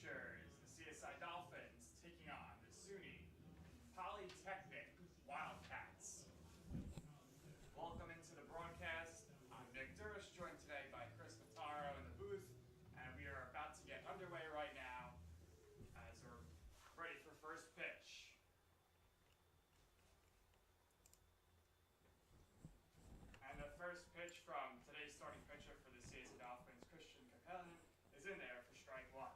features the CSI Dolphins taking on the SUNY-Poly Wildcats. Welcome into the broadcast. I'm Nick Durst, joined today by Chris Notaro in the booth, and we are about to get underway right now as we're ready for first pitch. And the first pitch from today's starting pitcher for the CSI Dolphins, Christian Capellan, is in there for strike one.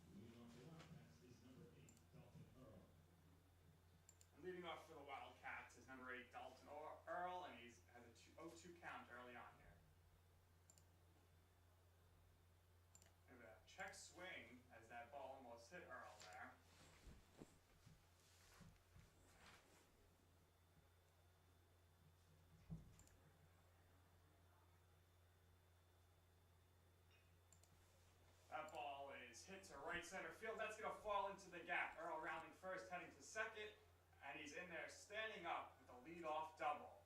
And leading off for the Wildcats is number 8, Dalton Earl, and he has a 0-2 count early on here. And a check swing as that ball almost hit Earl there. That ball is hit to right center field. That's going to fall into the gap. Earl rounding first, heading to second, and he's in there standing up with a leadoff double.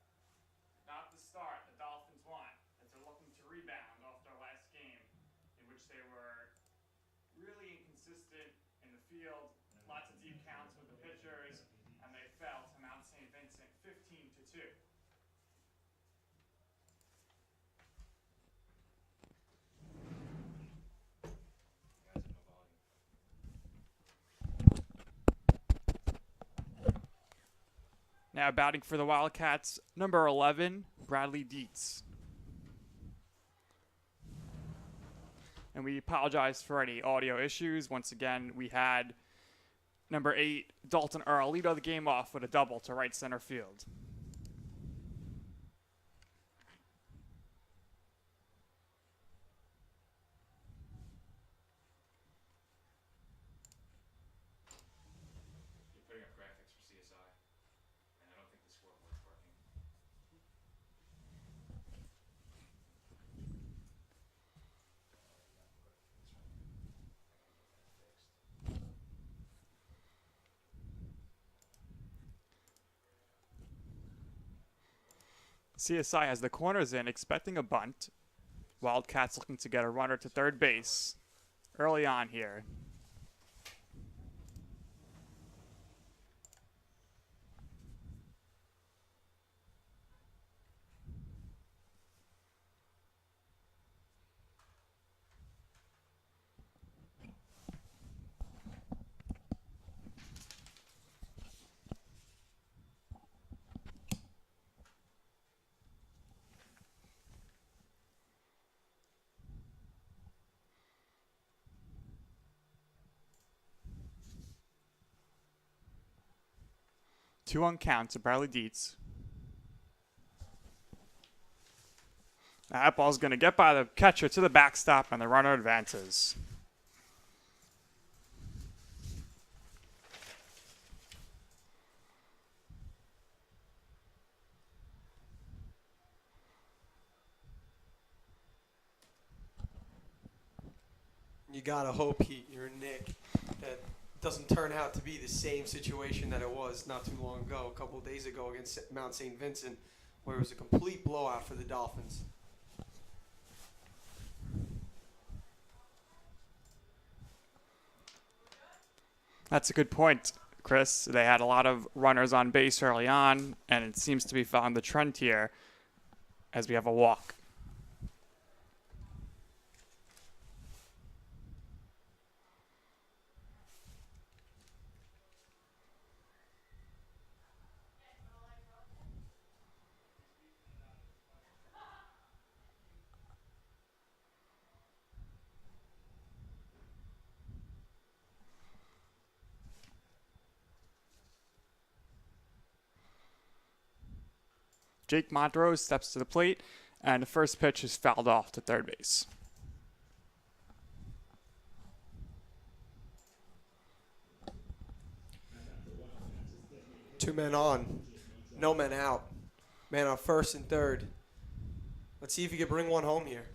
Not the start the Dolphins want, as they're looking to rebound off their last game, in which they were really inconsistent in the field. Lots of deep counts with the pitchers, and they fell to Mount St. Vincent 15-2. Now batting for the Wildcats, number 11, Bradley Dietz. And we apologize for any audio issues. Once again, we had number 8, Dalton Earl, lead the game off with a double to right center field. You're putting up graphics for CSI, and I don't think the scoreboard's working. CSI has the corners in, expecting a bunt. Wildcats looking to get a runner to third base early on here. Two on count to Bradley Dietz. That ball's going to get by the catcher to the backstop, and the runner advances. You gotta hope, you're Nick, that doesn't turn out to be the same situation that it was not too long ago, a couple of days ago against Mount St. Vincent, where it was a complete blowout for the Dolphins. That's a good point, Chris. They had a lot of runners on base early on, and it seems to be following the trend here as we have a walk. Jake Montrose steps to the plate, and the first pitch is fouled off to third base. Two men on, no men out. Man on first and third. Let's see if he can bring one home here.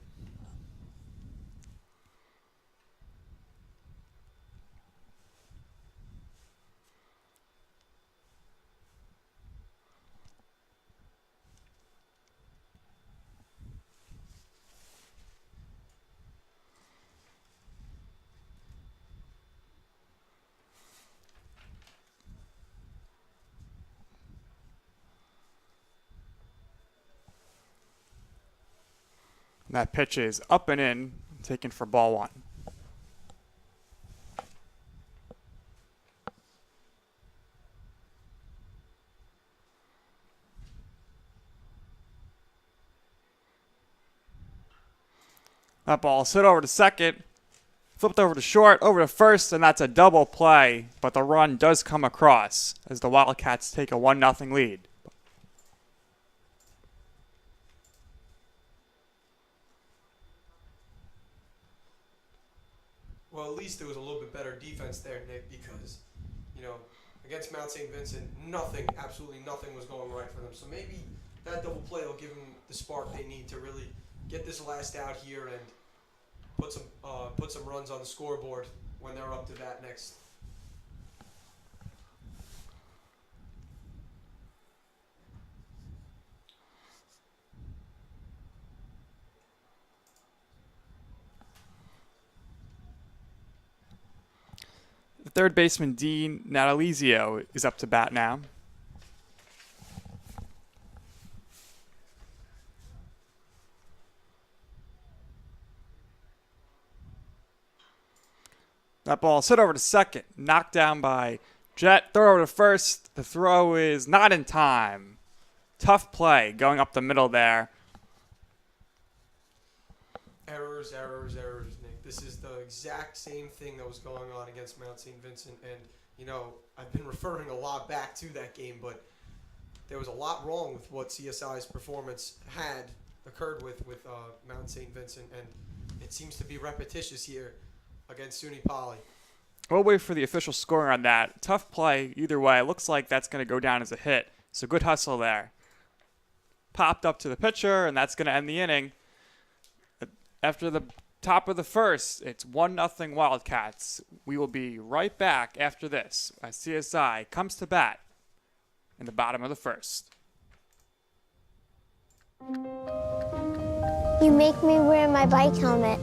And that pitch is up and in, taken for ball one. That ball slid over to second, flipped over to short, over to first, and that's a double play. But the run does come across as the Wildcats take a 1-0 lead. Well, at least there was a little bit better defense there, Nick, because, you know, against Mount St. Vincent, absolutely nothing was going right for them. So maybe that double play will give them the spark they need to really get this last out here and put some runs on the scoreboard when they're up to bat next. The third baseman, Dean Natalizio, is up to bat now. That ball slid over to second, knocked down by Jet. Throw over to first. The throw is not in time. Tough play going up the middle there. Errors, Nick. This is the exact same thing that was going on against Mount St. Vincent. And, you know, I've been referring a lot back to that game, but there was a lot wrong with what CSI's performance had occurred with Mount St. Vincent. And it seems to be repetitious here against SUNY-Poly. We'll wait for the official scoring on that. Tough play either way. It looks like that's going to go down as a hit. So good hustle there. Popped up to the pitcher, and that's going to end the inning. After the top of the first, it's 1-0 Wildcats. We will be right back after this as CSI comes to bat in the bottom of the first. You make me wear my bike helmet.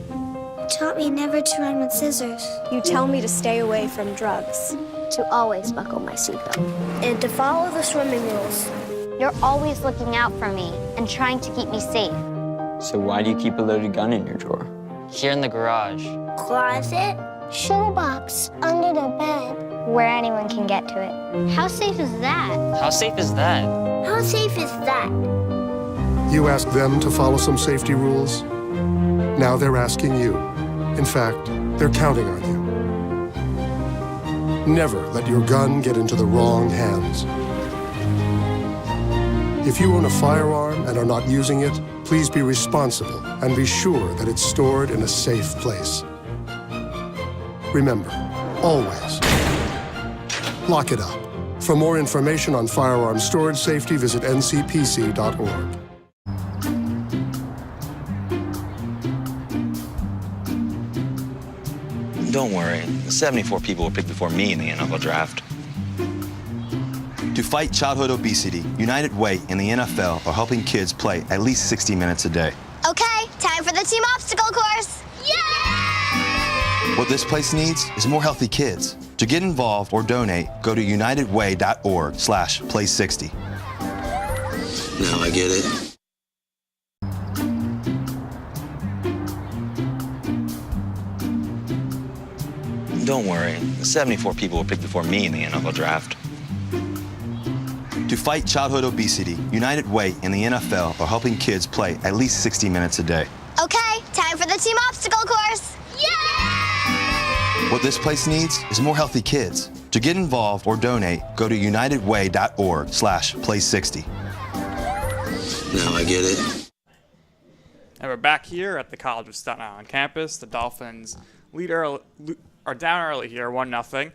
Taught me never to run with scissors. You tell me to stay away from drugs. To always buckle my seatbelt. And to follow the swimming rules. You're always looking out for me and trying to keep me safe. So why do you keep a loaded gun in your drawer? Here in the garage. Closet. Shoebox. Under the bed. Where anyone can get to it. How safe is that? How safe is that? How safe is that? You asked them to follow some safety rules. Now they're asking you. In fact, they're counting on you. Never let your gun get into the wrong hands. If you own a firearm and are not using it, please be responsible and be sure that it's stored in a safe place. Remember, always lock it up. For more information on firearm storage safety, visit ncpc.org. Don't worry, 74 people were picked before me in the NFL draft. To fight childhood obesity, United Way and the NFL are helping kids play at least 60 minutes a day. Okay, time for the team obstacle course. Yay! What this place needs is more healthy kids. To get involved or donate, go to unitedway.org/play60. Now I get it. Don't worry, 74 people were picked before me in the NFL draft. To fight childhood obesity, United Way and the NFL are helping kids play at least 60 minutes a day. Okay, time for the team obstacle course. Yay! What this place needs is more healthy kids. To get involved or donate, go to unitedway.org/play60. Now I get it. And we're back here at the College of Staten Island campus. The Dolphins are down early here, 1-0.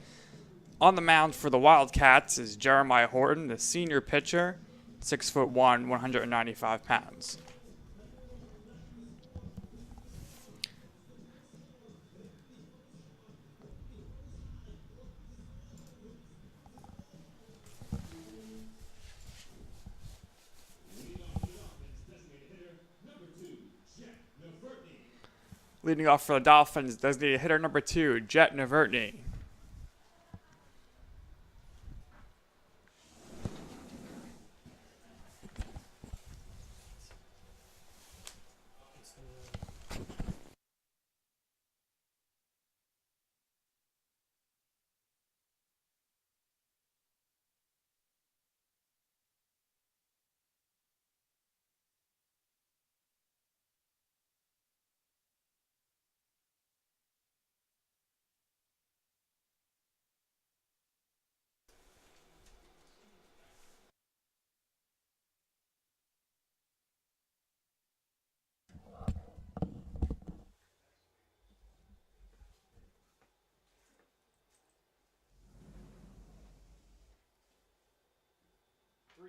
On the mound for the Wildcats is Jeremiah Horton, the senior pitcher, 6'1", 195 pounds. Leading off for the Dolphins, designated hitter number 2, Jet Navertney.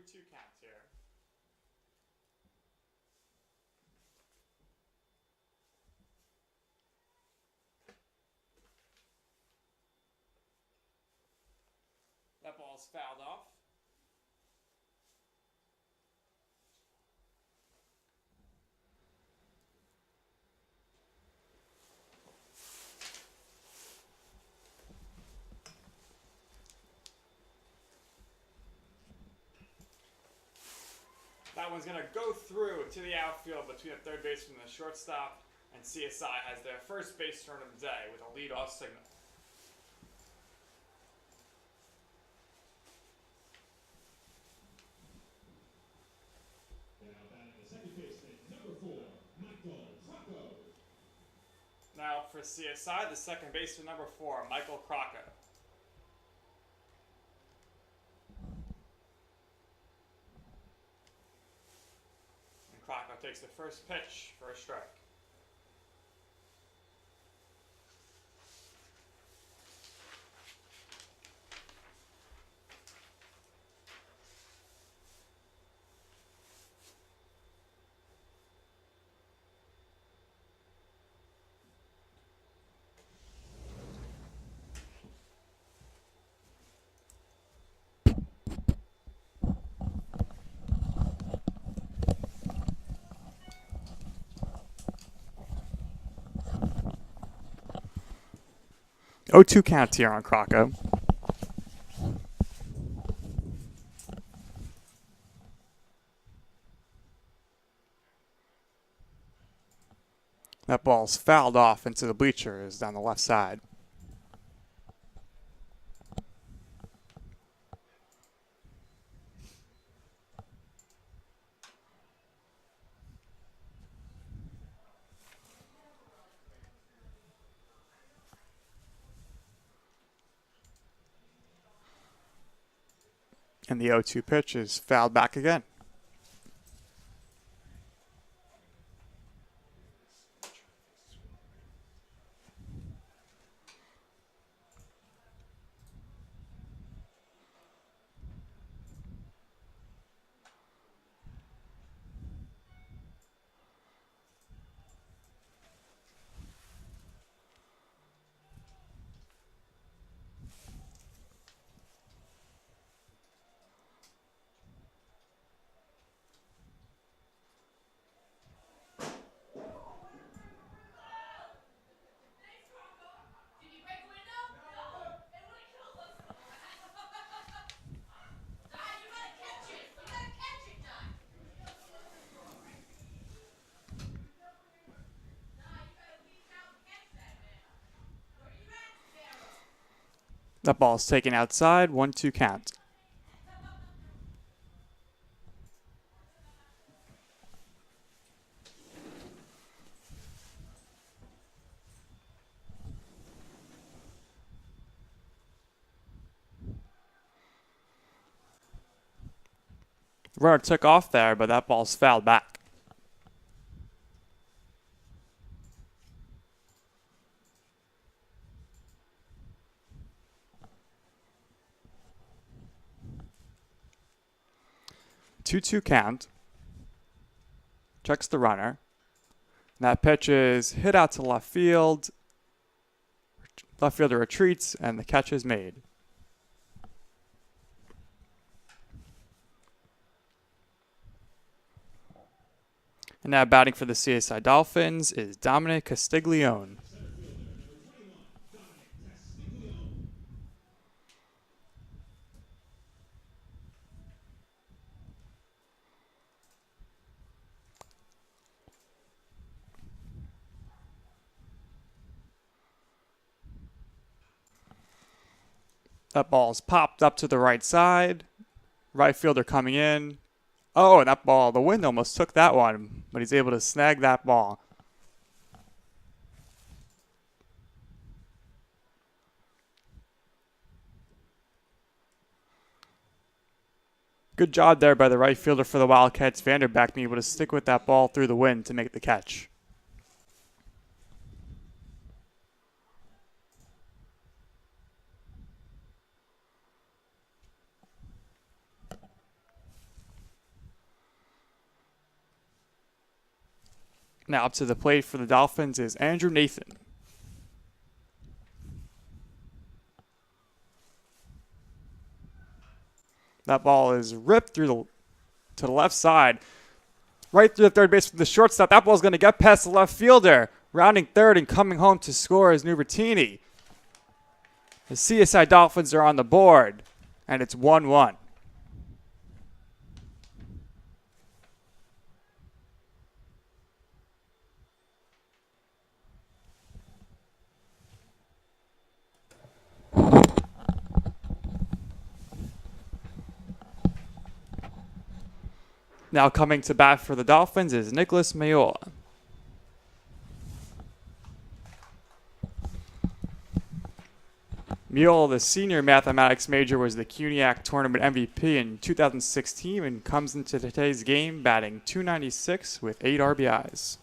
3-2 count here. That ball's fouled off. That one's going to go through to the outfield between the third baseman and the shortstop, and CSI has their first base run of the day with a leadoff signal. Now for CSI, the second baseman, number 4, Michael Crocker. And Crocker takes the first pitch for a strike. Oh, 2 count here on Crocker. That ball's fouled off into the bleachers down the left side. And the 0-2 pitch is fouled back again. That ball is taken outside, 1-2 count. Runner took off there, but that ball's fouled back. Two count. Checks the runner. And that pitch is hit out to left field. Left fielder retreats, and the catch is made. And now batting for the CSI Dolphins is Dominic Castiglione. That ball's popped up to the right side. Right fielder coming in. Oh, and that ball, the wind almost took that one, but he's able to snag that ball. Good job there by the right fielder for the Wildcats. Vanderbeck being able to stick with that ball through the wind to make the catch. Now up to the plate for the Dolphins is Andrew Nathan. That ball is ripped to the left side. Right through the third base for the shortstop. That ball's going to get past the left fielder. Rounding third and coming home to score is Nubertini. The CSI Dolphins are on the board, and it's 1-1. Now coming to bat for the Dolphins is Nicholas Mayola. Mayola, the senior mathematics major, was the CUNYAC tournament MVP in 2016 and comes into today's game batting .296 with 8 RBIs.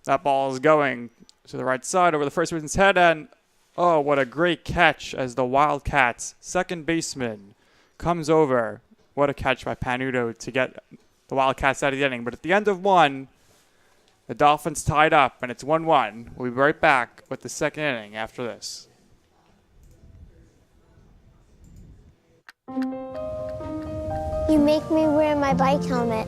That ball is going to the right side over the first baseman's head, and oh, what a great catch as the Wildcats' second baseman comes over. What a catch by Panuto to get the Wildcats out of the inning. But at the end of one, the Dolphins tied up, and it's 1-1. We'll be right back with the second inning after this. You make me wear my bike helmet.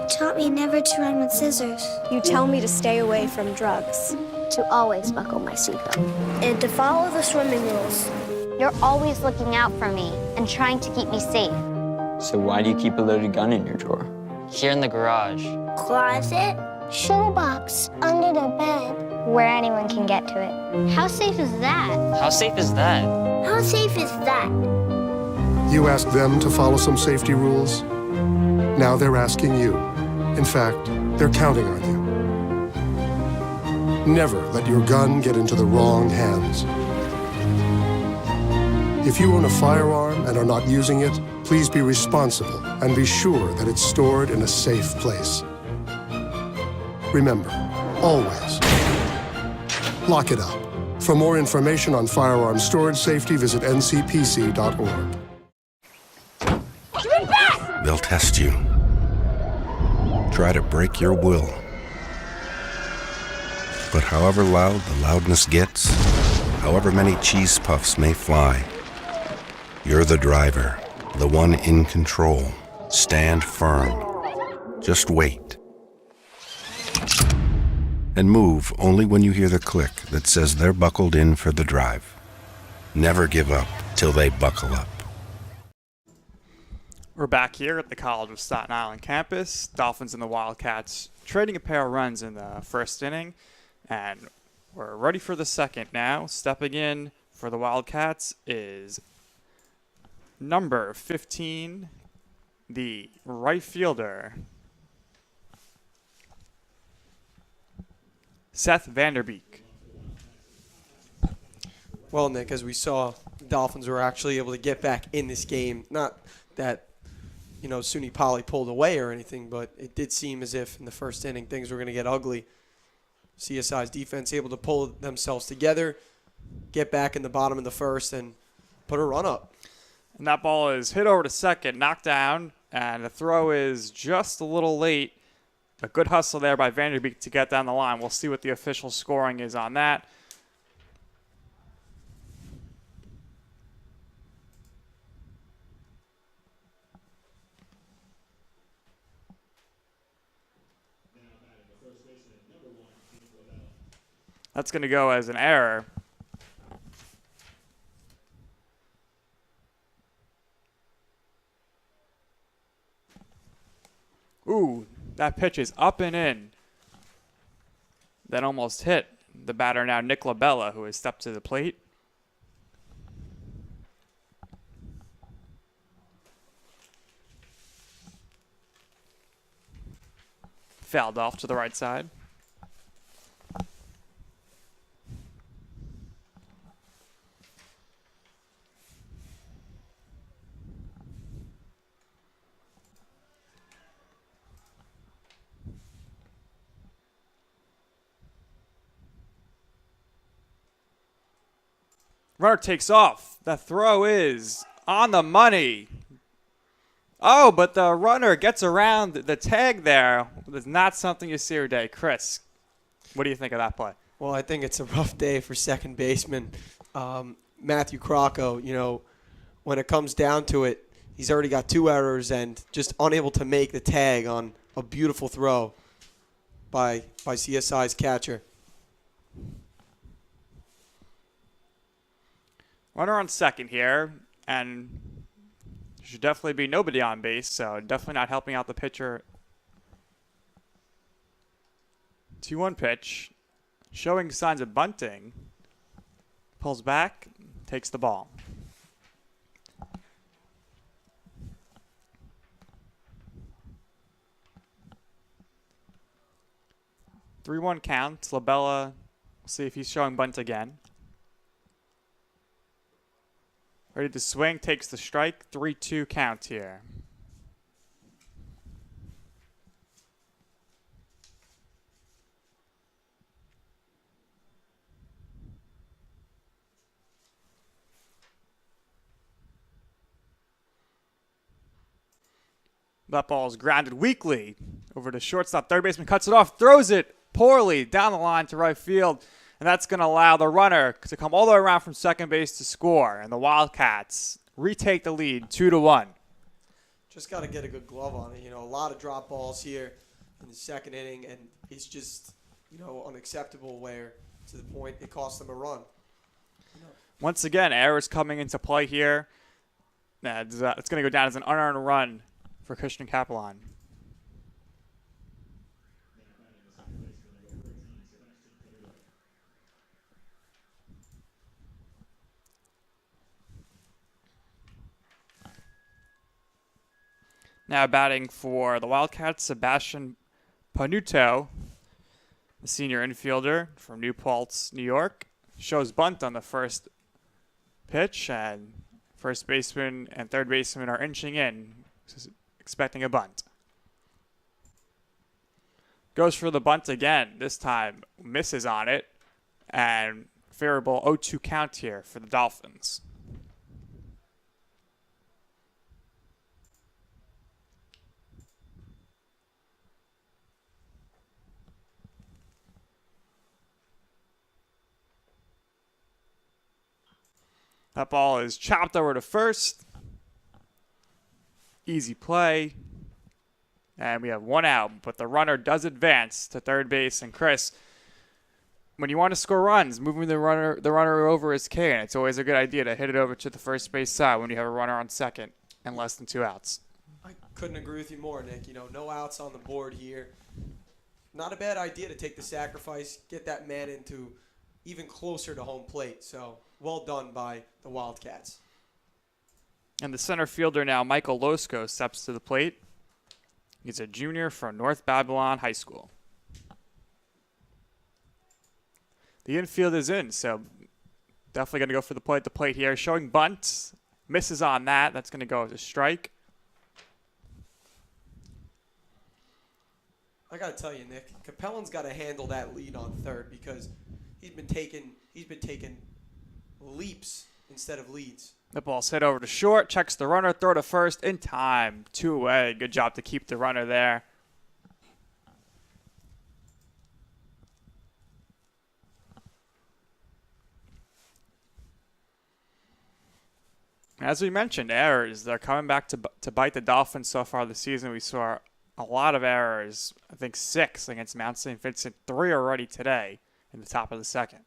Taught me never to run with scissors. You tell me to stay away from drugs. To always buckle my seatbelt. And to follow the swimming rules. You're always looking out for me and trying to keep me safe. So why do you keep a loaded gun in your drawer? Here in the garage. Closet. Shoebox under the bed. Where anyone can get to it. How safe is that? How safe is that? How safe is that? You asked them to follow some safety rules. Now they're asking you. In fact, they're counting on you. Never let your gun get into the wrong hands. If you own a firearm and are not using it, please be responsible and be sure that it's stored in a safe place. Remember, always lock it up. For more information on firearm storage safety, visit ncpc.org. They'll test you. Try to break your will. But however loud the loudness gets, however many cheese puffs may fly, you're the driver, the one in control. Stand firm. Just wait. And move only when you hear the click that says they're buckled in for the drive. Never give up till they buckle up. We're back here at the College of Staten Island campus. Dolphins and the Wildcats trading a pair of runs in the first inning. And we're ready for the second now. Stepping in for the Wildcats is number 15, the right fielder, Seth Vanderbeek. Well, Nick, as we saw, the Dolphins were actually able to get back in this game. Not that, SUNY-Poly pulled away or anything, but it did seem as if in the first inning things were going to get ugly. CSI's defense able to pull themselves together, get back in the bottom of the first, and put a run up. And that ball is hit over to second, knocked down, and the throw is just a little late. A good hustle there by Vanderbeek to get down the line. We'll see what the official scoring is on that. That's going to go as an error. Ooh, that pitch is up and in. That almost hit the batter now, Nick LaBella, who has stepped to the plate. Fouled off to the right side. Runner takes off. The throw is on the money. Oh, but the runner gets around the tag there. That's not something you see every day. Chris, what do you think of that play? Well, I think it's a rough day for second baseman Matthew Crocco. You know, when it comes down to it, he's already got 2 errors and just unable to make the tag on a beautiful throw by CSI's catcher. Runner on second here, and there should definitely be nobody on base, so definitely not helping out the pitcher. 2-1 pitch, showing signs of bunting. Pulls back, takes the ball. Three-one count. Labella, see if he's showing bunt again. Ready to swing, takes the strike. 3-2 count here. That ball is grounded weakly over to shortstop. Third baseman cuts it off, throws it poorly down the line to right field. And that's going to allow the runner to come all the way around from second base to score. And the Wildcats retake the lead 2-1. Just got to get a good glove on it. You know, a lot of drop balls here in the second inning, and it's just, you know, unacceptable where to the point it cost them a run. Once again, errors coming into play here. It's going to go down as an unearned run for Christian Capellan. Now batting for the Wildcats, Sebastian Panuto, the senior infielder from New Paltz, New York, shows bunt on the first pitch, and first baseman and third baseman are inching in, expecting a bunt. Goes for the bunt again. This time misses on it, and favorable 0-2 count here for the Dolphins. That ball is chopped over to first. Easy play. And we have 1 out, but the runner does advance to third base. And Chris, when you want to score runs, moving the runner over is key, and it's always a good idea to hit it over to the first base side when you have a runner on second and less than 2 outs. I couldn't agree with you more, Nick. You know, no outs on the board here. Not a bad idea to take the sacrifice, get that man into even closer to home plate. So well done by the Wildcats. And the center fielder now, Michael Losko, steps to the plate. He's a junior from North Babylon High School. The infield is in, so definitely going to go for the plate here. Showing bunt. Misses on that. That's going to go as a strike. I got to tell you, Nick, Capellan's got to handle that lead on third because he's been taking leaps instead of leads. The ball's hit over to short, checks the runner, throw to first in time. 2 away. Good job to keep the runner there. As we mentioned, errors. They're coming back to bite the Dolphins so far this season. We saw a lot of errors. I think 6 against Mount St. Vincent, 3 already today in the top of the second.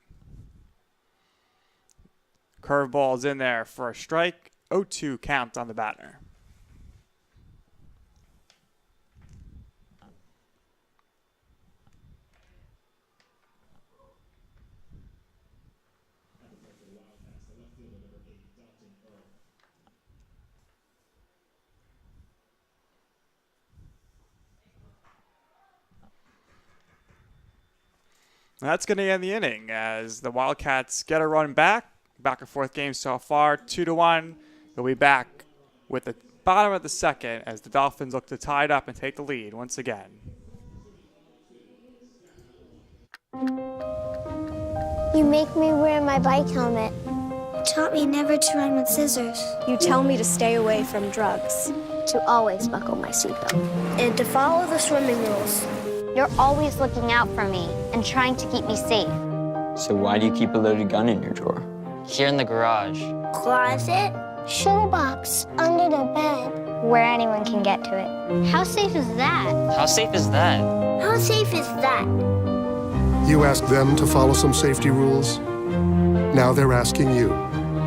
Curveball is in there for a strike. 0-2 count on the batter. That's going to end the inning as the Wildcats get a run back. Back and forth game so far, 2-1. They'll be back with the bottom of the second as the Dolphins look to tie it up and take the lead once again. You make me wear my bike helmet. Taught me never to run with scissors. You tell me to stay away from drugs. To always buckle my seatbelt. And to follow the swimming rules. You're always looking out for me and trying to keep me safe. So why do you keep a loaded gun in your drawer? Here in the garage. Closet. Shoebox under the bed. Where anyone can get to it. How safe is that? How safe is that? How safe is that? You asked them to follow some safety rules. Now they're asking you.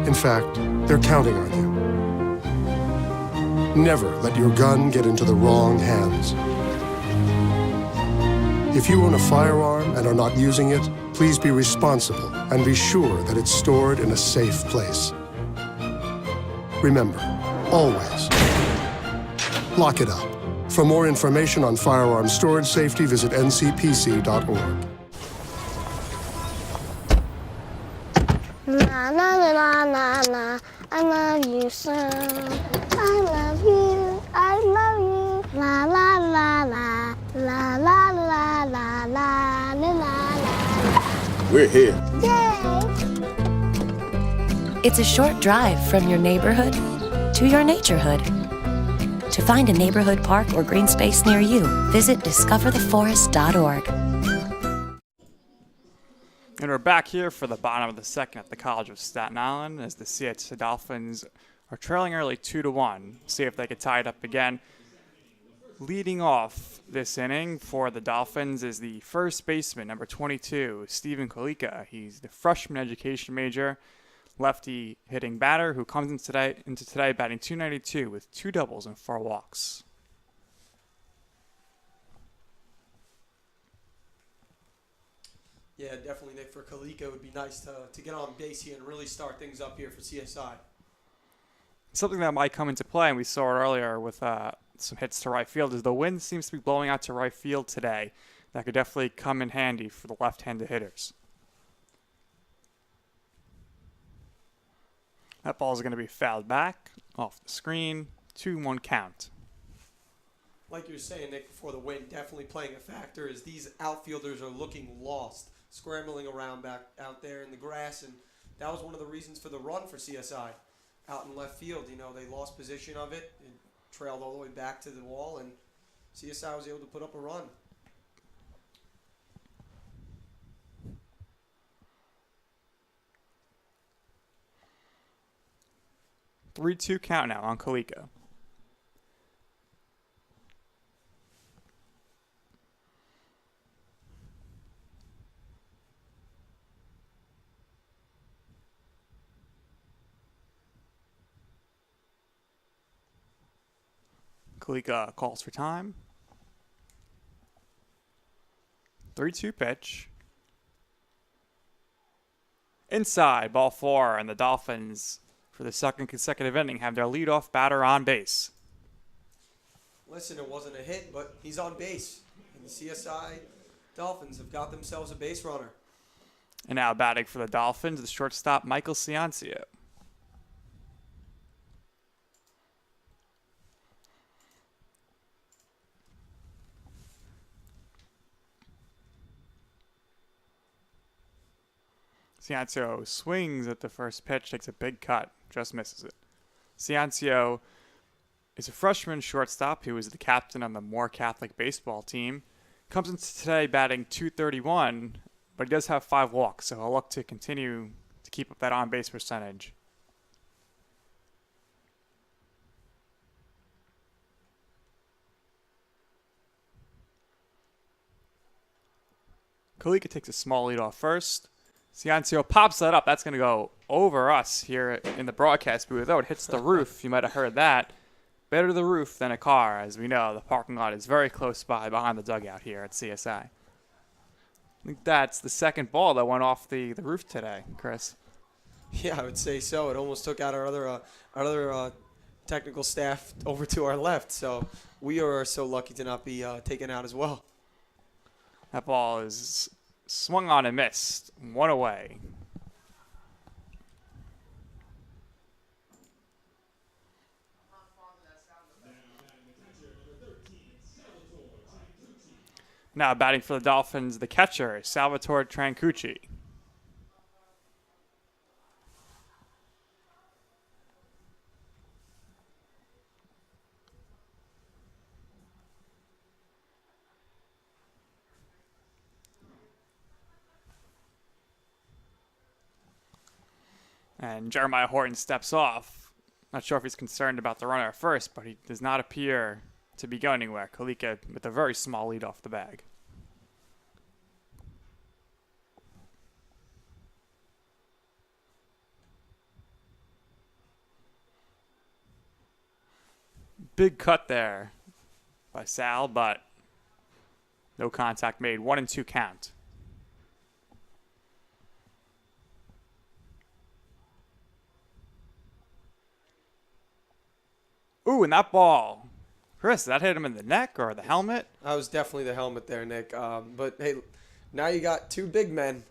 In fact, they're counting on you. Never let your gun get into the wrong hands. If you own a firearm and are not using it, please be responsible and be sure that it's stored in a safe place. Remember, always, lock it up. For more information on firearm storage safety, visit ncpc.org. La la la la la la. I love you so. I love you. I love you. La la la la. La la la la la la la. We're here. Yay! It's a short drive from your neighborhood to your naturehood. To find a neighborhood park or green space near you, visit discovertheforest.org. And we're back here for the bottom of the second at the College of Staten Island as the CHC Dolphins are trailing early 2-1. See if they can tie it up again. Leading off this inning for the Dolphins is the first baseman, number 22, Stephen Kalika. He's the freshman education major, lefty hitting batter who comes into today batting .292 with 2 doubles and 4 walks. Yeah, definitely, Nick. For Kalika, it would be nice to get on base here and really start things up here for CSI. Something that might come into play, and we saw it earlier with some hits to right field, is the wind seems to be blowing out to right field today. That could definitely come in handy for the left-handed hitters. That ball is going to be fouled back off the screen. 2-1 count. Like you're saying, Nick, before the wind definitely playing a factor as these outfielders are looking lost, scrambling around back out there in the grass, and that was one of the reasons for the run for CSI out in left field. You know, they lost position of it and trailed all the way back to the wall, and CSI was able to put up a run. 3-2 count now on Kalika. Kalika calls for time. 3-2 pitch. Inside, ball 4, and the Dolphins, for the second consecutive inning, have their leadoff batter on base. Listen, it wasn't a hit, but he's on base. And the CSI Dolphins have got themselves a base runner. And now batting for the Dolphins, the shortstop, Michael Ciancio. Ciancio swings at the first pitch, takes a big cut, just misses it. Ciancio is a freshman shortstop who is the captain on the Moore Catholic baseball team. Comes into today batting .231, but he does have 5 walks, so he'll look to continue to keep up that on-base percentage. Kalika takes a small lead off first. Ciancio pops that up. That's going to go over us here in the broadcast booth. Oh, it hits the roof. You might have heard that. Better the roof than a car. As we know, the parking lot is very close by behind the dugout here at CSI. I think that's the second ball that went off the roof today, Chris. Yeah, I would say so. It almost took out our other technical staff over to our left. So we are so lucky to not be taken out as well. That ball is swung on and missed. 1 away. Now batting for the Dolphins, the catcher, Salvatore Trancucci. And Jeremiah Horton steps off. Not sure if he's concerned about the runner at first, but he does not appear to be going anywhere. Kalika with a very small lead off the bag. Big cut there by Sal, but no contact made. 1-2 count. Ooh, and that ball. Chris, that hit him in the neck or the helmet? That was definitely the helmet there, Nick. But, hey, now you got two big men.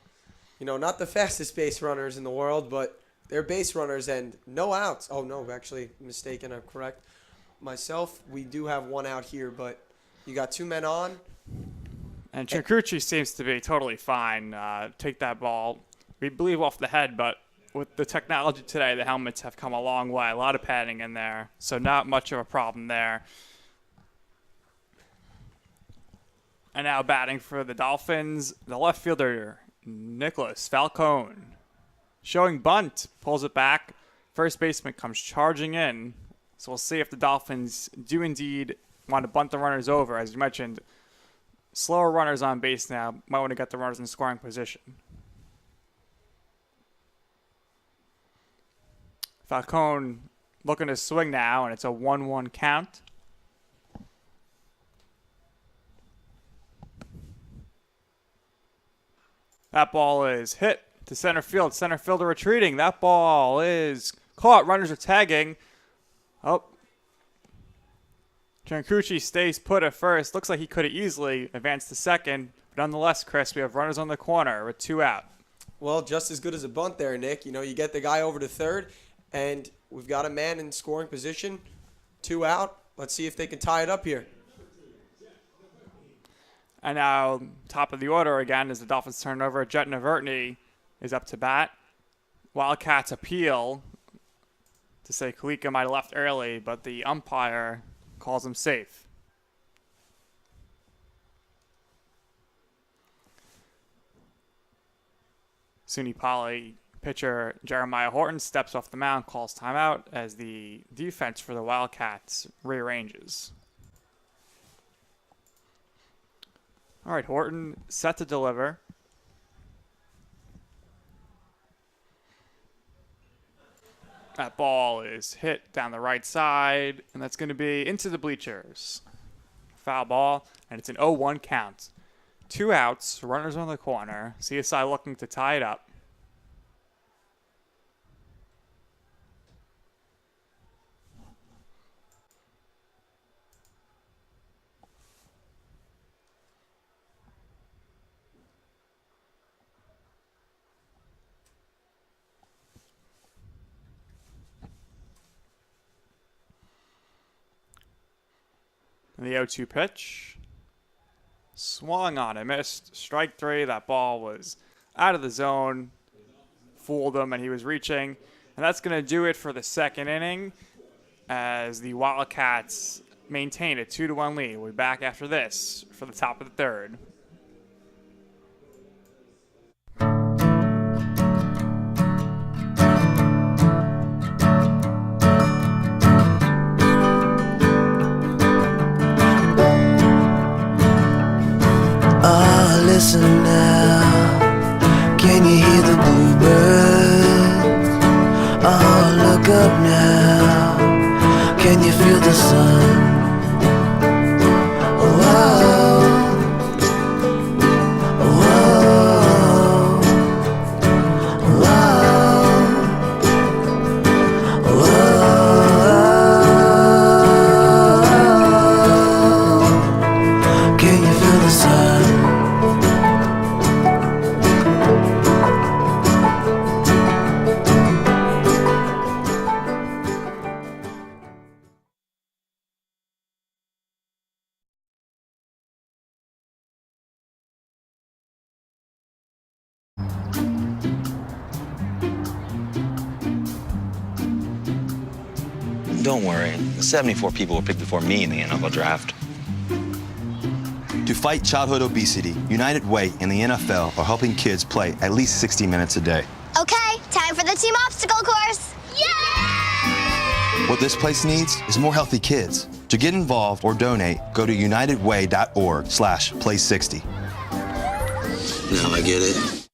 You know, not the fastest base runners in the world, but they're base runners and no outs. Oh, no, actually, mistaken. I'm correct. Myself, we do have one out here, but you got two men on. And Trincucci seems to be totally fine. Take that ball, we believe, off the head, but with the technology today, the helmets have come a long way. A lot of padding in there, so not much of a problem there. And now batting for the Dolphins, the left fielder, Nicholas Falcone. Showing bunt, pulls it back. First baseman comes charging in. So we'll see if the Dolphins do indeed want to bunt the runners over. As you mentioned, slower runners on base now. Might want to get the runners in scoring position. Falcone looking to swing now, and it's a 1-1 count. That ball is hit to center field. Center fielder retreating. That ball is caught. Runners are tagging. Oh. Trincucci stays put at first. Looks like he could have easily advanced to second. But nonetheless, Chris, we have runners on the corner with 2 out. Well, just as good as a bunt there, Nick. You know, you get the guy over to third, and we've got a man in scoring position. 2 out. Let's see if they can tie it up here. And now, top of the order again as the Dolphins turn over. Jet Navertney is up to bat. Wildcats appeal to say Kalika might have left early, but the umpire calls him safe. SUNY-Poly pitcher Jeremiah Horton steps off the mound, calls timeout as the defense for the Wildcats rearranges. All right, Horton set to deliver. That ball is hit down the right side, and that's going to be into the bleachers. Foul ball, and it's an 0-1 count. 2 outs, runners on the corner. CSI looking to tie it up. And the 0-2 pitch. Swung on it, missed. Strike 3. That ball was out of the zone. Fooled him, and he was reaching. And that's going to do it for the second inning as the Wildcats maintain a 2-1 lead. We'll be back after this for the top of the third. Listen now, can you hear the bluebirds? Oh, look up now, can you feel the sun? Don't worry, 74 people were picked before me in the NFL draft. To fight childhood obesity, United Way and the NFL are helping kids play at least 60 minutes a day. Okay, time for the the team obstacle course. Yay! What this place needs is more healthy kids. To get involved or donate, go to unitedway.org/play60. Now I get it.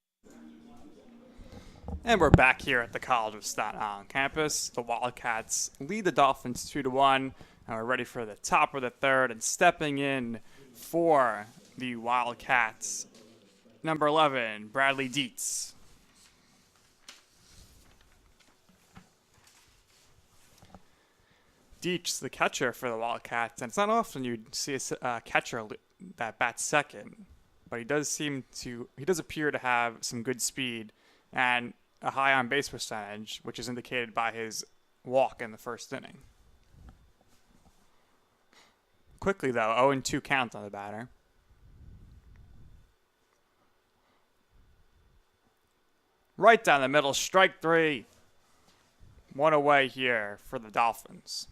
And we're back here at the College of Staten Island campus. The Wildcats lead the Dolphins 2-1, and we're ready for the top of the third. And stepping in for the Wildcats, number 11, Bradley Dietz. Dietz, the catcher for the Wildcats, and it's not often you see a catcher that bats second, but he does appear to have some good speed and a high on-base percentage, which is indicated by his walk in the first inning. Quickly, though, 0-2 count on the batter. Right down the middle, strike three. One away here for the Dolphins.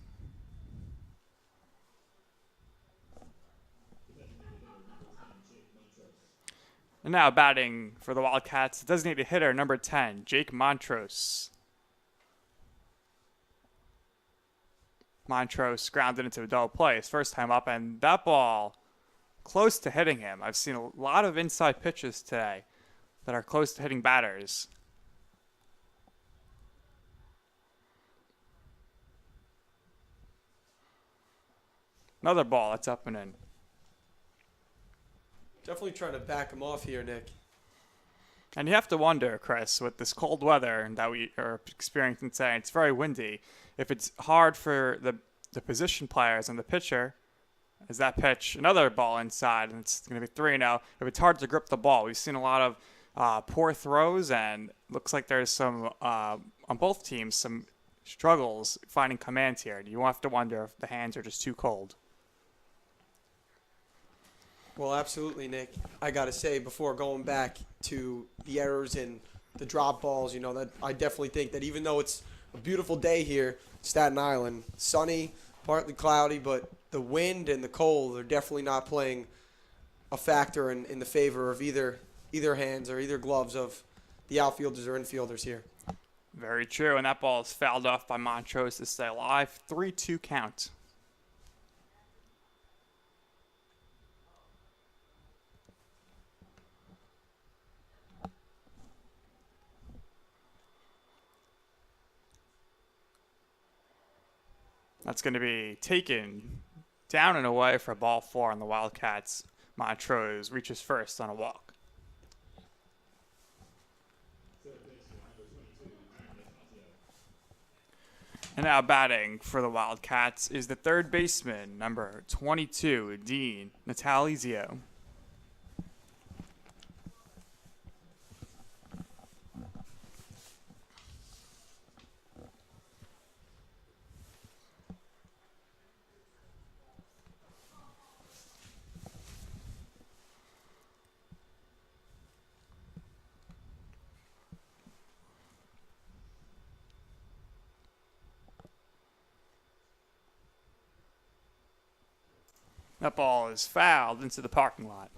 And now batting for the Wildcats, designated hitter number 10, Jake Montrose. Montrose grounded into a double play his first time up, and that ball close to hitting him. I've seen a lot of inside pitches today that are close to hitting batters. Another ball that's up and in. Definitely trying to back him off here, Nick. And you have to wonder, Chris, with this cold weather that we are experiencing today, it's very windy, if it's hard for the position players and the pitcher, as that pitch, another ball inside, and it's going to be 3-0. If it's hard to grip the ball, we've seen a lot of poor throws, and looks like there's some, on both teams, some struggles finding command here. You have to wonder if the hands are just too cold. Well, absolutely, Nick. I got to say, before going back to the errors and the drop balls, that I definitely think that even though it's a beautiful day here, Staten Island, sunny, partly cloudy, but the wind and the cold are definitely not playing a factor in the favor of either hands or either gloves of the outfielders or infielders here. Very true, and that ball is fouled off by Montrose to stay alive. 3-2 count. That's going to be taken down and away for ball 4 on the Wildcats. Montrose reaches first on a walk. And now batting for the Wildcats is the third baseman, number 22, Dean Natalizio. That ball is fouled into the parking lot.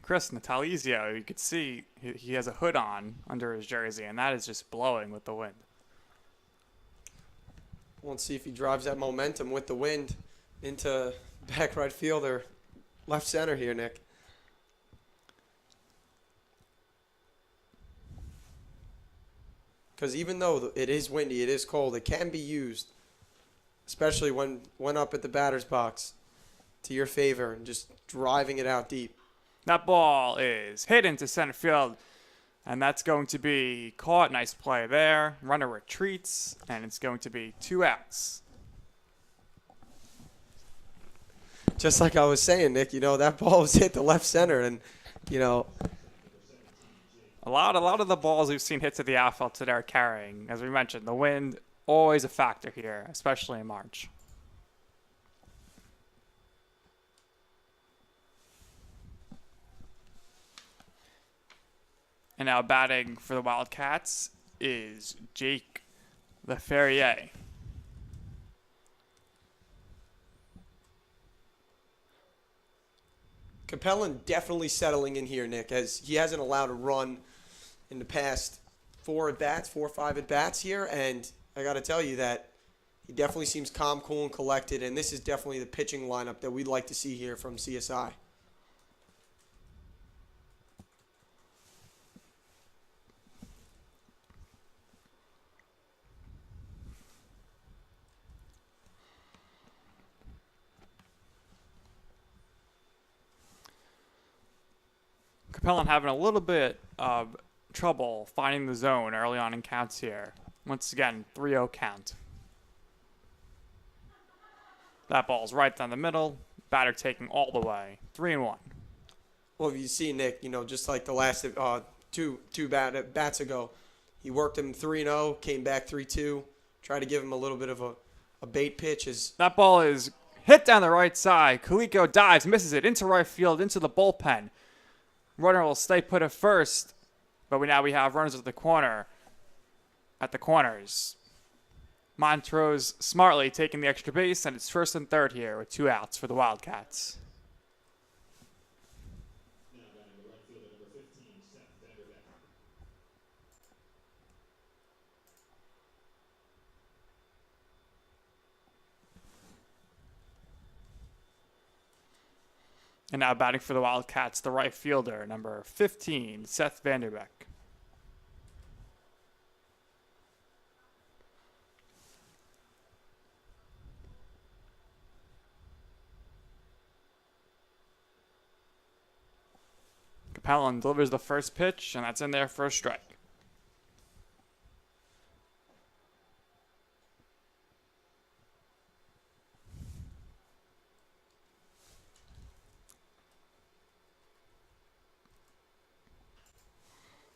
Chris Natalizio, you could see he has a hood on under his jersey, and that is just blowing with the wind. We'll see if he drives that momentum with the wind into back right field or left center here, Nick. Because even though it is windy, it is cold, it can be used, especially when up at the batter's box, to your favor and just driving it out deep. That ball is hit into center field, and that's going to be caught. Nice play there. Runner retreats, and it's going to be 2 outs. Just like I was saying, Nick, that ball was hit to left center, and, A lot of the balls we've seen hit to the outfield today are carrying. As we mentioned, the wind, always a factor here, especially in March. And now batting for the Wildcats is Jake LaFerriere. Capellan definitely settling in here, Nick, as he hasn't allowed a run in the past 4 or 5 at-bats here, and I got to tell you that he definitely seems calm, cool, and collected, and this is definitely the pitching lineup that we'd like to see here from CSI. Capellan having a little bit of trouble finding the zone early on in counts here. Once again, 3-0 count. That ball's right down the middle. Batter taking all the way. 3-1. Well, if you see, Nick, just like the last two bats ago, he worked him 3-0, came back 3-2, tried to give him a little bit of a bait pitch. That ball is hit down the right side. Kaliko dives, misses it into right field, into the bullpen. Runner will stay put at first, but now we have runners at the corners. Montrose smartly taking the extra base, and it's first and third here with 2 outs for the Wildcats. And now batting for the Wildcats, the right fielder, number 15, Seth Vanderbeek. Capellan delivers the first pitch, and that's in there for a strike.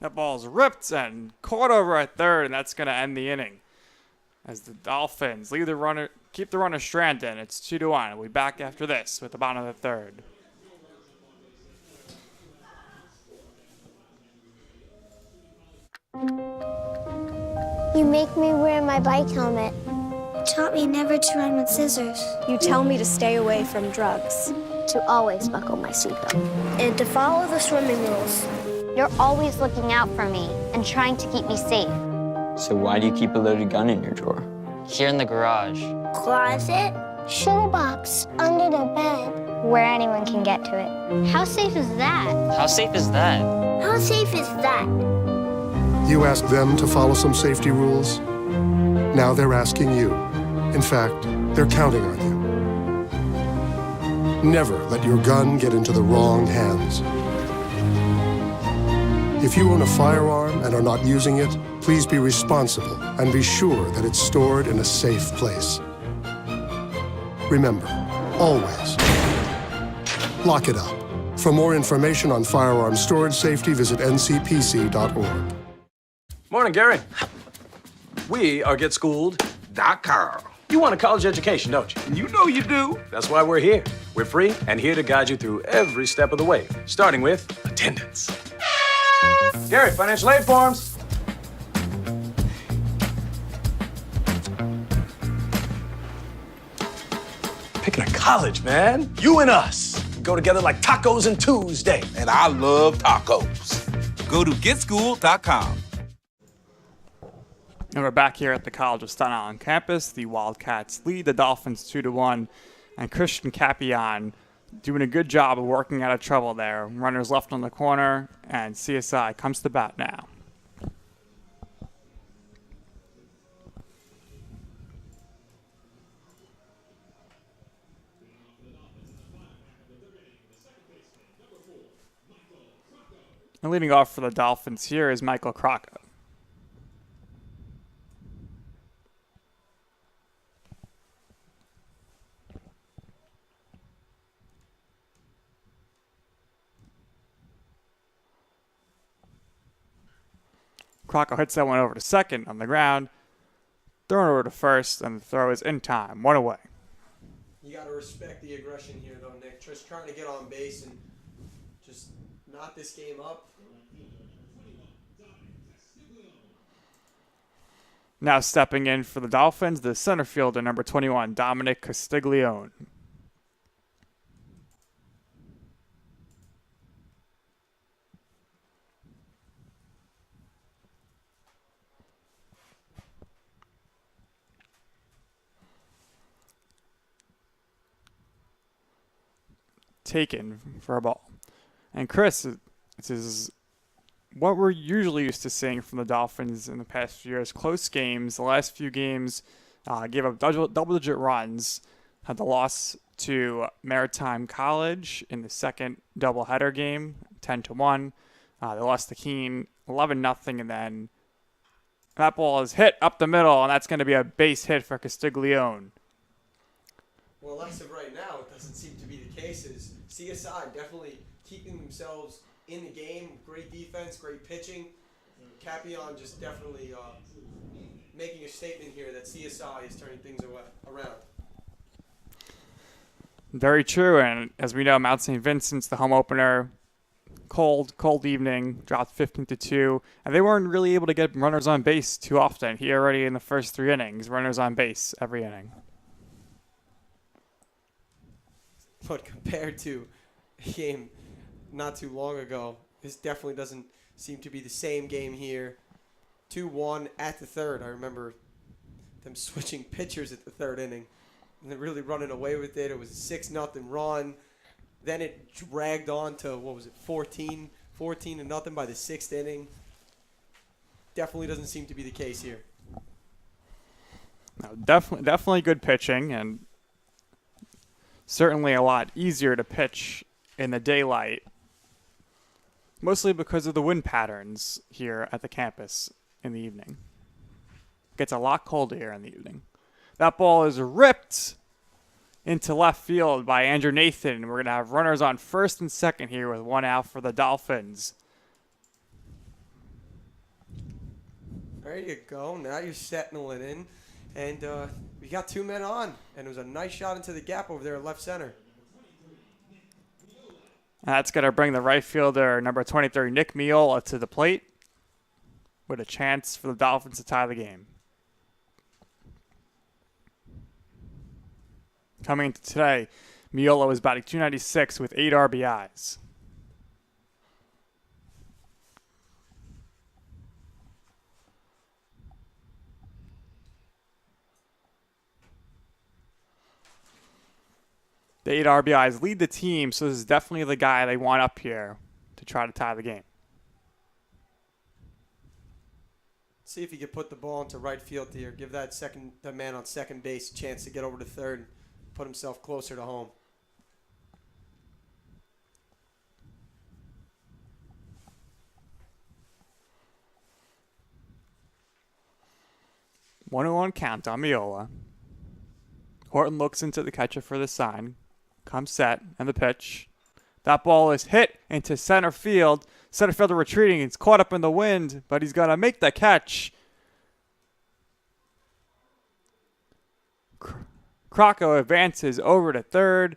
That ball's ripped and caught over at third, and that's going to end the inning. As the Dolphins keep the runner stranded. It's 2-1. We'll be back after this with the bottom of the third. You make me wear my bike helmet. Taught me never to run with scissors. You tell me to stay away from drugs. To always buckle my seatbelt. And to follow the swimming rules. You're always looking out for me and trying to keep me safe. So why do you keep a loaded gun in your drawer? Here in the garage. Closet. Shoebox under the bed. Where anyone can get to it. How safe is that? How safe is that? How safe is that? You asked them to follow some safety rules. Now they're asking you. In fact, they're counting on you. Never let your gun get into the wrong hands. If you own a firearm and are not using it, please be responsible and be sure that it's stored in a safe place. Remember, always lock it up. For more information on firearm storage safety, visit ncpc.org. Morning, Gary. We are GetSchooled.com. You want a college education, don't you? You know you do. That's why we're here. We're free and here to guide you through every step of the way, starting with attendance. Gary, financial aid forms. Picking a college, man. You and us. We go together like tacos and Tuesday. And I love tacos. Go to GetSchooled.com. And we're back here at the College of Staten Island campus. The Wildcats lead the Dolphins 2-1, and Christian Capion doing a good job of working out of trouble there. Runners left on the corner, and CSI comes to bat now. And leading off for the Dolphins here is Michael Crocker. Crocker hits that one over to second on the ground. Thrown over to first, and the throw is in time. 1 away. You got to respect the aggression here, though, Nick. Just trying to get on base and just knot this game up. Now stepping in for the Dolphins, the center fielder, number 21, Dominic Castiglione. taken for a ball. And Chris, this is what we're usually used to seeing from the Dolphins in the past few years. Close games. The last few games gave up double-digit runs. Had the loss to Maritime College in the second doubleheader game, 10-1. They lost to Keene 11-0, and then that ball is hit up the middle, and that's going to be a base hit for Castiglione. Well, as of right now, it doesn't seem to be the case. Is CSI definitely keeping themselves in the game? Great defense, great pitching. Capion just definitely making a statement here that CSI is turning things around. Very true, and as we know, Mount St. Vincent's the home opener. Cold evening, dropped 15-2, and they weren't really able to get runners on base too often. He already in the first 3 innings, runners on base every inning. But compared to a game not too long ago, this definitely doesn't seem to be the same game here. 2-1 at the third. I remember them switching pitchers at the third inning, and they're really running away with it. It was a 6-0 run. Then it dragged on to, 14-0 by the 6th inning. Definitely doesn't seem to be the case here. No, definitely good pitching, and certainly a lot easier to pitch in the daylight, mostly because of the wind patterns here at the campus in the evening. It gets a lot colder here in the evening. That ball is ripped into left field by Andrew Nathan. We're going to have runners on first and second here with 1 out for the Dolphins. There you go. Now you're settling in. And we got 2 men on. And it was a nice shot into the gap over there at left center. That's going to bring the right fielder, number 23, Nick Miola, to the plate with a chance for the Dolphins to tie the game. Coming into today, Miola was batting .296 with 8 RBIs. The 8 RBIs lead the team, so this is definitely the guy they want up here to try to tie the game. See if he can put the ball into right field here. Give that man on second base a chance to get over to third. Put himself closer to home. One count on Miola. Horton looks into the catcher for the sign. Comes set, and the pitch. That ball is hit into center field. Center fielder retreating. He's caught up in the wind, but he's going to make the catch. Crocco advances over to third,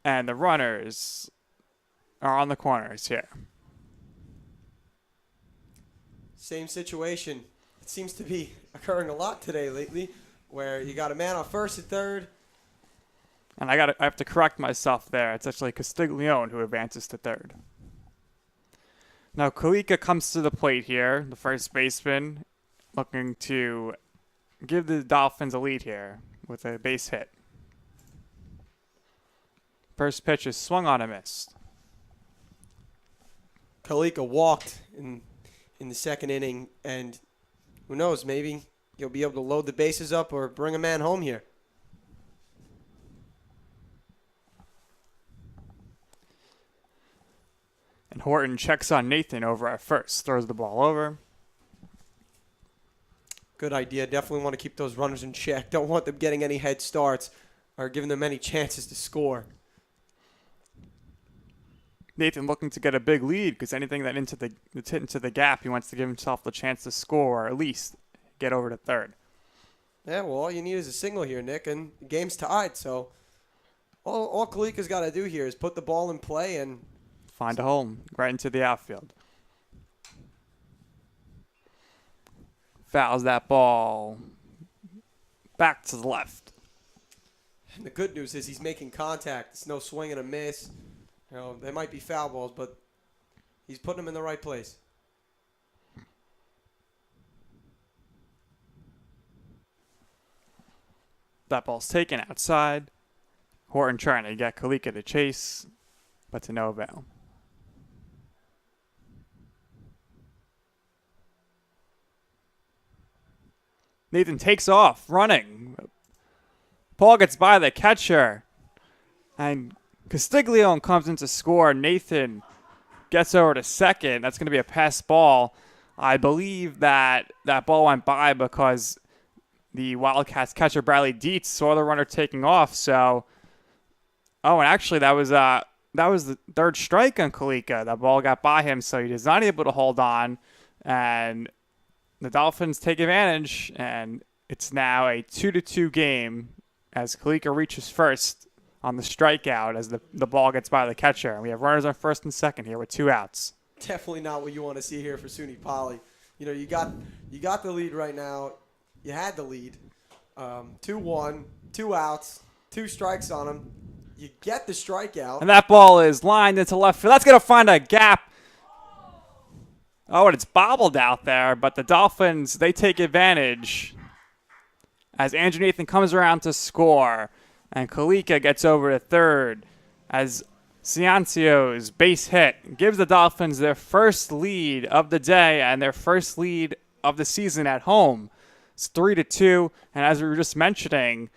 and the runners are on the corners here. Same situation. It seems to be occurring a lot today lately, where you got a man on first and third. And I have to correct myself there. It's actually Castiglione who advances to third. Now Kalika comes to the plate here, the first baseman, looking to give the Dolphins a lead here with a base hit. First pitch is swung on and missed. Kalika walked in the second inning, and who knows, maybe he'll be able to load the bases up or bring a man home here. And Horton checks on Nathan over at first, throws the ball over. Good idea. Definitely want to keep those runners in check. Don't want them getting any head starts or giving them any chances to score. Nathan looking to get a big lead because anything that's hit into the gap, he wants to give himself the chance to score or at least get over to third. Yeah, well, all you need is a single here, Nick, and the game's tied. So all Kalika's got to do here is put the ball in play and find a home right into the outfield. Fouls that ball back to the left. And the good news is he's making contact. It's no swing and a miss. You know, they might be foul balls, but he's putting them in the right place. That ball's taken outside. Horton trying to get Kalika to chase, but to no avail. Nathan takes off, running. Ball gets by the catcher. And Castiglione comes in to score. Nathan gets over to second. That's going to be a pass ball. I believe that ball went by because the Wildcats catcher Bradley Dietz saw the runner taking off. So, and actually that was the third strike on Kalika. That ball got by him, so he was not able to hold on. And the Dolphins take advantage, and it's now a 2-2 game as Kalika reaches first on the strikeout as the ball gets by the catcher. And we have runners on first and second here with 2 outs. Definitely not what you want to see here for SUNY-Poly. You know, you got the lead right now. You had the lead. 2-1, 2 outs, 2 strikes on him. You get the strikeout. And that ball is lined into left field. That's going to find a gap. Oh, and it's bobbled out there, but the Dolphins, they take advantage as Andrew Nathan comes around to score, and Kalika gets over to third as Ciancio's base hit gives the Dolphins their first lead of the day and their first lead of the season at home. It's 3-2, and as we were just mentioning,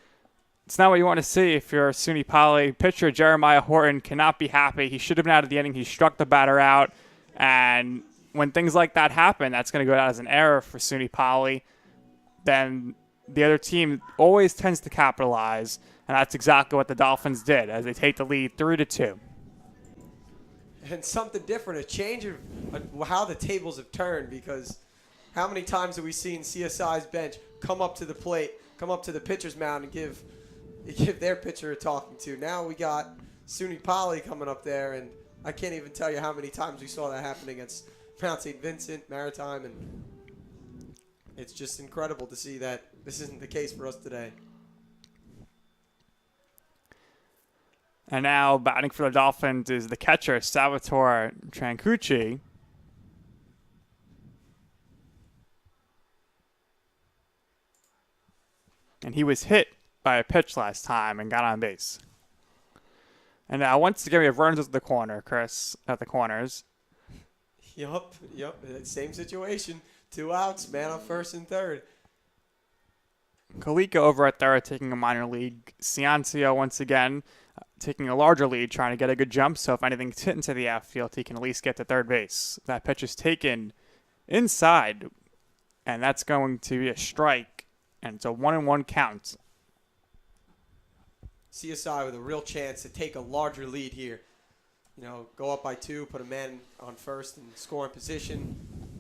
it's not what you want to see if you're a SUNY-Poly. Pitcher Jeremiah Horton cannot be happy. He should have been out of the inning. He struck the batter out, and when things like that happen, that's going to go down as an error for SUNY-Poly. Then the other team always tends to capitalize, and that's exactly what the Dolphins did as they take the lead 3-2. And something different, a change of how the tables have turned, because how many times have we seen CSI's bench come up to the plate, come up to the pitcher's mound and give their pitcher a talking to? Now we got SUNY-Poly coming up there, and I can't even tell you how many times we saw that happen against Mount St. Vincent, Maritime, and it's just incredible to see that this isn't the case for us today. And now batting for the Dolphins is the catcher, Salvatore Trancucci. And he was hit by a pitch last time and got on base. And now once again we have runners at the corner, Chris, at the corners. Yup, same situation. 2 outs, man on first and third. Kalika over at third taking a minor league. Ciancio once again taking a larger lead, trying to get a good jump, so if anything's hit into the outfield, he can at least get to third base. That pitch is taken inside, and that's going to be a strike, and it's a 1-1 count. CSI with a real chance to take a larger lead here. You know, go up by 2, put a man on first and score in position.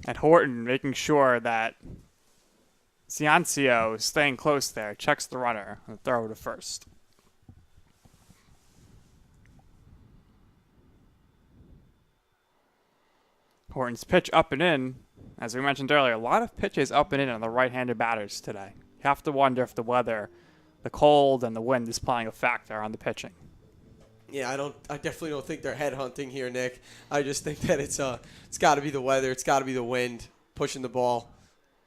And Horton making sure that Ciancio is staying close there, checks the runner, and throw to first. Horton's pitch up and in. As we mentioned earlier, a lot of pitches up and in on the right-handed batters today. You have to wonder if the weather, the cold, and the wind is playing a factor on the pitching. Yeah, I definitely don't think they're headhunting here, Nick. I just think that it's got to be the weather, it's got to be the wind pushing the ball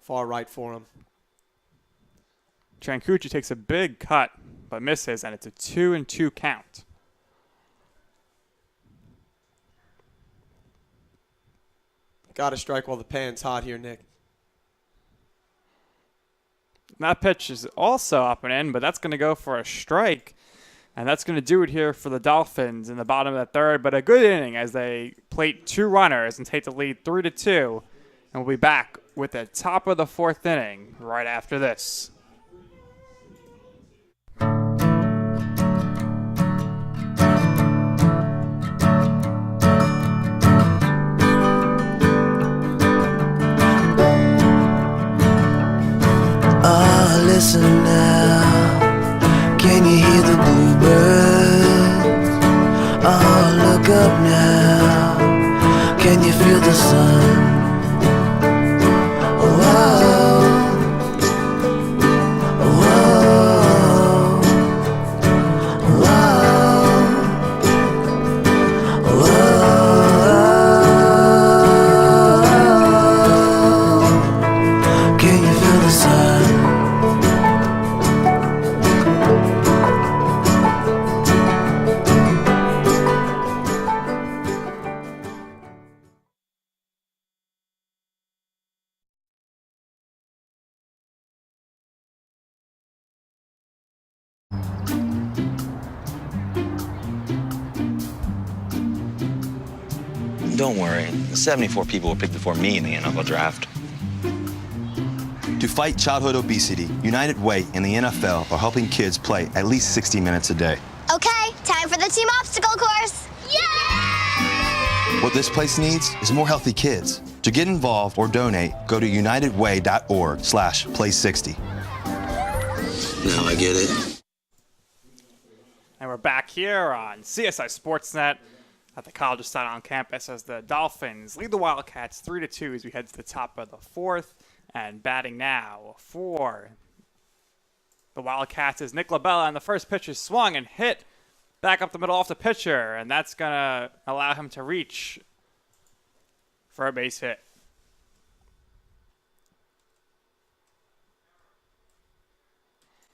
far right for him. Trancucci takes a big cut, but misses, and it's a 2-2 count. Got to strike while the pan's hot here, Nick. That pitch is also up and in, but that's going to go for a strike. And that's going to do it here for the Dolphins in the bottom of the third. But a good inning as they plate 2 runners and take the lead 3-2. And we'll be back with the top of the 4th inning right after this. Listen now, can you hear the bluebirds? Oh, look up now, can you feel the sun? Don't worry, 74 people were picked before me in the NFL draft. To fight childhood obesity, United Way and the NFL are helping kids play at least 60 minutes a day. Okay, time for the team obstacle course. Yay! What this place needs is more healthy kids. To get involved or donate, go to unitedway.org/play60. Now I get it. And we're back here on CSI Sportsnet at the College of Staten Island campus as the Dolphins lead the Wildcats 3-2 as we head to the top of the fourth. And batting now for the Wildcats is Nick LaBella, and the first pitch is swung and hit back up the middle off the pitcher, and that's going to allow him to reach for a base hit.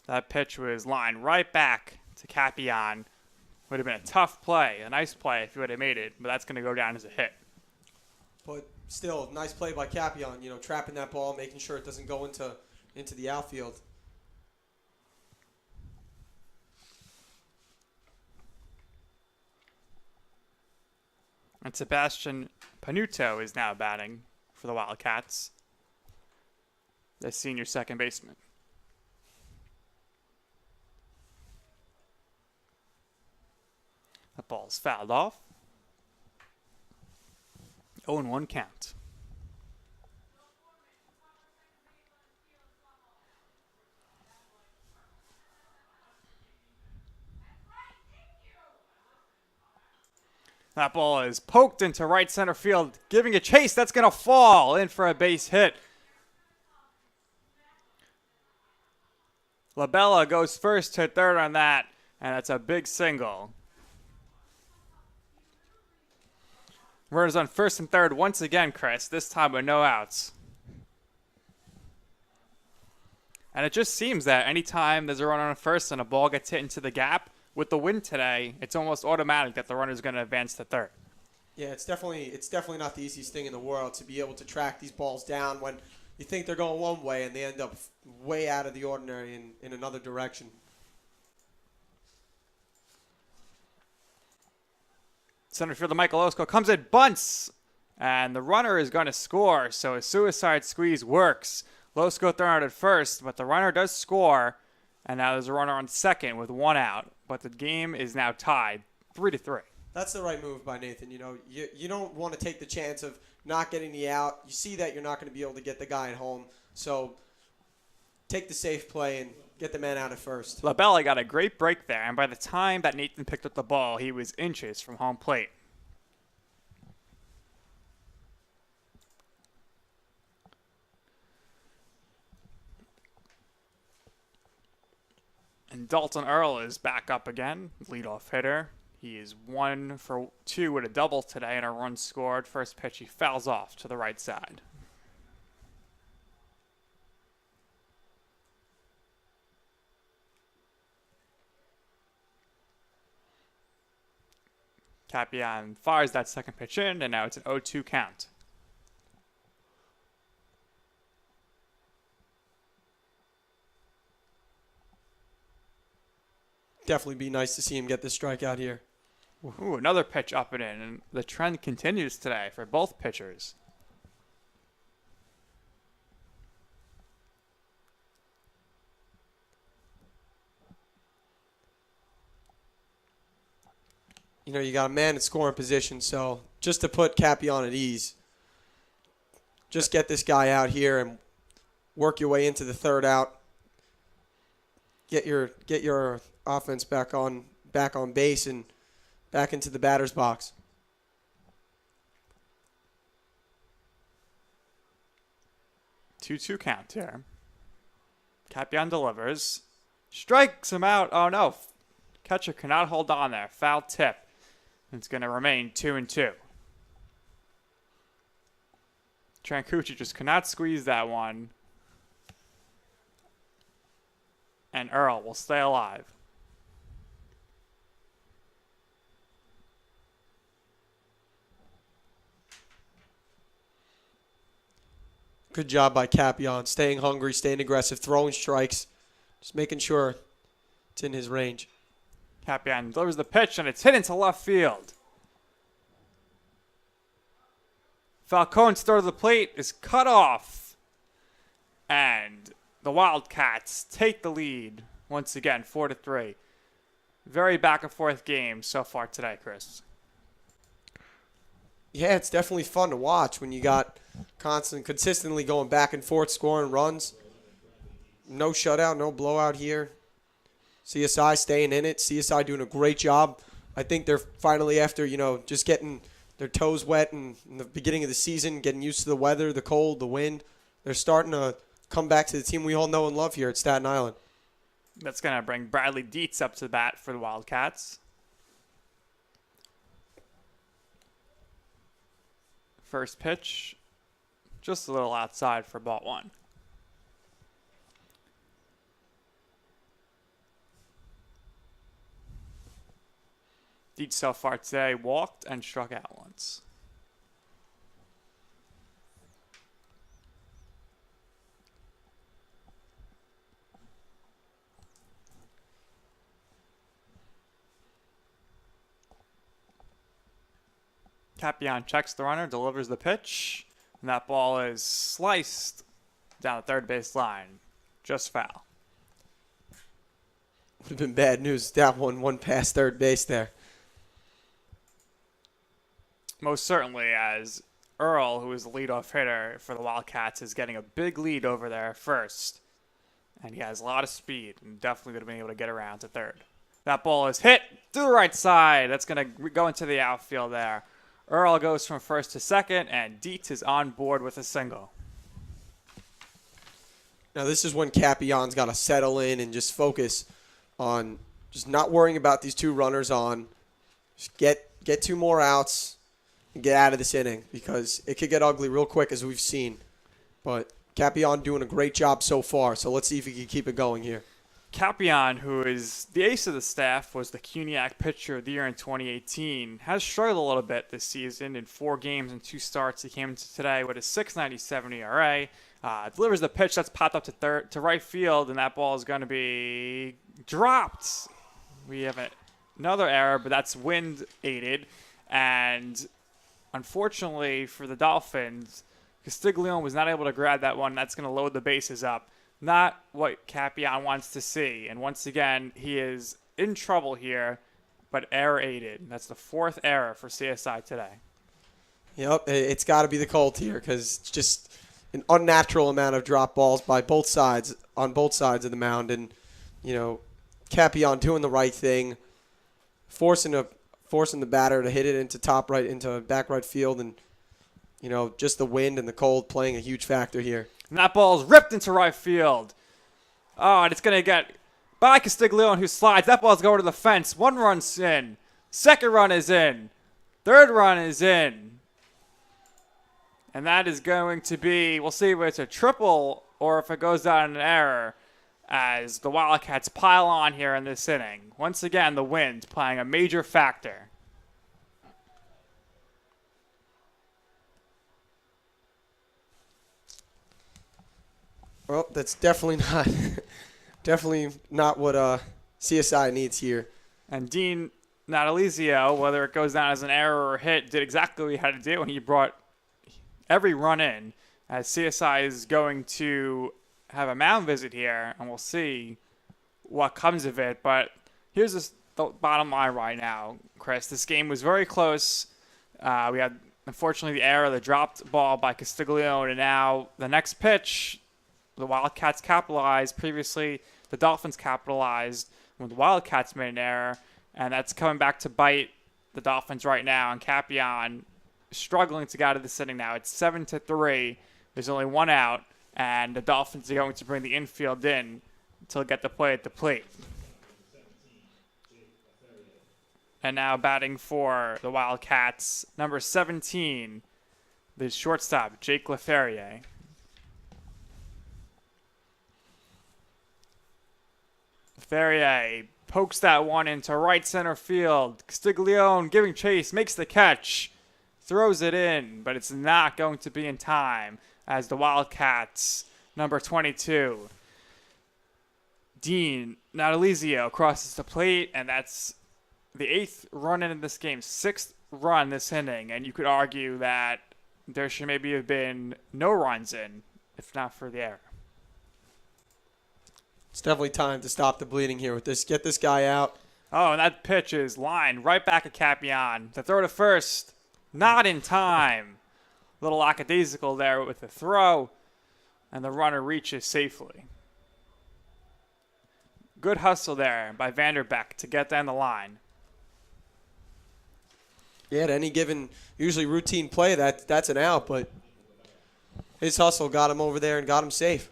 That pitch was lined right back to Capion. Would have been a tough play, a nice play if he would have made it, but that's going to go down as a hit. But still, nice play by Capion, trapping that ball, making sure it doesn't go into the outfield. And Sebastian Panuto is now batting for the Wildcats, the senior second baseman. That ball's fouled off. 0-1 count. That ball is poked into right center field, giving a chase. That's going to fall in for a base hit. LaBella goes first to third on that, and that's a big single. Runners on first and third once again, Chris, this time with no outs. And it just seems that anytime there's a runner on first and a ball gets hit into the gap, with the wind today, it's almost automatic that the runner's going to advance to third. Yeah, it's definitely not the easiest thing in the world to be able to track these balls down when you think they're going one way and they end up way out of the ordinary in another direction. Center fielder Michael Osko comes in, bunts, and the runner is going to score, so a suicide squeeze works. Losko thrown out at first, but the runner does score, and now there's a runner on second with one out, but the game is now tied 3-3. That's the right move by Nathan. You don't want to take the chance of not getting the out. You see that you're not going to be able to get the guy at home, so take the safe play and get the man out at first. LaBella got a great break there, and by the time that Nathan picked up the ball, he was inches from home plate. And Dalton Earl is back up again, leadoff hitter. He is 1 for 2 with a double today and a run scored. First pitch, he fouls off to the right side. Capion fires that second pitch in, and now it's an 0-2 count. Definitely be nice to see him get this strikeout here. Ooh, another pitch up and in, and the trend continues today for both pitchers. You got a man in scoring position, so just to put Capion at ease, just get this guy out here and work your way into the third out. Get your offense back on base and back into the batter's box. Two count here. Capion delivers. Strikes him out. Oh, no. Catcher cannot hold on there. Foul tip. It's going to remain 2-2. Trancucci just cannot squeeze that one. And Earl will stay alive. Good job by Capion, staying hungry, staying aggressive, throwing strikes, just making sure It's in his range. Capion delivers the pitch, and it's hit into left field. Falcone's throw to the plate is cut off. And the Wildcats take the lead once again, 4-3. Very back and forth game so far today, Chris. Yeah, it's definitely fun to watch when you got consistently going back and forth, scoring runs. No shutout, no blowout here. CSI staying in it. CSI doing a great job. I think they're finally, after, just getting their toes wet in the beginning of the season, getting used to the weather, the cold, the wind, they're starting to come back to the team we all know and love here at Staten Island. That's going to bring Bradley Dietz up to the bat for the Wildcats. First pitch, just a little outside for ball one. Dietz so far today walked and struck out once. Capion checks the runner, delivers the pitch, and that ball is sliced down the third base line. Just foul. Would have been bad news. That one past third base there. Most certainly, as Earl, who is the leadoff hitter for the Wildcats, is getting a big lead over there first. And he has a lot of speed and definitely would have been able to get around to third. That ball is hit to the right side. That's going to go into the outfield there. Earl goes from first to second, and Dietz is on board with a single. Now this is when Capion's got to settle in and just focus on just not worrying about these two runners on. Just get two more outs and get out of this inning because it could get ugly real quick as we've seen. But Capion doing a great job so far, so let's see if he can keep it going here. Capion, who is the ace of the staff, was the CUNYAC pitcher of the year in 2018, has struggled a little bit this season in 4 games and 2 starts. He came into today with a .697 ERA. Delivers the pitch that's popped up to right field, and that ball is going to be dropped. We have another error, but that's wind-aided. And unfortunately for the Dolphins, Castiglione was not able to grab that one. That's going to load the bases up. Not what Capion wants to see. And once again, he is in trouble here, but error-aided. That's the 4th error for CSI today. Yep, it's got to be the Colt here because it's just an unnatural amount of drop balls by both sides, on both sides of the mound. And, Capion doing the right thing, forcing the batter to hit it into back right field. And, just the wind and the cold playing a huge factor here. And that ball is ripped into right field. Oh, and it's going to get by Castiglione, who slides. That ball's going to the fence. 1 run's in. 2nd run is in. 3rd run is in. And that is going to be, we'll see if it's a triple or if it goes down an error as the Wildcats pile on here in this inning. Once again, the wind playing a major factor. Well, that's definitely not what CSI needs here. And Dean Natalizio, whether it goes down as an error or hit, did exactly what he had to do, and he brought every run in. As CSI is going to have a mound visit here, and we'll see what comes of it. But here's the bottom line right now, Chris. This game was very close. We had, unfortunately, the error, the dropped ball by Castiglione, and now the next pitch, the Wildcats capitalized. Previously, the Dolphins capitalized when the Wildcats made an error, and that's coming back to bite the Dolphins right now. And Capion struggling to get out of this inning now. It's 7-3. There's only 1 out, and the Dolphins are going to bring the infield in to get the play at the plate. And now batting for the Wildcats, number 17, the shortstop, Jake LaFerriere. Ferrier pokes that one into right center field. Castiglione giving chase, makes the catch, throws it in, but it's not going to be in time as the Wildcats, number 22, Dean Natalizio crosses the plate, and that's the 8th run in this game, 6th run this inning, and you could argue that there should maybe have been no runs in, if not for the error. It's definitely time to stop the bleeding here with this. Get this guy out. Oh, and that pitch is lined right back at Capion. The throw to first, not in time. A little lackadaisical there with the throw, and the runner reaches safely. Good hustle there by Vanderbeck to get down the line. Yeah, at any given, usually routine play, that's an out, but his hustle got him over there and got him safe.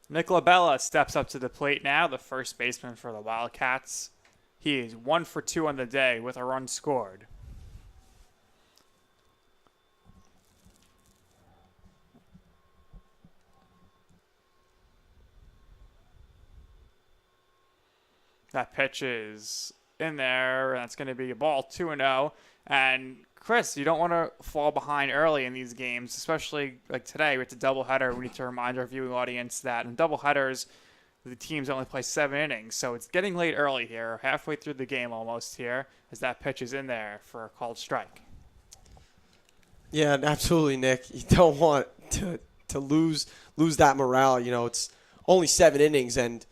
Nick LaBella steps up to the plate now, the first baseman for the Wildcats. He is 1 for 2 on the day with a run scored. That pitch is in there, and that's going to be a ball 2-0. And Chris, you don't want to fall behind early in these games, especially like today with the doubleheader. We need to remind our viewing audience that in doubleheaders, the teams only play 7 innings. So it's getting late early here, halfway through the game almost here, as that pitch is in there for a called strike. Yeah, absolutely, Nick. You don't want to lose that morale. You know, it's only 7 innings, and,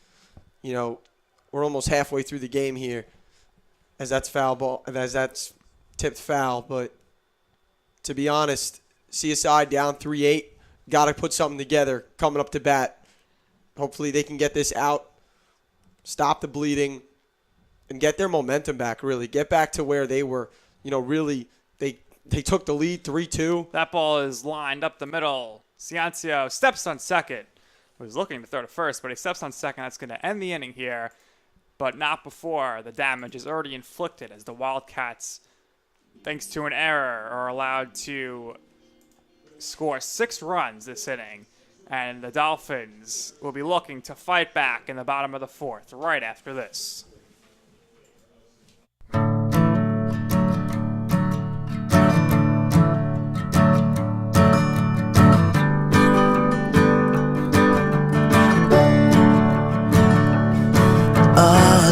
you know, we're almost halfway through the game here as that's tipped foul. But to be honest, CSI down 3-8, got to put something together coming up to bat. Hopefully they can get this out, stop the bleeding, and get their momentum back, really. Get back to where they were, you know, really, they took the lead 3-2. That ball is lined up the middle. Ciancio steps on second. Was looking to throw to first, but he steps on second. That's going to end the inning here, but not before the damage is already inflicted, as the Wildcats, thanks to an error, are allowed to score 6 runs this inning, and the Dolphins will be looking to fight back in the bottom of the 4th right after this.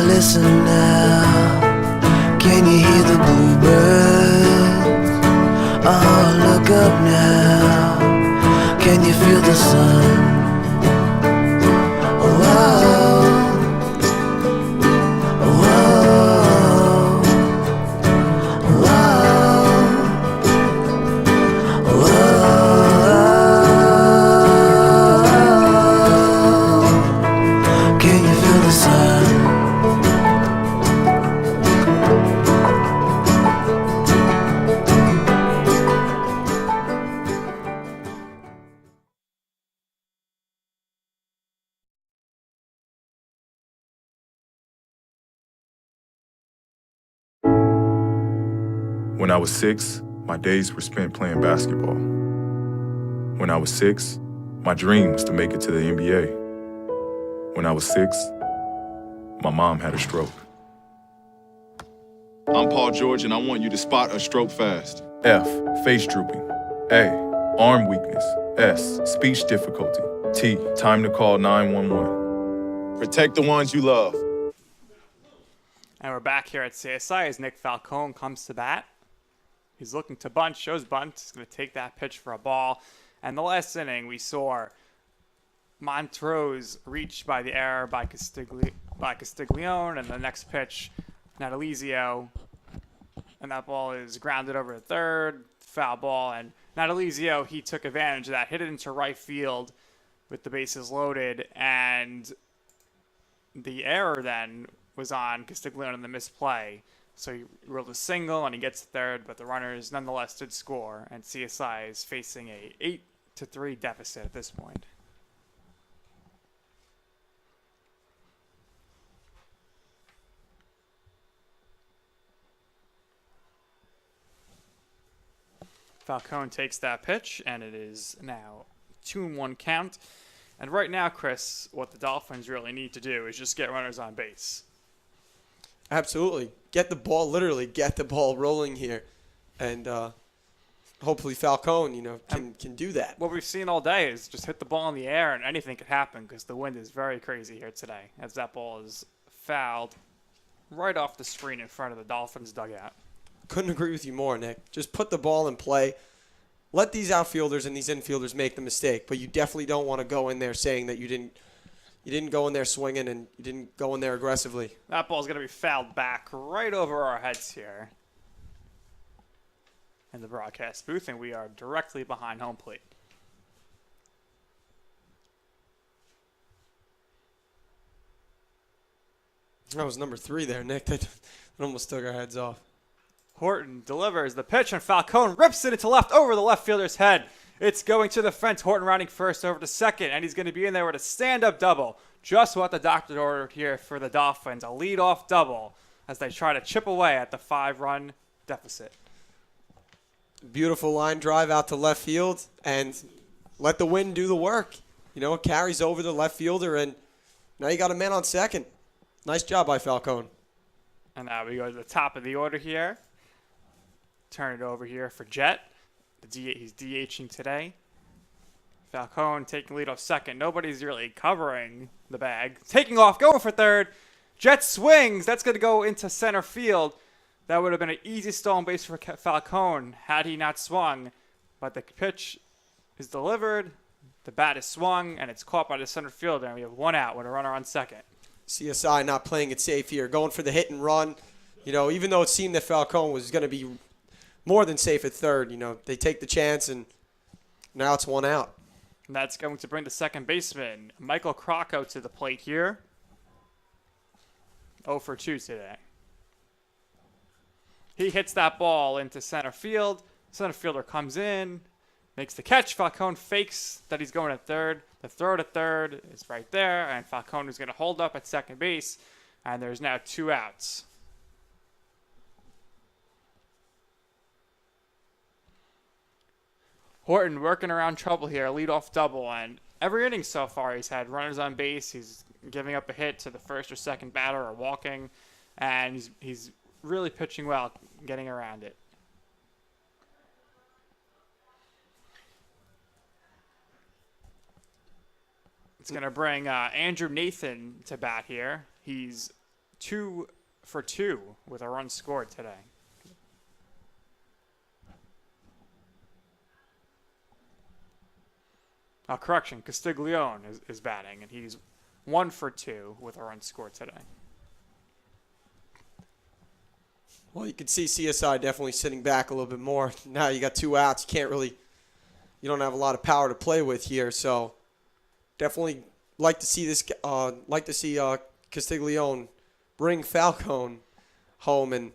Listen now, can you hear the bluebirds? Oh, look up now, can you feel the sun? Can you feel the sun? When I was 6, my days were spent playing basketball. When I was 6, my dream was to make it to the NBA. When I was 6, my mom had a stroke. I'm Paul George, and I want you to spot a stroke fast. F, face drooping. A, arm weakness. S, speech difficulty. T, time to call 911. Protect the ones you love. And we're back here at CSI as Nick Falcone comes to bat. He's looking to bunt, shows bunt. He's going to take that pitch for a ball. And the last inning, we saw Montrose reached by the error by Castiglione, and the next pitch, Natalizio. And that ball is grounded over to third, foul ball. And Natalizio, he took advantage of that, hit it into right field with the bases loaded. And the error then was on Castiglione in the misplay. So he rolled a single and he gets third, but the runners nonetheless did score, and CSI is facing a 8-3 deficit at this point. Falcone takes that pitch, and it is now 2-1 count. And right now, Chris, what the Dolphins really need to do is just get runners on base. Absolutely. Get the ball rolling here. And hopefully Falcone, can do that. What we've seen all day is just hit the ball in the air and anything could happen because the wind is very crazy here today as that ball is fouled right off the screen in front of the Dolphins dugout. Couldn't agree with you more, Nick. Just put the ball in play. Let these outfielders and these infielders make the mistake, but you definitely don't want to go in there saying that you didn't go in there swinging and you didn't go in there aggressively. That ball's going to be fouled back right over our heads here in the broadcast booth, and we are directly behind home plate. That was number 3 there, Nick. That almost took our heads off. Horton delivers the pitch, and Falcone rips it into left over the left fielder's head. It's going to the fence. Horton rounding first over to second, and he's going to be in there with a stand-up double. Just what the doctor ordered here for the Dolphins, a lead-off double as they try to chip away at the 5-run deficit. Beautiful line drive out to left field, and let the wind do the work. It carries over the left fielder, and now you got a man on second. Nice job by Falcone. And now we go to the top of the order here. Turn it over here for Jet. He's DHing today. Falcone taking lead off second. Nobody's really covering the bag. Taking off, going for third. Jet swings. That's going to go into center field. That would have been an easy stolen base for Falcone had he not swung. But the pitch is delivered. The bat is swung, and it's caught by the center fielder. And we have 1 out with a runner on second. CSI not playing it safe here. Going for the hit and run. Even though it seemed that Falcone was going to be more than safe at third, they take the chance, and now it's 1 out. And that's going to bring the second baseman, Michael Crocco, to the plate here. 0 for 2 today. He hits that ball into center field. Center fielder comes in, makes the catch. Falcone fakes that he's going at third. The throw to third is right there, and Falcone is going to hold up at second base, and there's now 2 outs. Horton working around trouble here, leadoff double, and every inning so far he's had runners on base. He's giving up a hit to the first or second batter or walking, and he's really pitching well, getting around it. It's going to bring Andrew Nathan to bat here. He's 2 for 2 with a run scored today. Correction, Castiglione is batting, and he's 1 for 2 with a run scored today. Well, you can see CSI definitely sitting back a little bit more. Now you got 2 outs. You don't have a lot of power to play with here, so definitely like to see Castiglione bring Falcone home and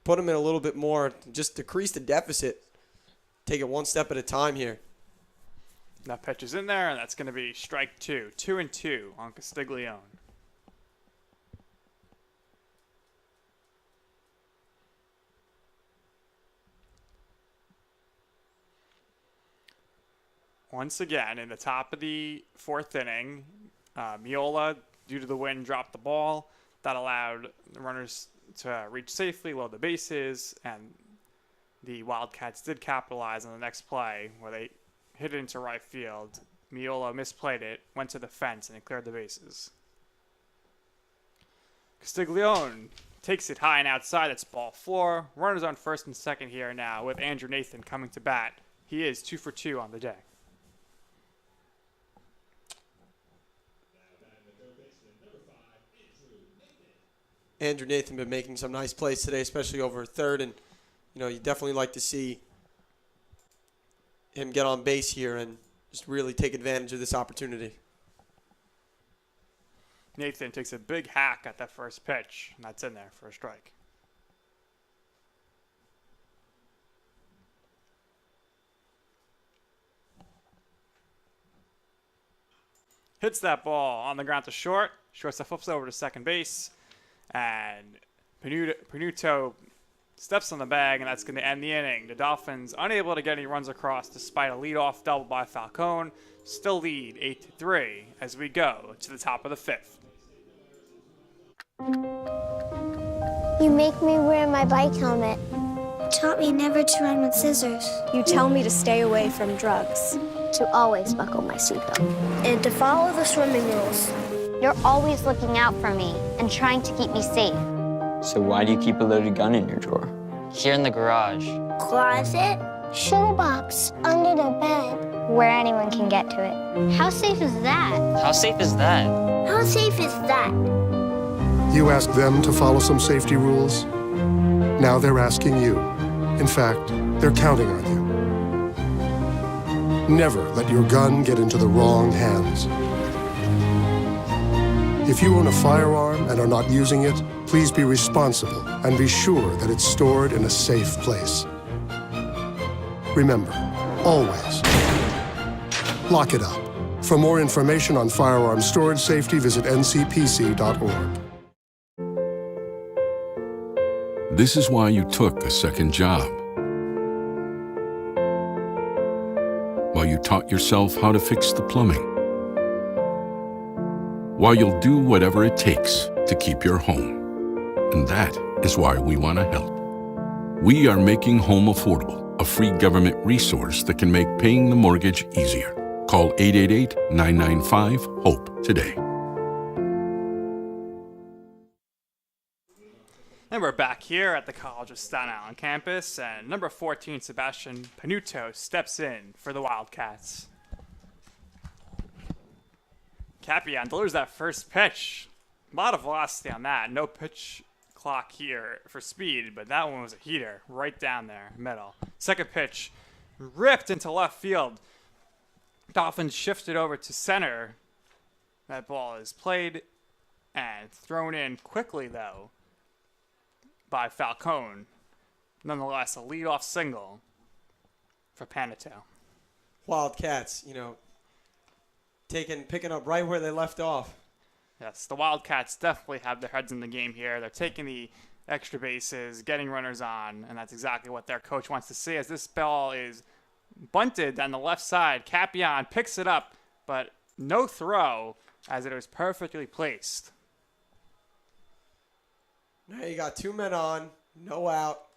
put him in a little bit more, just decrease the deficit. Take it one step at a time here. That pitch is in there, and that's going to be strike 2. 2-2 on Castiglione. Once again, in the top of the 4th inning, Miola, due to the wind, dropped the ball. That allowed the runners to reach safely, load the bases, and the Wildcats did capitalize on the next play where they hit it into right field. Miola misplayed it, went to the fence, and it cleared the bases. Castiglione takes it high and outside. It's ball 4. Runners on first and second here now with Andrew Nathan coming to bat. He is 2 for 2 on the day. Andrew Nathan been making some nice plays today, especially over third, and you definitely like to see him get on base here and just really take advantage of this opportunity. Nathan takes a big hack at that first pitch, and that's in there for a strike. Hits that ball on the ground to short. Shortstop flips over to second base, and Panuto steps on the bag, and that's going to end the inning. The Dolphins unable to get any runs across despite a leadoff double by Falcone. Still lead 8-3 as we go to the top of the 5th. You make me wear my bike helmet. Taught me never to run with scissors. You tell me to stay away from drugs. To always buckle my seatbelt. And to follow the swimming rules. You're always looking out for me and trying to keep me safe. So why do you keep a loaded gun in your drawer? Here in the garage. Closet. Shoebox under the bed. Where anyone can get to it. How safe is that? How safe is that? How safe is that? You asked them to follow some safety rules. Now they're asking you. In fact, they're counting on you. Never let your gun get into the wrong hands. If you own a firearm and are not using it, please be responsible and be sure that it's stored in a safe place. Remember, always, lock it up. For more information on firearm storage safety, visit ncpc.org. This is why you took a second job. While you taught yourself how to fix the plumbing. While you'll do whatever it takes to keep your home. And that is why we want to help. We are making home affordable, a free government resource that can make paying the mortgage easier. Call 888-995-HOPE today. And we're back here at the College of Staten Island campus, and number 14, Sebastian Panuto, steps in for the Wildcats. Capion delivers that first pitch. A lot of velocity on that. No pitch clock here for speed, but that one was a heater right down there, middle. Second pitch, ripped into left field. Dolphins shifted over to center. That ball is played and thrown in quickly, though, by Falcone. Nonetheless, a leadoff single for Panuto. Wildcats, picking up right where they left off. Yes, the Wildcats definitely have their heads in the game here. They're taking the extra bases, getting runners on, and that's exactly what their coach wants to see. As this ball is bunted down the left side, Capion picks it up, but no throw, as it was perfectly placed. Now you got two men on, no out.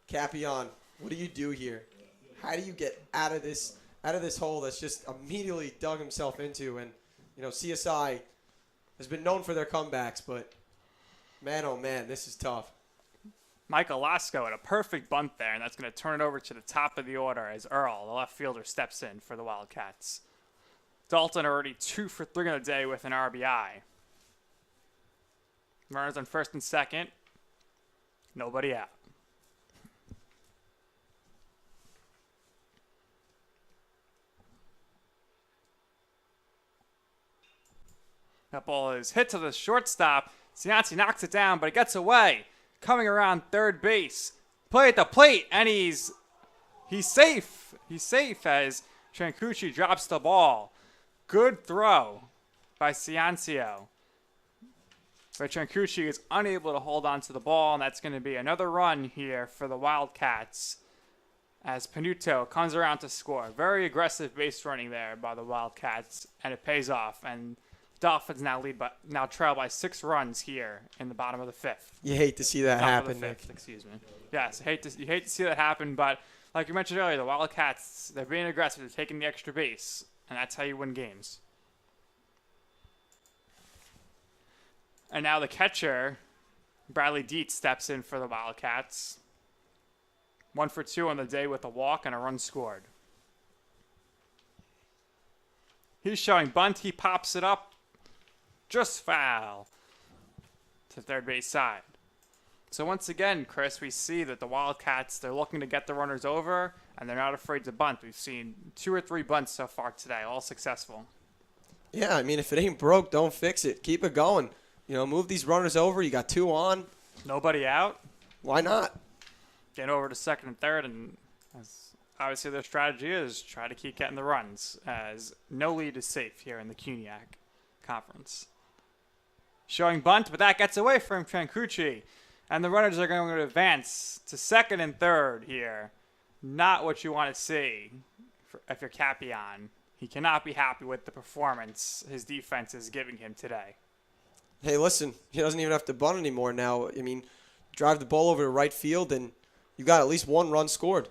Capion, what do you do here? How do you get out of this hole that's just immediately dug himself into? And CSI has been known for their comebacks, but man, oh man, this is tough. Michael Lasco had a perfect bunt there, and that's going to turn it over to the top of the order as Earl, the left fielder, steps in for the Wildcats. Dalton already 2 for 3 on the day with an RBI. Runners on first and second. Nobody out. That ball is hit to the shortstop. Cianci knocks it down, but it gets away. Coming around third base. Play at the plate, and he's safe. He's safe as Trancucci drops the ball. Good throw by Ciancio. But Trancucci is unable to hold on to the ball, and that's going to be another run here for the Wildcats as Panuto comes around to score. Very aggressive base running there by the Wildcats, and it pays off. And Dolphins now trail by 6 runs here in the bottom of the 5th. You hate to see that happen, Nick. Excuse me. Yes, you hate to see that happen, but like you mentioned earlier, the Wildcats, they're being aggressive. They're taking the extra base, and that's how you win games. And now the catcher, Bradley Dietz, steps in for the Wildcats. 1 for 2 on the day with a walk and a run scored. He's showing bunt. He pops it up. Just foul to third base side. So once again, Chris, we see that the Wildcats, they're looking to get the runners over, and they're not afraid to bunt. We've seen 2 or 3 bunts so far today, all successful. Yeah, I mean, if it ain't broke, don't fix it. Keep it going. Move these runners over. You got 2 on. Nobody out. Why not? Get over to second and third, and as obviously their strategy is try to keep getting the runs, as no lead is safe here in the CUNYAC Conference. Showing bunt, but that gets away from Trancucci. And the runners are going to advance to second and third here. Not what you want to see if you're Capion. He cannot be happy with the performance his defense is giving him today. Hey, listen, he doesn't even have to bunt anymore now. I mean, drive the ball over to right field, and you got at least one run scored.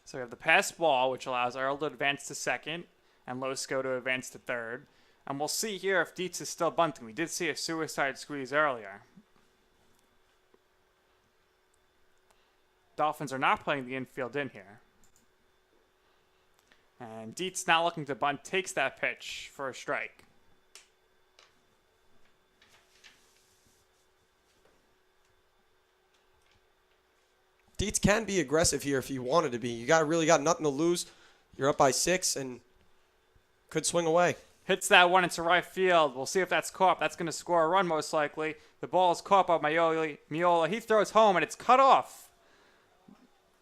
So we have the pass ball, which allows Earl to advance to second and Losco to advance to third. And we'll see here if Dietz is still bunting. We did see a suicide squeeze earlier. Dolphins are not playing the infield in here. And Dietz, not looking to bunt, takes that pitch for a strike. Dietz can be aggressive here if he wanted to be. You really got nothing to lose. You're up by 6 and could swing away. Hits that one into right field. We'll see if that's caught. That's going to score a run most likely. The ball is caught by Miola. He throws home and it's cut off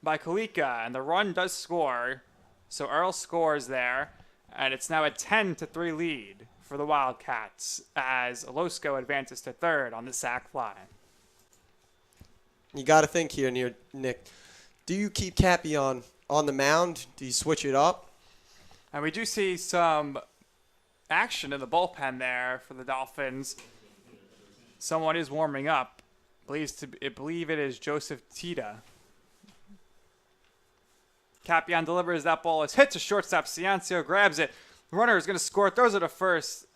by Kalika. And the run does score. So Earl scores there. And it's now a 10-3 lead for the Wildcats as Losco advances to third on the sac fly. You got to think here, Nick. Do you keep Cappy on the mound? Do you switch it up? And we do see some action in the bullpen there for the Dolphins. Someone is warming up. I believe it is Joseph Tita. Capion delivers. That ball is hit to shortstop. Ciancio grabs it. The runner is going to score, throws it to first,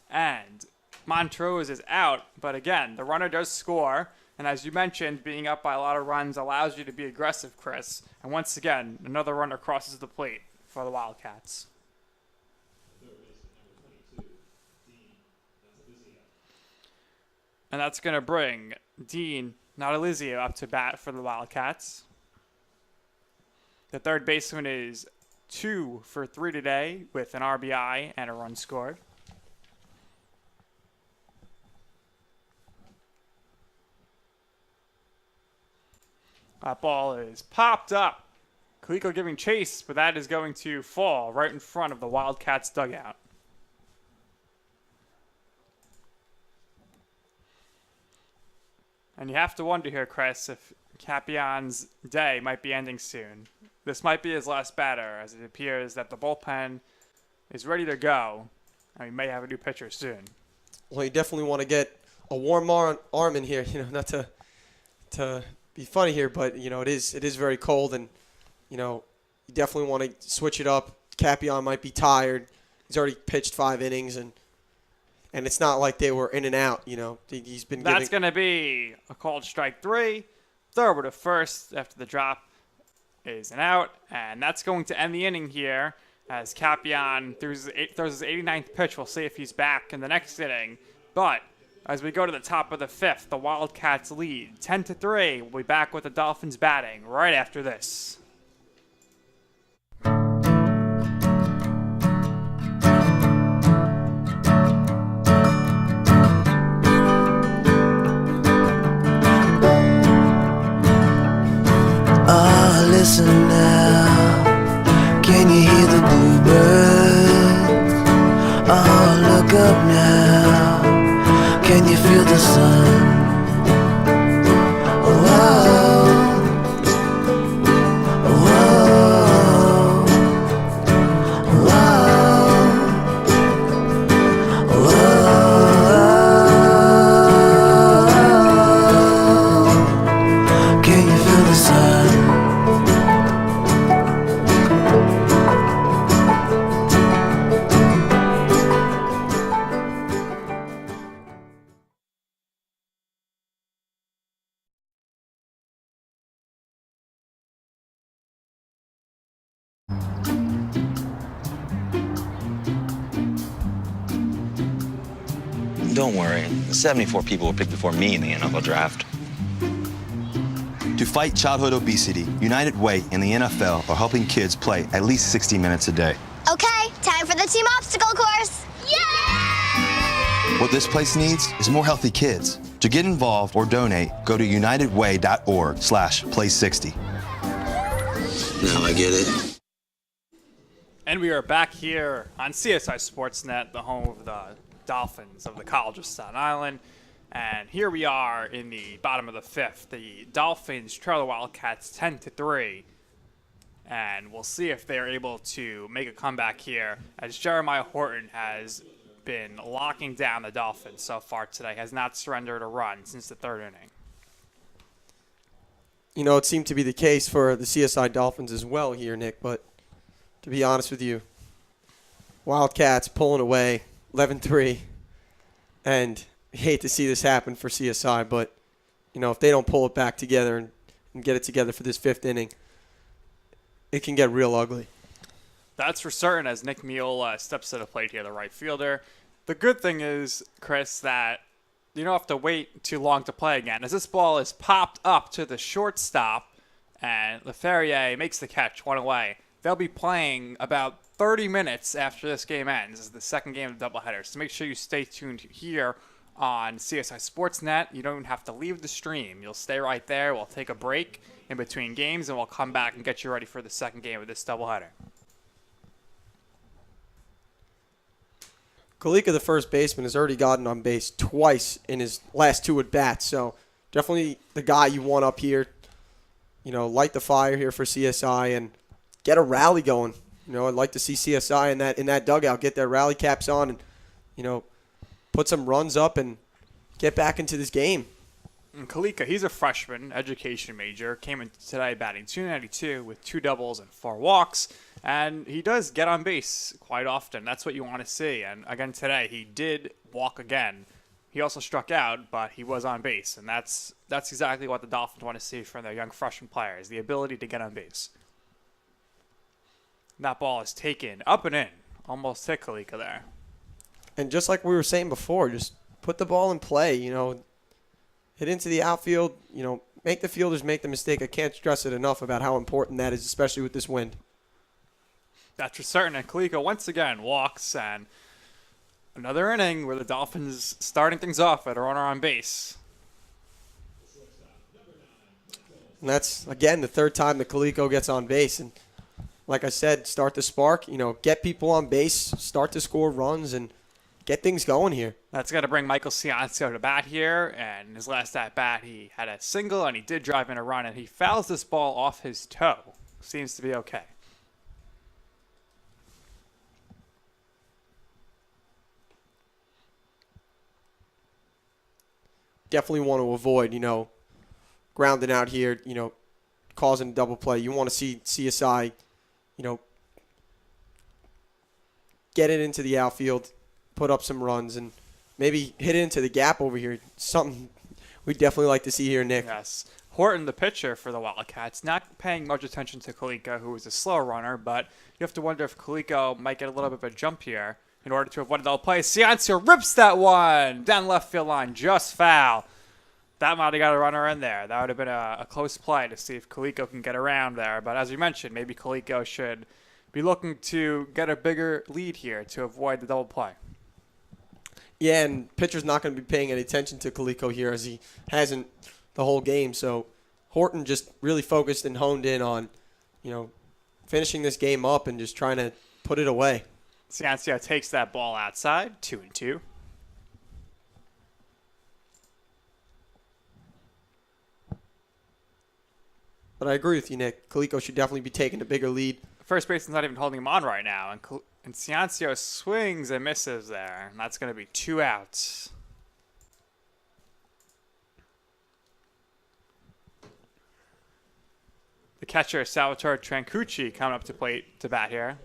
and Montrose is out. But again, the runner does score. And as you mentioned, being up by a lot of runs allows you to be aggressive, Chris. And once again, another runner crosses the plate for the Wildcats. And that's going to bring Dean Natalizio up to bat for the Wildcats. The third baseman is 2 for 3 today with an RBI and a run scored. That ball is popped up. Kaliko giving chase, but that is going to fall right in front of the Wildcats dugout. And you have to wonder here, Chris, if Capion's day might be ending soon. This might be his last batter, as it appears that the bullpen is ready to go, and we may have a new pitcher soon. Well, you definitely want to get a warm arm in here, not to be funny here, but, it is very cold, and, you definitely want to switch it up. Capion might be tired. He's already pitched 5 innings, and it's not like they were in and out, He's been That's going to be a called strike 3. Throw over to first after the drop is an out, and that's going to end the inning here as Capion throws his 89th pitch. We'll see if he's back in the next inning. But as we go to the top of the 5th, the Wildcats lead 10-3. We'll be back with the Dolphins batting right after this. Listen now, can you hear the bluebirds? Oh, look up now, can you feel the sun? Whoa, whoa, whoa, whoa. Can you feel the sun? Don't worry, 74 people were picked before me in the NFL draft. To fight childhood obesity, United Way and the NFL are helping kids play at least 60 minutes a day. Okay, time for the team obstacle course. Yay! What this place needs is more healthy kids. To get involved or donate, go to unitedway.org/play60. Now I get it. And we are back here on CSI Sportsnet, the home of the Dolphins of the College of Staten Island. And here we are in the bottom of the 5th. The Dolphins trail the Wildcats 10-3. And we'll see if they're able to make a comeback here, as Jeremiah Horton has been locking down the Dolphins so far today, has not surrendered a run since the 3rd inning. you know, it seemed to be the case for the CSI Dolphins as well here, Nick. But to be honest with you, Wildcats pulling away 11-3. And I hate to see this happen for CSI, but, you know, if they don't pull it back together and get it together for this 5th inning, it can get real ugly. That's for certain as Nick Miola steps to the plate here, the right fielder. The good thing is, Chris, that you don't have to wait too long to play again. As this ball is popped up to the shortstop and LeFerrier makes the catch, 1 away. They'll be playing about 30 minutes after this game ends. This is the second game of the doubleheader. So make sure you stay tuned here on CSI Sportsnet. You don't even have to leave the stream. You'll stay right there. We'll take a break in between games, and we'll come back and get you ready for the second game of this doubleheader. Kalika, the first baseman, has already gotten on base twice in his last 2 at-bats. So definitely the guy you want up here. You know, light the fire here for CSI and get a rally going. You know, I'd like to see CSI in that dugout get their rally caps on and, you know, put some runs up and get back into this game. And Kalika, he's a freshman, education major, came in today batting .292 with 2 doubles and 4 walks, and he does get on base quite often. That's what you want to see. And again today, he did walk again. He also struck out, but he was on base, and that's exactly what the Dolphins want to see from their young freshman players, the ability to get on base. That ball is taken up and in. Almost hit Kalika there. And just like we were saying before, just put the ball in play, you know, hit into the outfield, you know, make the fielders make the mistake. I can't stress it enough about how important that is, especially with this wind. That's for certain. And Kalika once again walks, and another inning where the Dolphins starting things off at a runner on base. And that's, again, the 3rd time that Kaliko gets on base. And like I said, start the spark, you know, get people on base, start to score runs, and get things going here. That's got to bring Michael Ciancio to bat here. And in his last at-bat, he had a single, and he did drive in a run, and he fouls this ball off his toe. Seems to be okay. Definitely want to avoid, you know, grounding out here, you know, causing a double play. You want to see CSI, you know, get it into the outfield, put up some runs, and maybe hit it into the gap over here. Something we'd definitely like to see here, Nick. Yes. Horton, the pitcher for the Wildcats, not paying much attention to Kaliko, who is a slow runner, but you have to wonder if Kaliko might get a little bit of a jump here in order to avoid a double play. Ciancio rips that one down left field line, just foul. That might have got a runner in there. That would have been a close play to see if Kaliko can get around there. But as you mentioned, maybe Kaliko should be looking to get a bigger lead here to avoid the double play. Yeah, and pitcher's not going to be paying any attention to Kaliko here as he hasn't the whole game. So Horton just really focused and honed in on, you know, finishing this game up and just trying to put it away. Ciancio takes that ball outside, 2-2. But I agree with you, Nick. Kaliko should definitely be taking a bigger lead. First baseman's not even holding him on right now, and Ciancio swings and misses there, and that's going to be 2 outs. The catcher, Salvatore Trancucci, coming up to plate to bat here.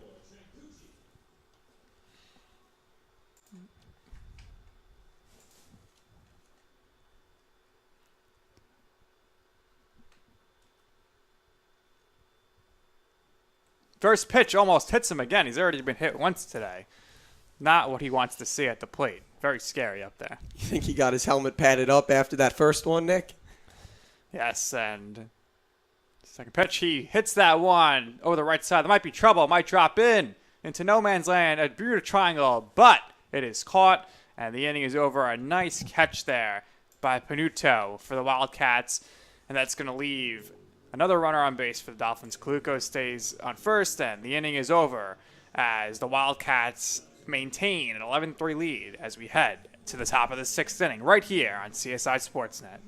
First pitch almost hits him again. He's already been hit once today. Not what he wants to see at the plate. Very scary up there. You think he got his helmet padded up after that first one, Nick? Yes, and second pitch, he hits that one over the right side. There might be trouble. Might drop into no man's land. A beautiful triangle, but it is caught, and the inning is over. A nice catch there by Panuto for the Wildcats, and that's going to leave another runner on base for the Dolphins. Kaliko stays on first, and the inning is over as the Wildcats maintain an 11-3 lead as we head to the top of the 6th inning right here on CSI Sportsnet.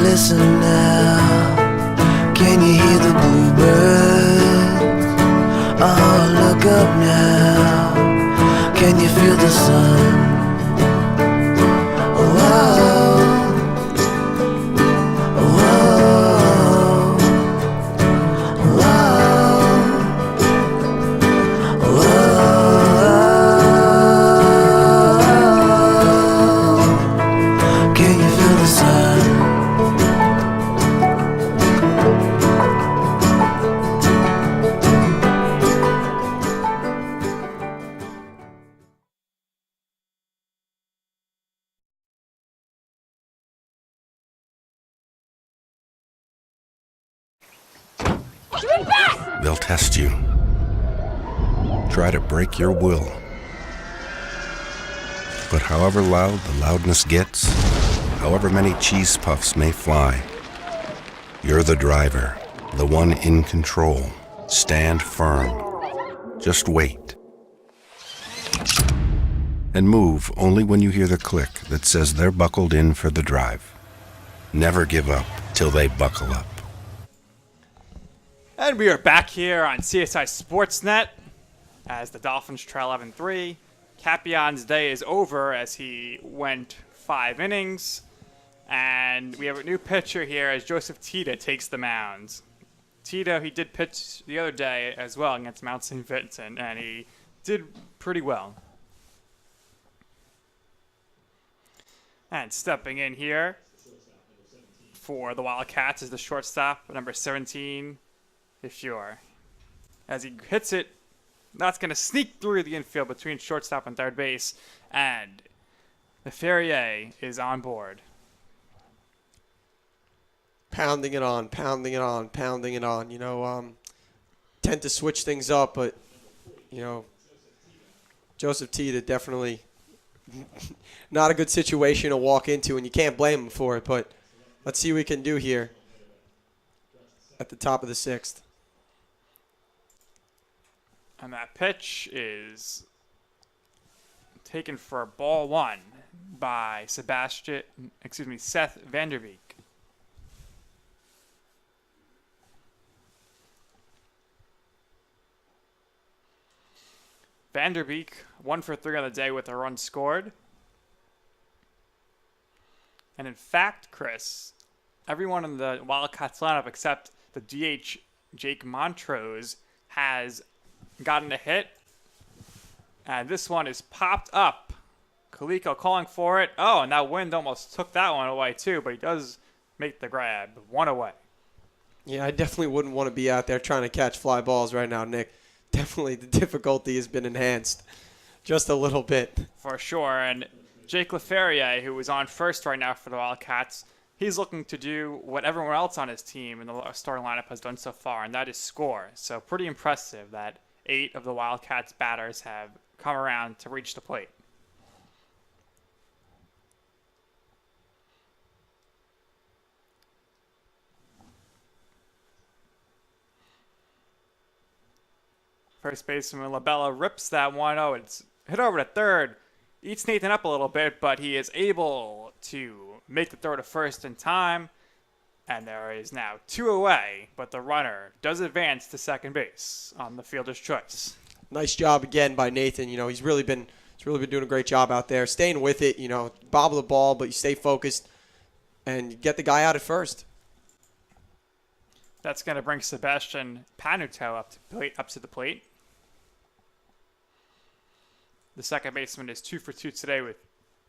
Listen now, can you sun. Oh, can you feel the sun? They'll test you, try to break your will. But however loud the loudness gets, however many cheese puffs may fly, you're the driver, the one in control. Stand firm. Just wait. And move only when you hear the click that says they're buckled in for the drive. Never give up till they buckle up. And we are back here on CSI Sportsnet as the Dolphins trail 11-3. Capion's day is over as he went 5 innings. And we have a new pitcher here as Joseph Tita takes the mound. Tita, he did pitch the other day as well against Mount St. Vincent, and he did pretty well. And stepping in here for the Wildcats is the shortstop, number 17, Ifure. As he hits it, that's going to sneak through the infield between shortstop and third base, and the Ferrier is on board. Pounding it on, pounding it on, pounding it on. You know, tend to switch things up, but, you know, Joseph Tita definitely not a good situation to walk into, and you can't blame him for it, but let's see what we can do here at the top of the 6th. And that pitch is taken for ball 1 by Seth Vanderbeek. Vanderbeek, 1 for 3 on the day with a run scored. And in fact, Chris, everyone in the Wildcats lineup except the DH Jake Montrose has gotten a hit. And this one is popped up. Kaliko calling for it. Oh, and that wind almost took that one away too, but he does make the grab. 1 away. Yeah, I definitely wouldn't want to be out there trying to catch fly balls right now, Nick. Definitely the difficulty has been enhanced just a little bit. For sure. And Jake LaFerrier, who is on first right now for the Wildcats, he's looking to do what everyone else on his team in the starting lineup has done so far, and that is score. So pretty impressive that 8 of the Wildcats batters have come around to reach the plate. First baseman Labella rips that one. Oh, it's hit over to third. Eats Nathan up a little bit, but he is able to make the throw to first in time. And there is now 2 away, but the runner does advance to second base on the fielder's choice. Nice job again by Nathan. You know, he's really been doing a great job out there, staying with it. You know, bobble the ball, but you stay focused and get the guy out at first. That's going to bring Sebastian Panuto up to the plate. The second baseman is 2 for 2 today with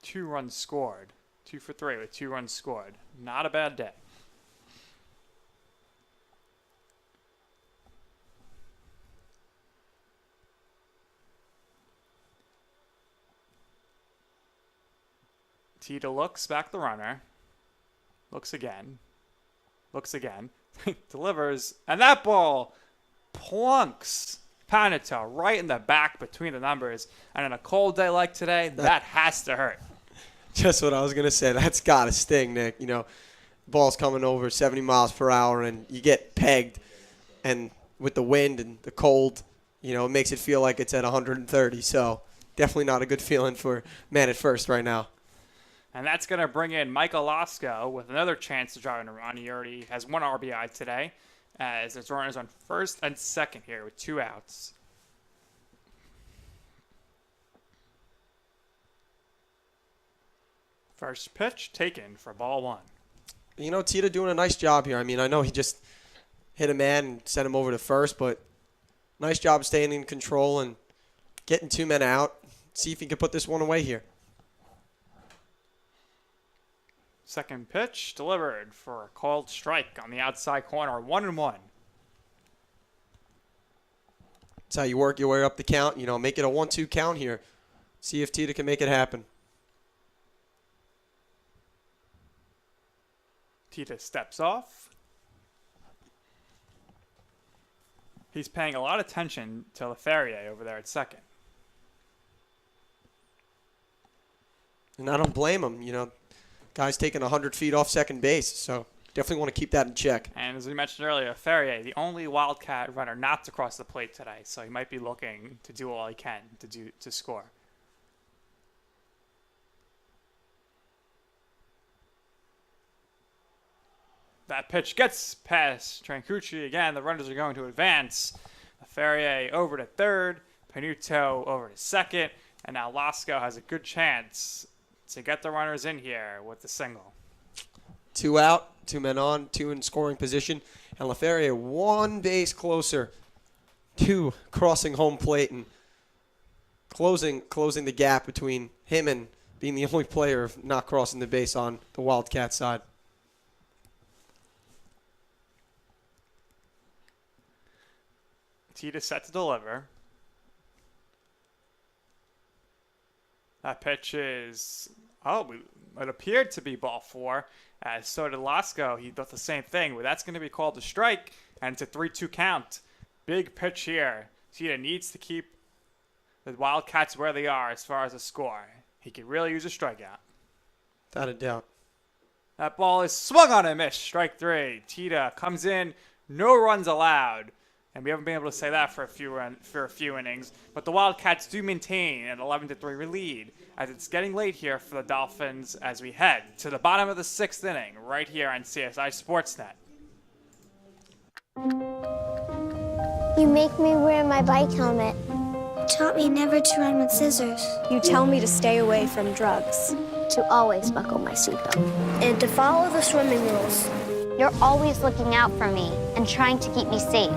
2 runs scored. 2 for 3 with 2 runs scored. Not a bad day. Tita looks back the runner. Looks again. Looks again. Delivers. And that ball plunks Panuto right in the back between the numbers. And on a cold day like today, that has to hurt. Just what I was going to say. That's got to sting, Nick. You know, ball's coming over 70 miles per hour, and you get pegged. And with the wind and the cold, you know, it makes it feel like it's at 130. So definitely not a good feeling for man at first right now. And that's going to bring in Michael Lasco with another chance to drive in a run. He already has 1 RBI today, as there's runners on first and second here with 2 outs. First pitch taken for ball 1. You know, Tita doing a nice job here. I mean, I know he just hit a man and sent him over to first, but nice job staying in control and getting 2 men out. See if he can put this one away here. Second pitch delivered for a called strike on the outside corner, 1-1. That's how you work your way up the count. You know, make it a 1-2 count here. See if Tita can make it happen. Tita steps off. He's paying a lot of attention to LaFerrier over there at second. And I don't blame him. You know, guy's taking 100 feet off second base, so definitely want to keep that in check. And as we mentioned earlier, Ferrier, the only Wildcat runner not to cross the plate today, so he might be looking to do all he can to score. That pitch gets past Trancucci again. The runners are going to advance. Ferrier over to third, Panuto over to second, and now Lasco has a good chance to get the runners in here with the single. 2 out, 2 men on, 2 in scoring position, and LaFerrier 1 base closer to crossing home plate and closing the gap between him and being the only player not crossing the base on the Wildcat side. Tita set to deliver. That pitch is, it appeared to be ball 4. So did Lasco. He thought the same thing, but that's going to be called a strike, and it's a 3-2 count. Big pitch here. Tita needs to keep the Wildcats where they are as far as a score. He could really use a strikeout. Without a doubt. That ball is swung on and missed. Strike 3. Tita comes in, no runs allowed. And we haven't been able to say that for a few innings. But the Wildcats do maintain an 11-3 lead as it's getting late here for the Dolphins as we head to the bottom of the 6th inning right here on CSI Sportsnet. You make me wear my bike helmet. Taught me never to run with scissors. You tell me to stay away from drugs. To always buckle my seatbelt. And to follow the swimming rules. You're always looking out for me and trying to keep me safe.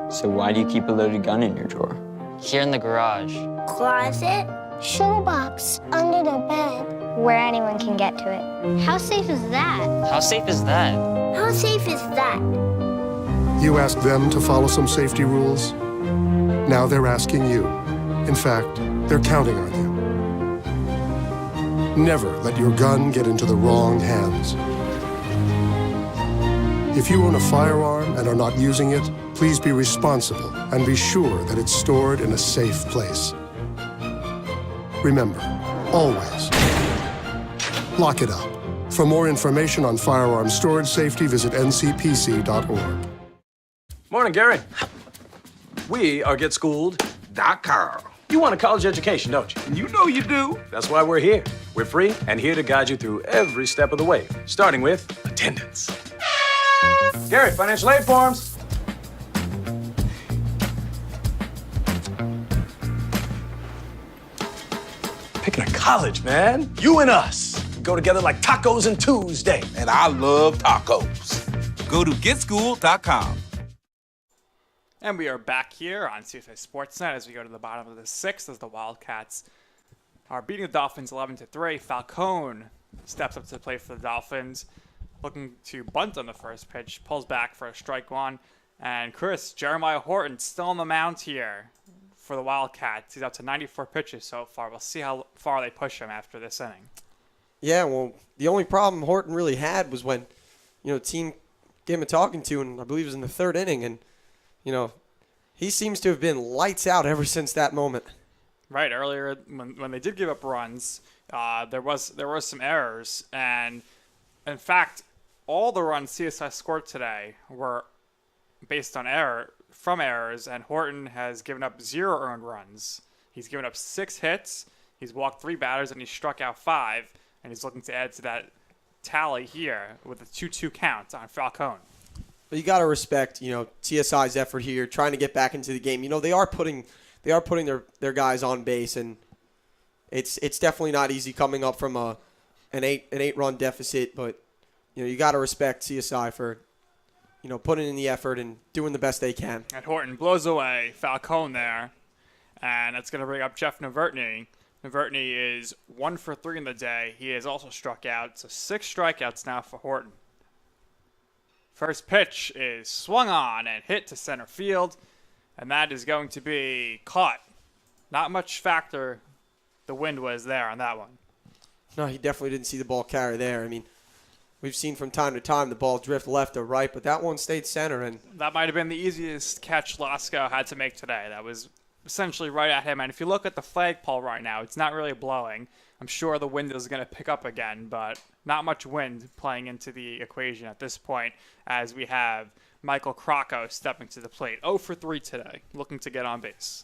So why do you keep a loaded gun in your drawer? Here in the garage. Closet. Shoebox. Under the bed. Where anyone can get to it. How safe is that? How safe is that? How safe is that? You asked them to follow some safety rules. Now they're asking you. In fact, they're counting on you. Never let your gun get into the wrong hands. If you own a firearm and are not using it, please be responsible and be sure that it's stored in a safe place. Remember, always lock it up. For more information on firearm storage safety, visit ncpc.org. Morning, Gary. We are GetSchooled.com. You want a college education, don't you? You know you do. That's why we're here. We're free and here to guide you through every step of the way, starting with attendance. Gary, financial aid forms. Picking a college, man. You and us. We go together like tacos and Tuesday. And I love tacos. Go to GetSchooled.com. And we are back here on CSI Sportsnet as we go to the bottom of the 6th as the Wildcats are beating the Dolphins 11-3. Falcone steps up to the plate for the Dolphins, looking to bunt on the first pitch, pulls back for a strike 1. And Jeremiah Horton still on the mound here for the Wildcats. He's up to 94 pitches so far. We'll see how far they push him after this inning. Yeah, well, the only problem Horton really had was when, team gave him a talking to, and I believe it was in the 3rd inning, and he seems to have been lights out ever since that moment. Right, earlier when they did give up runs, there was some errors, and in fact, all the runs CSI scored today were based on errors, and Horton has given up 0 earned runs. He's given up 6 hits, he's walked 3 batters, and he's struck out 5, and he's looking to add to that tally here with a 2-2 count on Falcone. But you got to respect, TSI's effort here, trying to get back into the game. They are putting their guys on base, and it's definitely not easy coming up from a an 8-run deficit, but you got to respect CSI for putting in the effort and doing the best they can. And Horton blows away Falcone there, and that's going to bring up Jeff Novotny. Novotny is 1 for 3 in the day. He has also struck out, so 6 strikeouts now for Horton. First pitch is swung on and hit to center field, and that is going to be caught. Not much factor the wind was there on that one. No, he definitely didn't see the ball carry there. I mean, we've seen from time to time the ball drift left or right, but that one stayed center. And that might have been the easiest catch Lasko had to make today. That was essentially right at him. And if you look at the flagpole right now, it's not really blowing. I'm sure the wind is going to pick up again, but not much wind playing into the equation at this point as we have Michael Crocco stepping to the plate. 0 for 3 today, looking to get on base.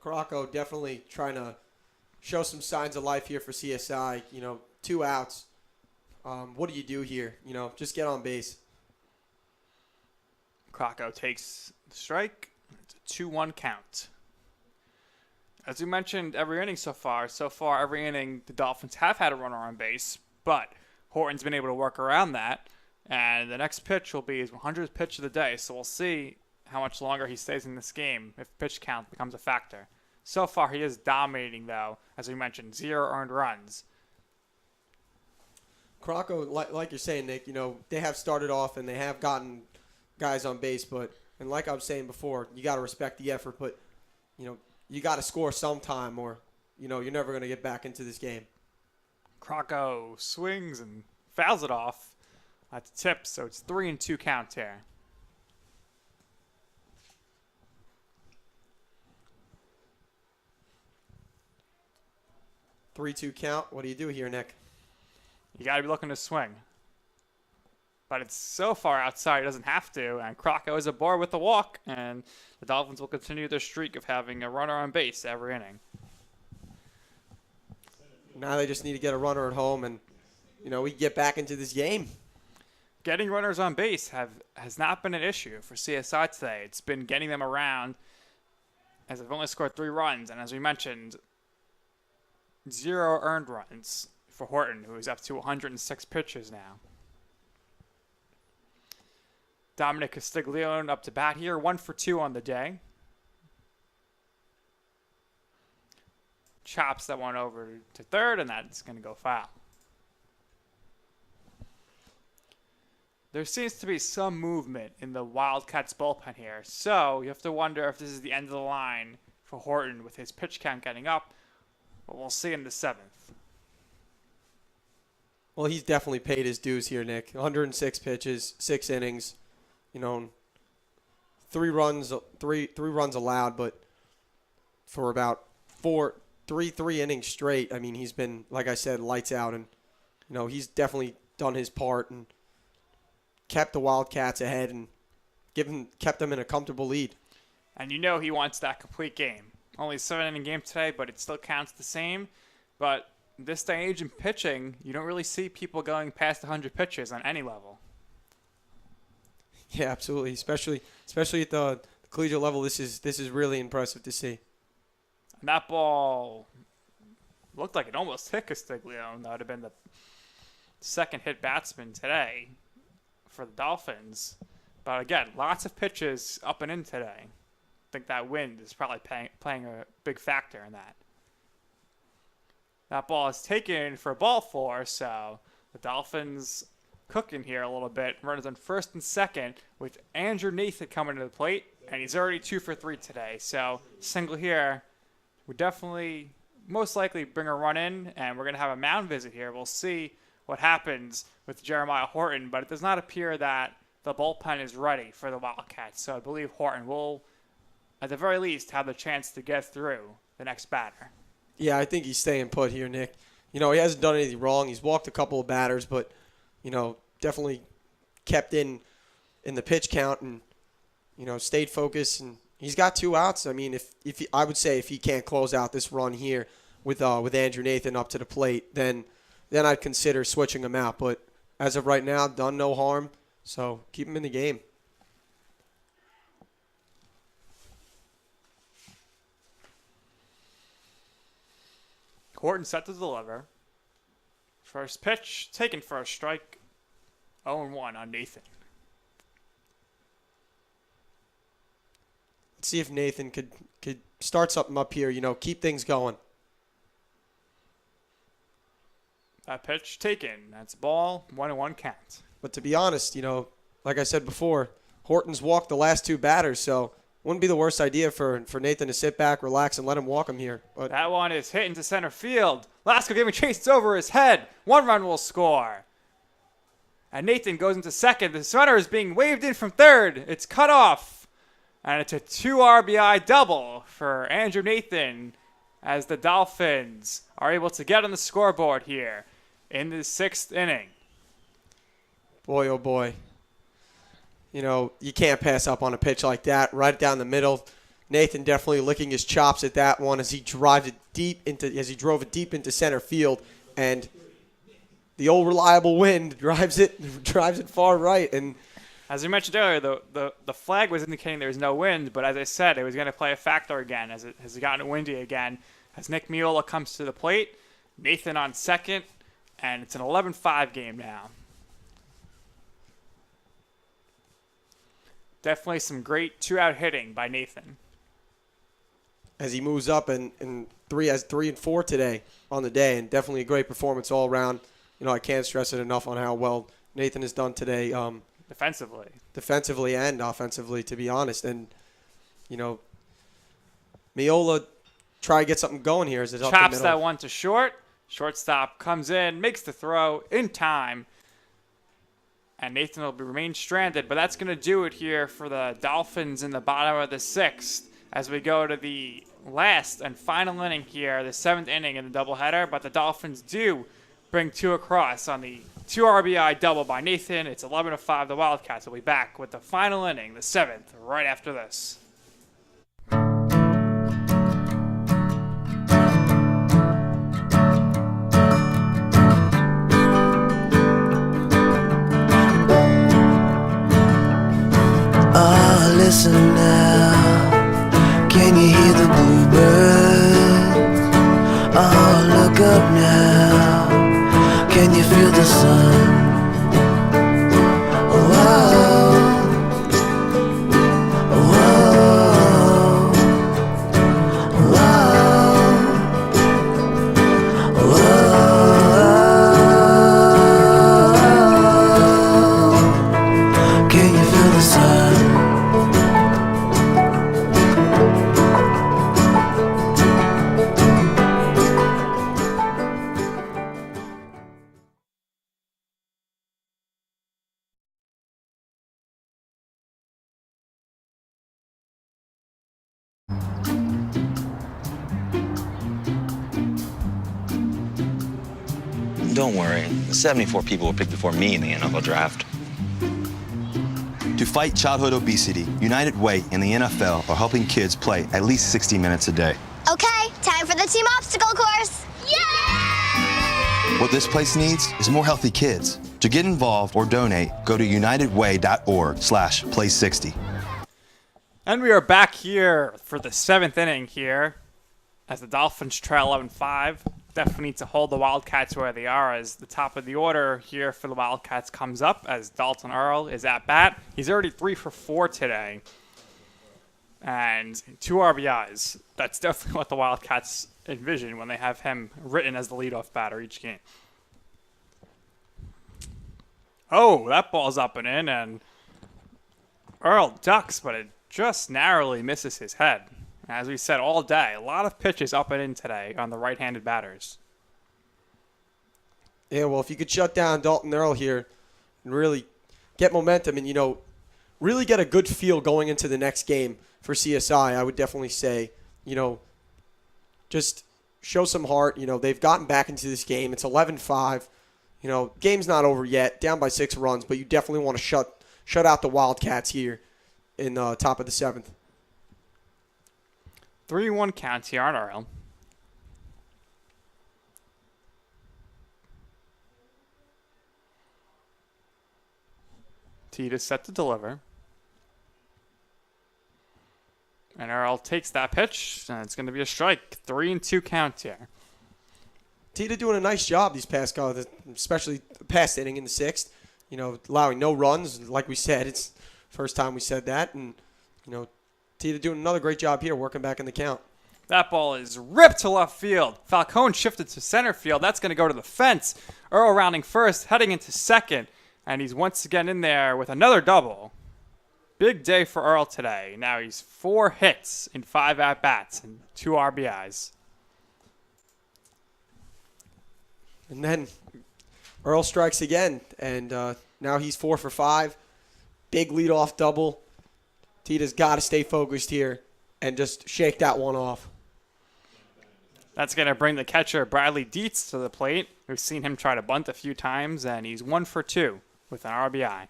Crocco definitely trying to show some signs of life here for CSI. 2 outs. What do you do here? Just get on base. Crocco takes the strike. It's a 2-1 count. As we mentioned, every inning so far every inning the Dolphins have had a runner on base, but Horton's been able to work around that, and the next pitch will be his 100th pitch of the day, so we'll see how much longer he stays in this game if pitch count becomes a factor. So far, he is dominating, though, as we mentioned, 0 earned runs. Crocco, like you're saying, Nick, they have started off and they have gotten guys on base, and like I was saying before, you got to respect the effort, but, you got to score sometime or, you're never going to get back into this game. Crocco swings and fouls it off at the tip, so it's 3-2 count here. 3-2 count. What do you do here, Nick? You got to be looking to swing. But it's so far outside, he doesn't have to. And Crocco is aboard with the walk. And the Dolphins will continue their streak of having a runner on base every inning. Now they just need to get a runner at home and, we get back into this game. Getting runners on base has not been an issue for CSI today. It's been getting them around, as they've only scored 3 runs. And as we mentioned, 0 earned runs for Horton, who is up to 106 pitches now. Dominic Castiglione up to bat here, 1 for 2 on the day. Chops that one over to third, and that's going to go foul. There seems to be some movement in the Wildcats bullpen here, so you have to wonder if this is the end of the line for Horton with his pitch count getting up. But we'll see in the 7th. Well, he's definitely paid his dues here, Nick. 106 pitches, 6 innings. 3 runs allowed, but for about 3 innings straight. I mean, he's been, like I said, lights out, and he's definitely done his part and kept the Wildcats ahead and kept them in a comfortable lead. And he wants that complete game. Only a 7-inning game today, but it still counts the same. But this day and age in pitching, you don't really see people going past 100 pitches on any level. Yeah, absolutely. Especially at the collegiate level, this is really impressive to see. And that ball looked like it almost hit Castiglione. That would have been the second hit batsman today for the Dolphins. But again, lots of pitches up and in today. I think that wind is probably playing a big factor in that. That ball is taken for ball 4, so the Dolphins cooking here a little bit. Runners on first and second with Andrew Nathan coming to the plate, and he's already 2 for 3 today. So single here would definitely most likely bring a run in, and we're going to have a mound visit here. We'll see what happens with Jeremiah Horton, but it does not appear that the bullpen is ready for the Wildcats. So I believe Horton will, at the very least, have the chance to get through the next batter. Yeah, I think he's staying put here, Nick. He hasn't done anything wrong. He's walked a couple of batters, but, definitely kept in the pitch count and, stayed focused. And he's got 2 outs. I mean, I would say if he can't close out this run here with Andrew Nathan up to the plate, then I'd consider switching him out. But as of right now, done no harm. So keep him in the game. Horton set to deliver. First pitch taken for a strike. 0-1 on Nathan. Let's see if Nathan could start something up here, keep things going. That pitch taken. That's ball. 1-1 count. But to be honest, like I said before, Horton's walked the last two batters, so wouldn't be the worst idea for Nathan to sit back, relax, and let him walk him here. But that one is hit into center field. Lasko giving chase. It's over his head. 1 run will score. And Nathan goes into second. The runner is being waved in from third. It's cut off. And it's a 2 RBI double for Andrew Nathan as the Dolphins are able to get on the scoreboard here in the 6th inning. Boy, oh boy. You can't pass up on a pitch like that, right down the middle. Nathan definitely licking his chops at that one as he drove it deep into center field, and the old reliable wind drives it far right. And as we mentioned earlier, the flag was indicating there was no wind, but as I said, it was going to play a factor again as it has gotten windy again. As Nick Miola comes to the plate, Nathan on second, and it's an 11-5 game now. Definitely some great 2-out hitting by Nathan. As he moves up and has 3 and 4 today on the day, and definitely a great performance all around. I can't stress it enough on how well Nathan has done today. Defensively and offensively, to be honest. And, Miola try to get something going here as it's up the chops middle. that one to short. Shortstop comes in, makes the throw in time. And Nathan will remain stranded, but that's going to do it here for the Dolphins in the bottom of the 6th as we go to the last and final inning here, the 7th inning in the doubleheader. But the Dolphins do bring 2 across on the 2 RBI double by Nathan. It's 11-5. The Wildcats will be back with the final inning, the 7th, right after this. Listen now, can you hear the bluebirds? Oh, look up now, can you feel the sun? Can you feel the sun? Don't worry, 74 people were picked before me in the NFL draft. To fight childhood obesity, United Way and the NFL are helping kids play at least 60 minutes a day. Okay, time for the team obstacle course. Yay! What this place needs is more healthy kids. To get involved or donate, go to unitedway.org/play60. And we are back here for the 7th inning here as the Dolphins trail 11-5. Definitely need to hold the Wildcats where they are as the top of the order here for the Wildcats comes up as Dalton Earl is at bat. He's already 3 for 4 today. And 2 RBIs. That's definitely what the Wildcats envision when they have him written as the leadoff batter each game. Oh, that ball's up and in, and Earl ducks, but it just narrowly misses his head. As we said all day, a lot of pitches up and in today on the right-handed batters. Yeah, well, if you could shut down Dalton Earl here and really get momentum and, really get a good feel going into the next game for CSI, I would definitely say, just show some heart. They've gotten back into this game. It's 11-5. Game's not over yet, down by 6 runs, but you definitely want to shut out the Wildcats here in the top of the 7th. 3-1 counts here on Earl. Teed is set to deliver. And Earl takes that pitch, and it's going to be a strike. 3-2 count here. Tita doing a nice job these past guys, especially the past inning in the 6th. Allowing no runs. Like we said, it's first time we said that. And, Tita doing another great job here, working back in the count. That ball is ripped to left field. Falcone shifted to center field. That's going to go to the fence. Earl rounding first, heading into second. And he's once again in there with another double. Big day for Earl today. Now he's 4 hits in 5 at-bats and 2 RBIs. And then Earl strikes again, and now he's 4 for 5. Big leadoff double. Tita's got to stay focused here and just shake that one off. That's going to bring the catcher Bradley Dietz to the plate. We've seen him try to bunt a few times, and he's 1 for 2 with an RBI.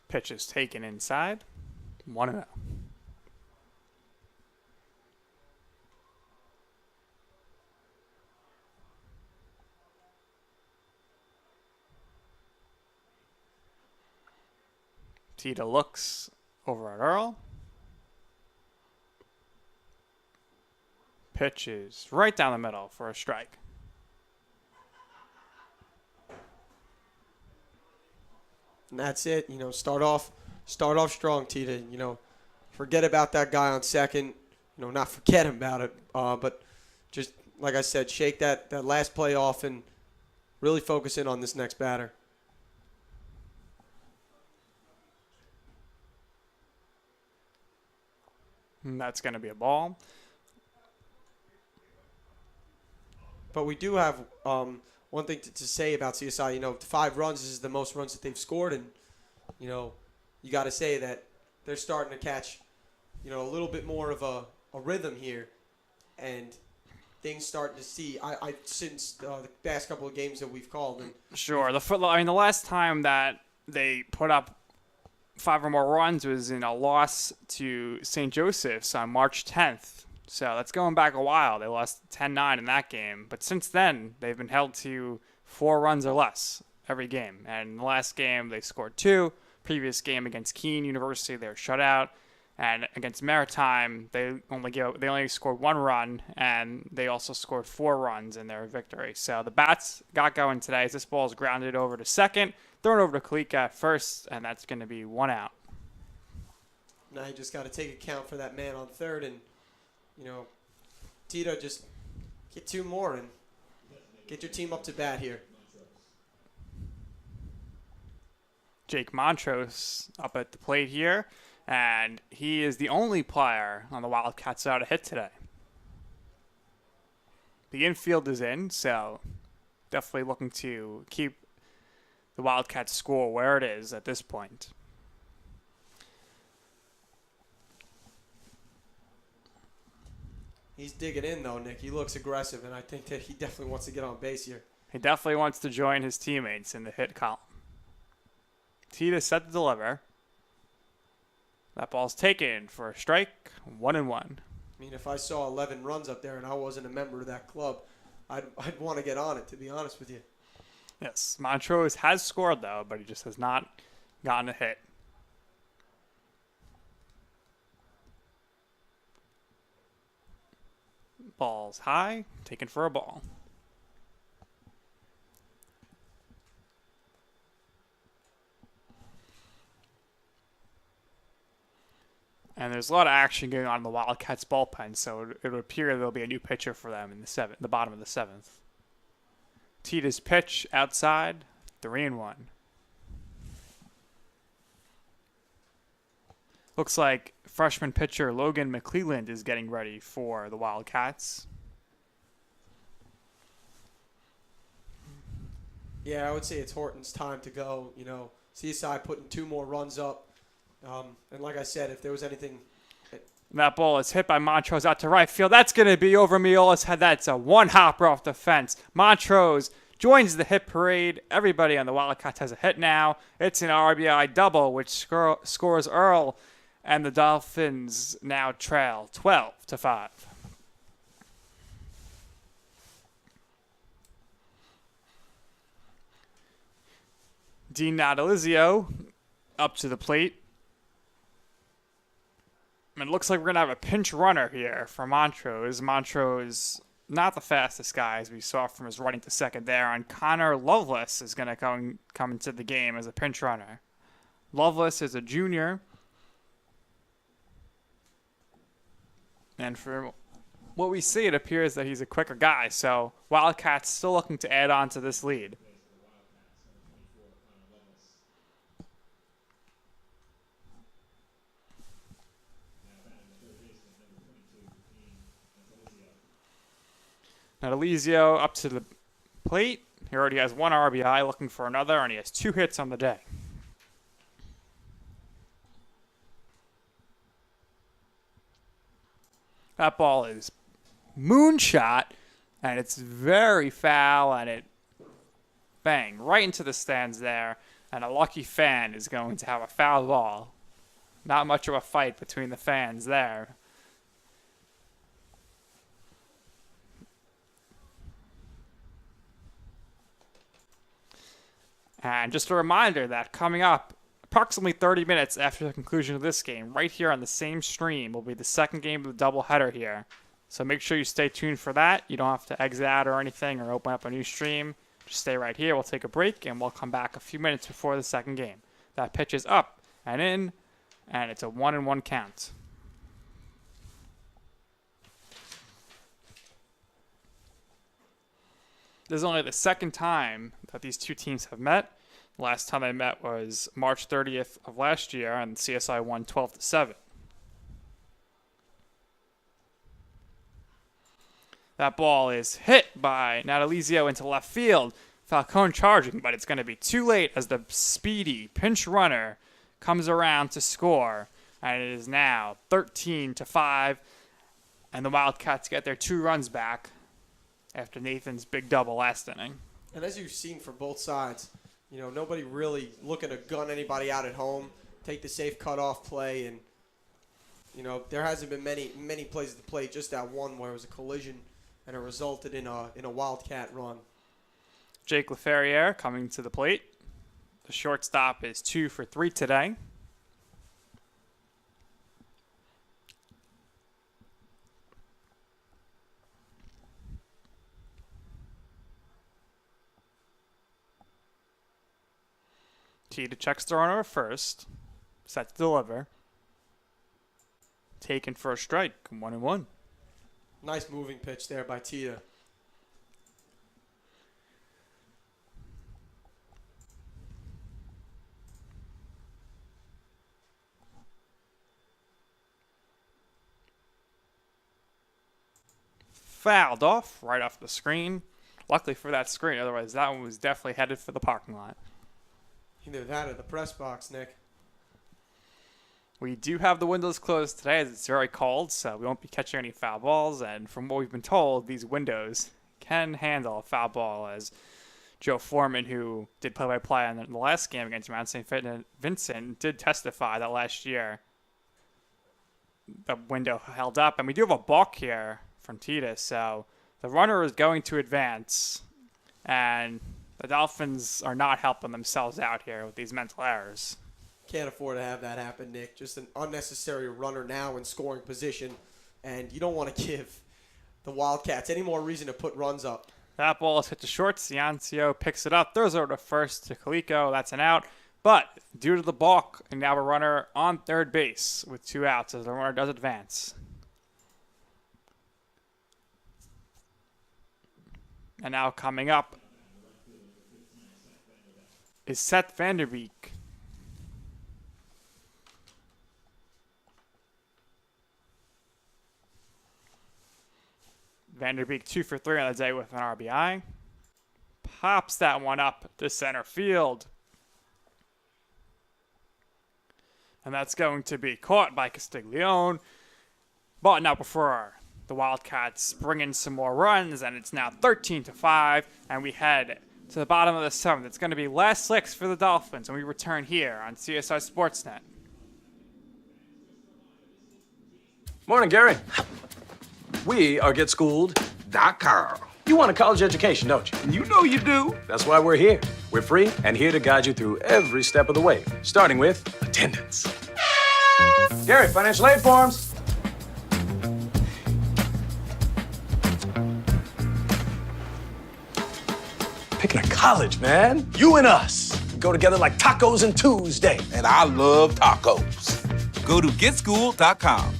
Pitch is taken inside. 1-0. Tita looks over at Earl. Pitch is right down the middle for a strike. And that's it. Start off strong, Tita. Forget about that guy on second. Not forget about it, but just like I said, shake that last play off and really focus in on this next batter. And that's going to be a ball. But we do have one thing to say about CSI. 5 runs is the most runs that they've scored, and you got to say that they're starting to catch a little bit more of a rhythm here, and things starting to see. I since the past couple of games that we've called. And sure, the last time that they put up 5 or more runs was in a loss to St. Joseph's on March 10th. So that's going back a while. They lost 10-9 in that game. But since then, they've been held to 4 runs or less every game. And in the last game, they scored 2. Previous game against Keene University, they were shut out. And against Maritime, they only scored 1 run, and they also scored 4 runs in their victory. So the bats got going today. This ball is grounded over to second, thrown over to Kalika at first, and that's going to be 1 out. Now you just got to take account for that man on third, and Tito, just get 2 more and get your team up to bat here. Jake Montrose up at the plate here. And he is the only player on the Wildcats out a hit today. The infield is in, so definitely looking to keep the Wildcats score where it is at this point. He's digging in, though, Nick. He looks aggressive, and I think that he definitely wants to get on base here. He definitely wants to join his teammates in the hit column. Tita set to deliver. That ball's taken for a strike, 1-1. I mean, if I saw 11 runs up there and I wasn't a member of that club, I'd want to get on it, to be honest with you. Yes, Montrose has scored, though, but he just has not gotten a hit. Ball's high, taken for a ball. And there's a lot of action going on in the Wildcats bullpen, so it would appear there'll be a new pitcher for them in the bottom of the 7th. Tita's pitch outside, 3-1. Looks like freshman pitcher Logan McClelland is getting ready for the Wildcats. Yeah, I would say it's Horton's time to go. CSI putting 2 more runs up. And like I said, if there was anything... That ball is hit by Montrose out to right field. That's going to be over Miola's head. That's a 1-hopper off the fence. Montrose joins the hit parade. Everybody on the Wildcats has a hit now. It's an RBI double, which scores Earl, and the Dolphins now trail 12-5. Dean Natalizio up to the plate. And it looks like we're going to have a pinch runner here for Montrose. Montrose, not the fastest guy, as we saw from his running to second there. And Connor Lovelace is going to come into the game as a pinch runner. Lovelace is a junior. And for what we see, it appears that he's a quicker guy. So Wildcats still looking to add on to this lead. Natalizio up to the plate. He already has 1 RBI, looking for another, and he has 2 hits on the day. That ball is moonshot, and it's very foul, and it bang right into the stands there, and a lucky fan is going to have a foul ball. Not much of a fight between the fans there. And just a reminder that coming up approximately 30 minutes after the conclusion of this game, right here on the same stream, will be the second game of the doubleheader here. So make sure you stay tuned for that. You don't have to exit out or anything or open up a new stream. Just stay right here. We'll take a break, and we'll come back a few minutes before the second game. That pitch is up and in, and it's a 1-1 count. This is only the second time that these two teams have met. The last time they met was March 30th of last year, and CSI won 12-7. That ball is hit by Natalizio into left field. Falcone charging, but it's going to be too late as the speedy pinch runner comes around to score. And it is now 13-5, and the Wildcats get their 2 runs back after Nathan's big double last inning. And as you've seen from both sides, you know, nobody really looking to gun anybody out at home, take the safe cutoff play, and, you know, there hasn't been many plays at the plate, just that one where it was a collision and it resulted in a Wildcat run. Jake LaFerriere coming to the plate. The shortstop is 2 for 3 today. Tita checks the runner at first. Set to deliver. Taken for a strike. 1-1. Nice moving pitch there by Tita. Fouled off right off the screen. Luckily for that screen, otherwise that one was definitely headed for the parking lot. Either that or the press box, Nick. We do have the windows closed today as it's very cold, so we won't be catching any foul balls. And from what we've been told, these windows can handle a foul ball, as Joe Foreman, who did play-by-play in the last game against Mount St. Vincent, did testify that last year the window held up. And we do have a balk here from Tita, so the runner is going to advance, and the Dolphins are not helping themselves out here with these mental errors. Can't afford to have that happen, Nick. Just an unnecessary runner now in scoring position, and you don't want to give the Wildcats any more reason to put runs up. That ball is hit to short. Ciancio picks it up, throws over to first to Calico. That's an out. But due to the balk, and now a runner on third base with 2 outs as the runner does advance. And now coming up is Seth Vanderbeek. Vanderbeek 2 for 3 on the day with an RBI. Pops that one up to center field. And that's going to be caught by Castiglione. But not before the Wildcats bring in some more runs, and it's now 13-5, and we head to the bottom of the 7th. It's going to be last licks for the Dolphins, and we return here on CSI Sportsnet. Morning, Gary. We are GetSchooled.com. You want a college education, don't you? You know you do. That's why we're here. We're free and here to guide you through every step of the way, starting with attendance. Gary, financial aid forms. Picking a college, man. You and us. We go together like tacos and Tuesday. And I love tacos. Go to getschool.com.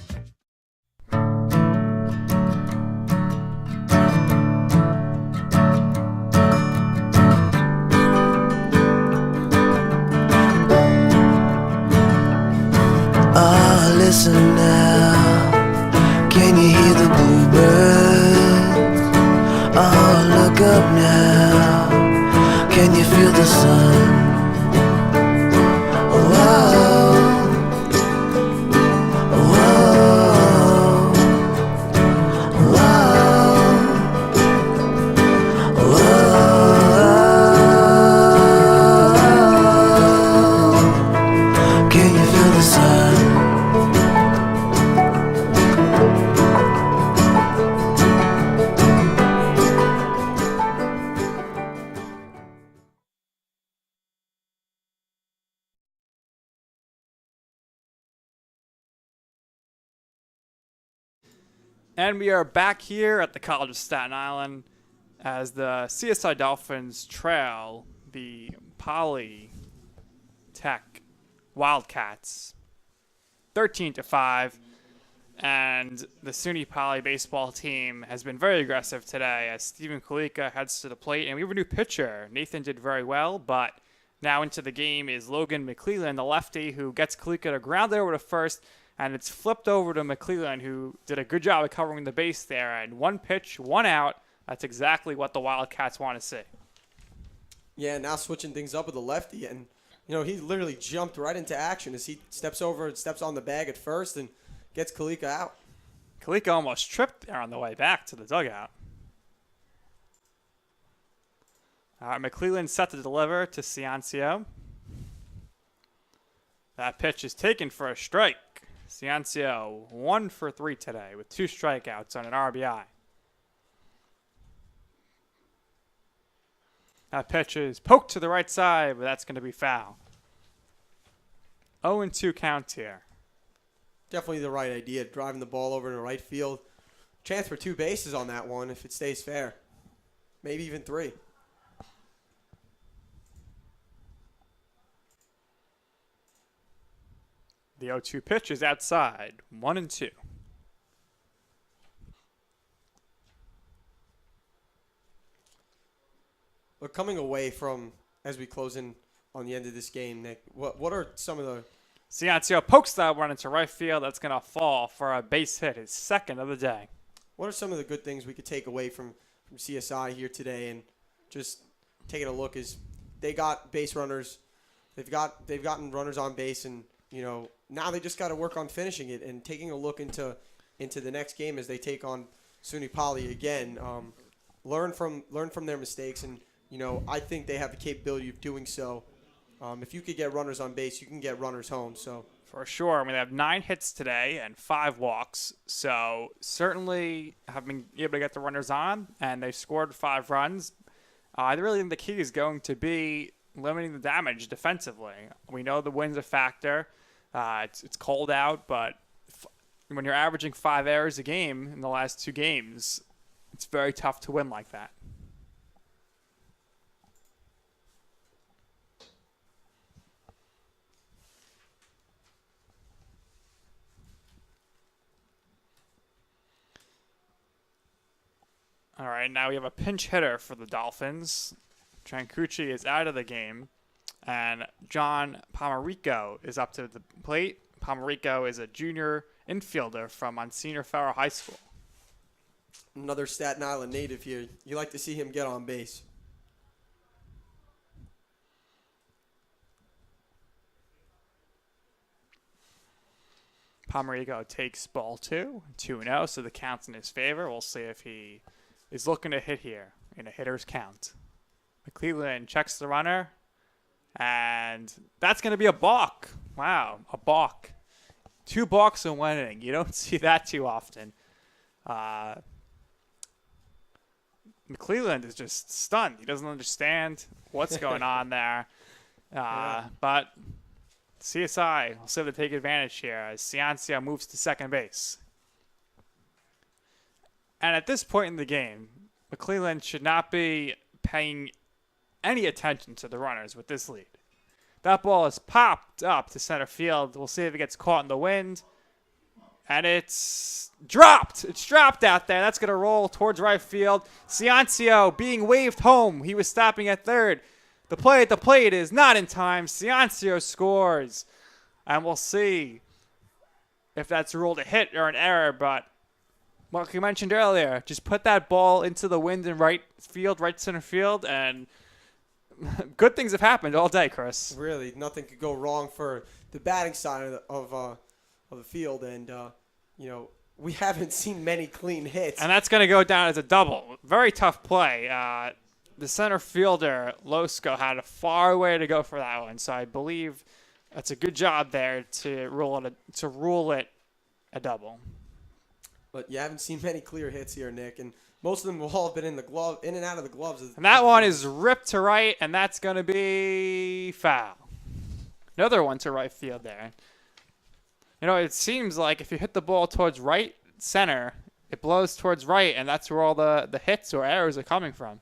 Listen now, can you hear the bluebirds? Oh, look up now, can you feel the sun? Whoa, whoa, whoa, can you feel the sun? And we are back here at the College of Staten Island as the CSI Dolphins trail the Poly Tech Wildcats 13-5. And the SUNY-Poly baseball team has been very aggressive today as Stephen Kalika heads to the plate. And we have a new pitcher. Nathan did very well, but now into the game is Logan McClellan, the lefty, who gets Kalika to ground it over to first. And it's flipped over to McClellan, who did a good job of covering the base there. And one pitch, one out. That's exactly what the Wildcats want to see. Yeah, now switching things up with the lefty. And, he literally jumped right into action as he steps over and steps on the bag at first and gets Kalika out. Kalika almost tripped there on the way back to the dugout. All right, McClellan set to deliver to Ciancio. That pitch is taken for a strike. Ciancio 1 for 3 today with 2 strikeouts on an RBI. That pitch is poked to the right side, but that's going to be foul. 0-2 count here. Definitely the right idea, driving the ball over to right field. Chance for 2 bases on that one if it stays fair. Maybe even 3. The 0-2 pitch is outside. 1-2. But coming away from, as we close in on the end of this game, Nick, what are some of the... Ciancio pokes that one into right field. That's going to fall for a base hit, his second of the day. What are some of the good things we could take away from CSI here today? And just taking a look is they got base runners. They've gotten runners on base, and, now they just got to work on finishing it and taking a look into the next game as they take on SUNY-Poly again. Learn from their mistakes, and I think they have the capability of doing so. If you could get runners on base, you can get runners home. So for sure, they have 9 hits today and 5 walks. So certainly have been able to get the runners on, and they've scored 5 runs. I really think the key is going to be limiting the damage defensively. We know the wind's a factor. It's cold out, but when you're averaging 5 errors a game in the last 2 games, it's very tough to win like that. All right, now we have a pinch hitter for the Dolphins. Trancucci is out of the game, and John Pomerico is up to the plate. Pomerico is a junior infielder from Monsignor Farrell High School. Another Staten Island native here. You like to see him get on base. Pomerico takes ball 2, 2-0, so the count's in his favor. We'll see if he is looking to hit here in a hitter's count. McClellan checks the runner, and that's going to be a balk. Wow, a balk. 2 balks in 1 inning. You don't see that too often. McClelland is just stunned. He doesn't understand what's going on there. But CSI will still have to take advantage here as Ciancio moves to second base. And at this point in the game, McClelland should not be paying any attention to the runners with this lead. That ball is popped up to center field. We'll see if it gets caught in the wind. And it's dropped. It's dropped out there. That's going to roll towards right field. Ciancio being waved home. He was stopping at third. The play at the plate is not in time. Ciancio scores. And we'll see if that's ruled a hit or an error. But like you mentioned earlier, just put that ball into the wind in right field, right center field, and good things have happened all day, Chris. Really, nothing could go wrong for the batting side of the field, and we haven't seen many clean hits. And that's going to go down as a double. Very tough play. The center fielder, Losco, had a far way to go for that one, so I believe that's a good job there to rule it a double. But you haven't seen many clear hits here, Nick, and most of them will all have been in and out of the gloves. And that one is ripped to right, and that's going to be foul. Another one to right field there. It seems like if you hit the ball towards right center, it blows towards right, and that's where all the hits or errors are coming from.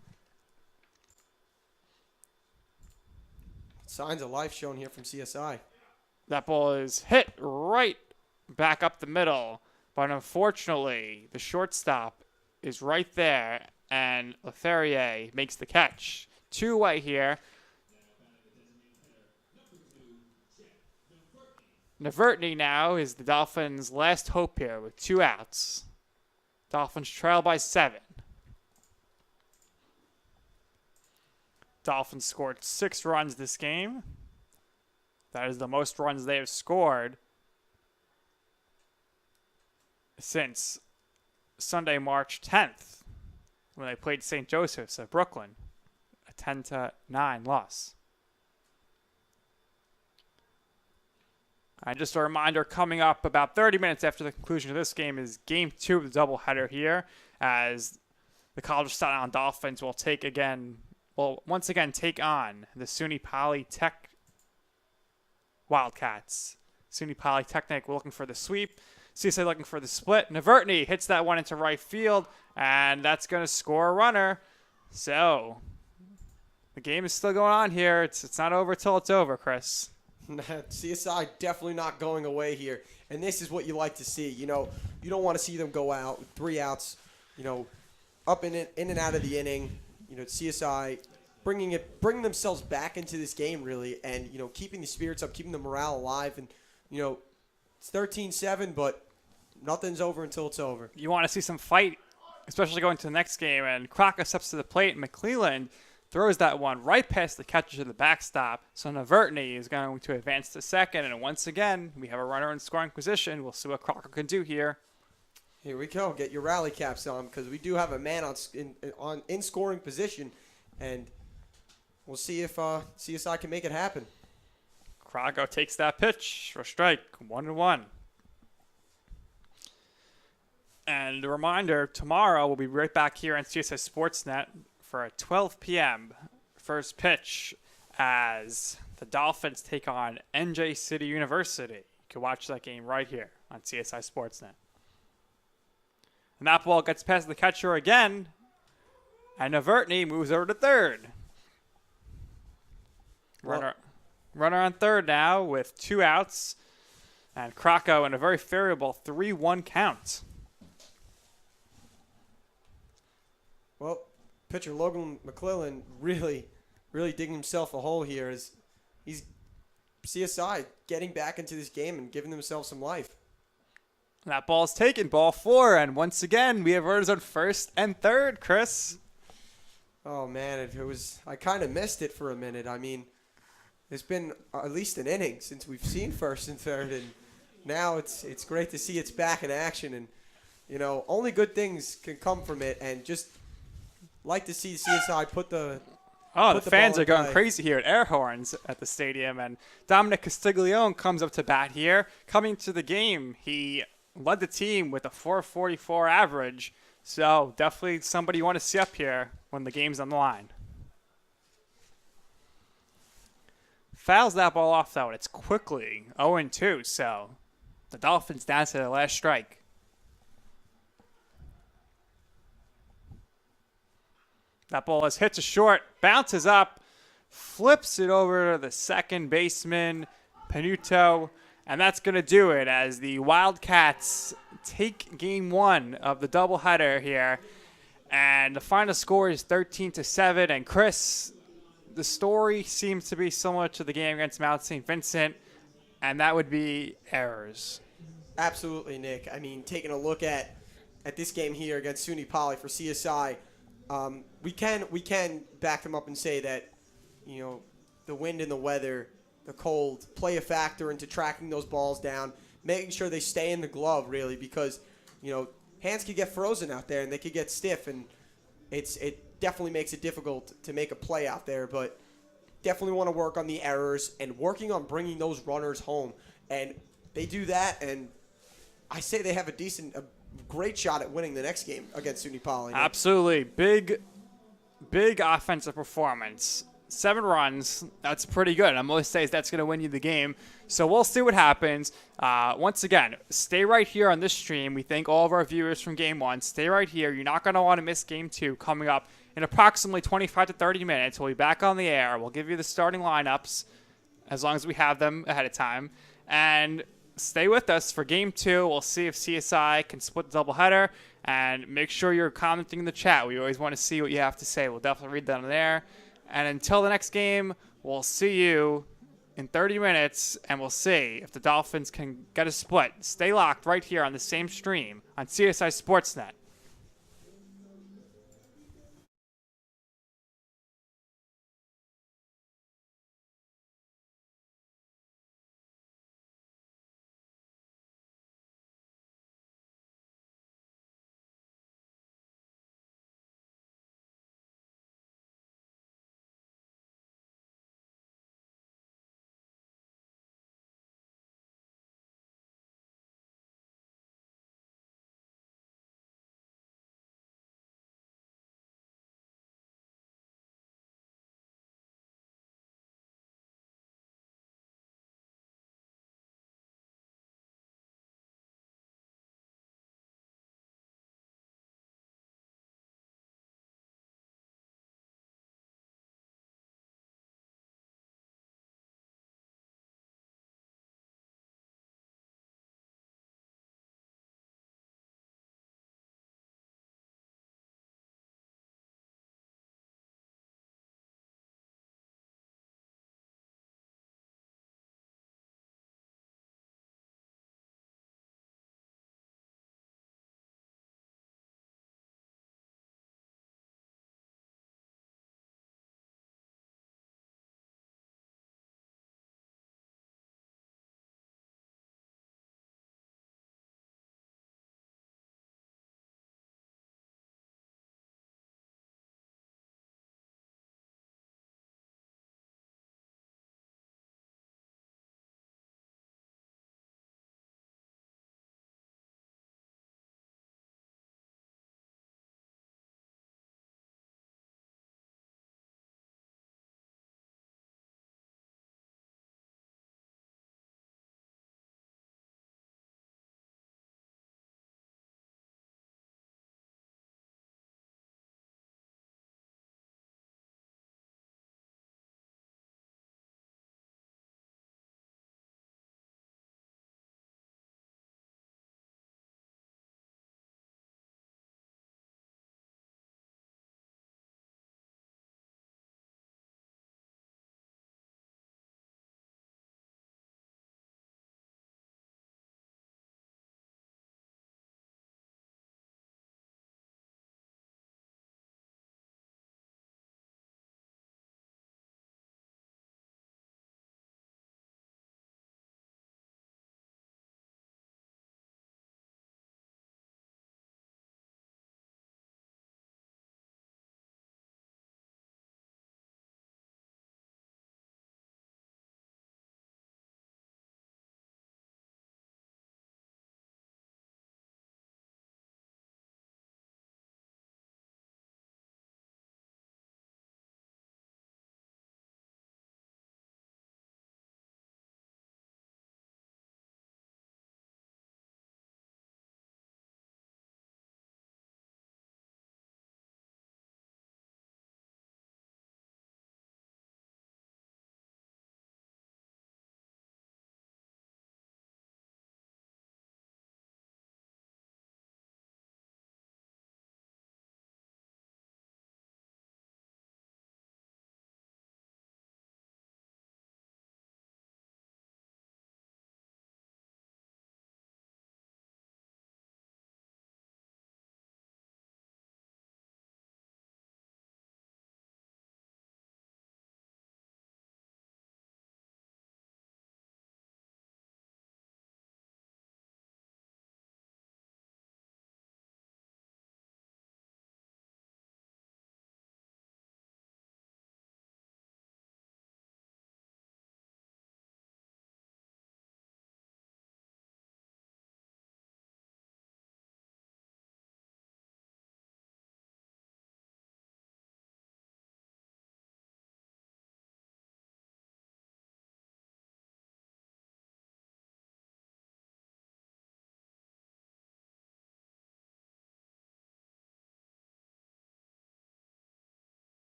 Signs of life shown here from CSI. That ball is hit right back up the middle, but unfortunately, the shortstop is right there, and Leferrier makes the catch. Two-way here. Navertney now is the Dolphins' last hope here with 2 outs. Dolphins trail by 7. Dolphins scored 6 runs this game. That is the most runs they have scored since Sunday, March 10th, when they played St. Joseph's of Brooklyn, a 10-9 loss. And just a reminder, coming up about 30 minutes after the conclusion of this game is Game 2 of the doubleheader here, as the College of Staten Island Dolphins will once again take on the SUNY-Poly Tech Wildcats. SUNY Polytechnic looking for the sweep. CSA looking for the split. Navertney hits that one into right field, and that's going to score a runner. So the game is still going on here. It's not over till it's over, Chris. CSI definitely not going away here, and this is what you like to see. You don't want to see them go out with 3 outs. Up in and out of the inning. CSI bringing themselves back into this game really, and keeping the spirits up, keeping the morale alive, and it's 13-7, but nothing's over until it's over. You want to see some fight, especially going to the next game, and Crocker steps to the plate, and McClelland throws that one right past the catcher to the backstop. So Navertney is going to advance to second, and once again, we have a runner in scoring position. We'll see what Crocker can do here. Here we go. Get your rally caps on, because we do have a man in scoring position, and we'll see if CSI can make it happen. Crocker takes that pitch for strike, 1-1. And a reminder, tomorrow we'll be right back here on CSI Sportsnet for a 12 p.m. first pitch as the Dolphins take on NJ City University. You can watch that game right here on CSI Sportsnet. And that ball gets past the catcher again, and Navertney moves over to third. Runner on third now with 2 outs, and Krakow in a very favorable 3-1 count. Well, pitcher Logan McClelland really digging himself a hole here as he's CSI getting back into this game and giving themselves some life. That ball is taken, ball 4, and once again we have runners on first and third, Chris. Oh man, I kind of missed it for a minute. I mean, it's been at least an inning since we've seen first and third, and now it's great to see it's back in action, and only good things can come from it, and just like to see CSI put the fans are going crazy here at air horns at the stadium, and Dominic Castiglione comes up to bat here. Coming to the game, he led the team with a 444 average. So definitely somebody you want to see up here when the game's on the line. Fouls that ball off, though, and it's quickly 0-2. So the Dolphins down to their last strike. That ball is hit to short, bounces up, flips it over to the second baseman, Panuto, and that's going to do it as the Wildcats take game one of the doubleheader here. And the final score is 13-7. And Chris, the story seems to be similar to the game against Mount St. Vincent, and that would be errors. Absolutely, Nick. I mean, taking a look at this game here against SUNY-Poly for CSI, we can back them up and say that, you know, the wind and the weather, the cold, play a factor into tracking those balls down, making sure they stay in the glove, really, because, you know, hands could get frozen out there and they could get stiff, and it definitely makes it difficult to make a play out there. But definitely want to work on the errors and working on bringing those runners home. And they do that, and I say they have a great shot at winning the next game against SUNY-Poly. Absolutely. Big offensive performance. 7 runs. That's pretty good. On most days, that's going to win you the game. So we'll see what happens. Once again, stay right here on this stream. We thank all of our viewers from Game 1. Stay right here. You're not going to want to miss Game 2 coming up in approximately 25 to 30 minutes. We'll be back on the air. We'll give you the starting lineups as long as we have them ahead of time. And stay with us for Game 2. We'll see if CSI can split the doubleheader. And make sure you're commenting in the chat. We always want to see what you have to say. We'll definitely read that on there. And until the next game, we'll see you in 30 minutes, and we'll see if the Dolphins can get a split. Stay locked right here on the same stream on CSI Sportsnet.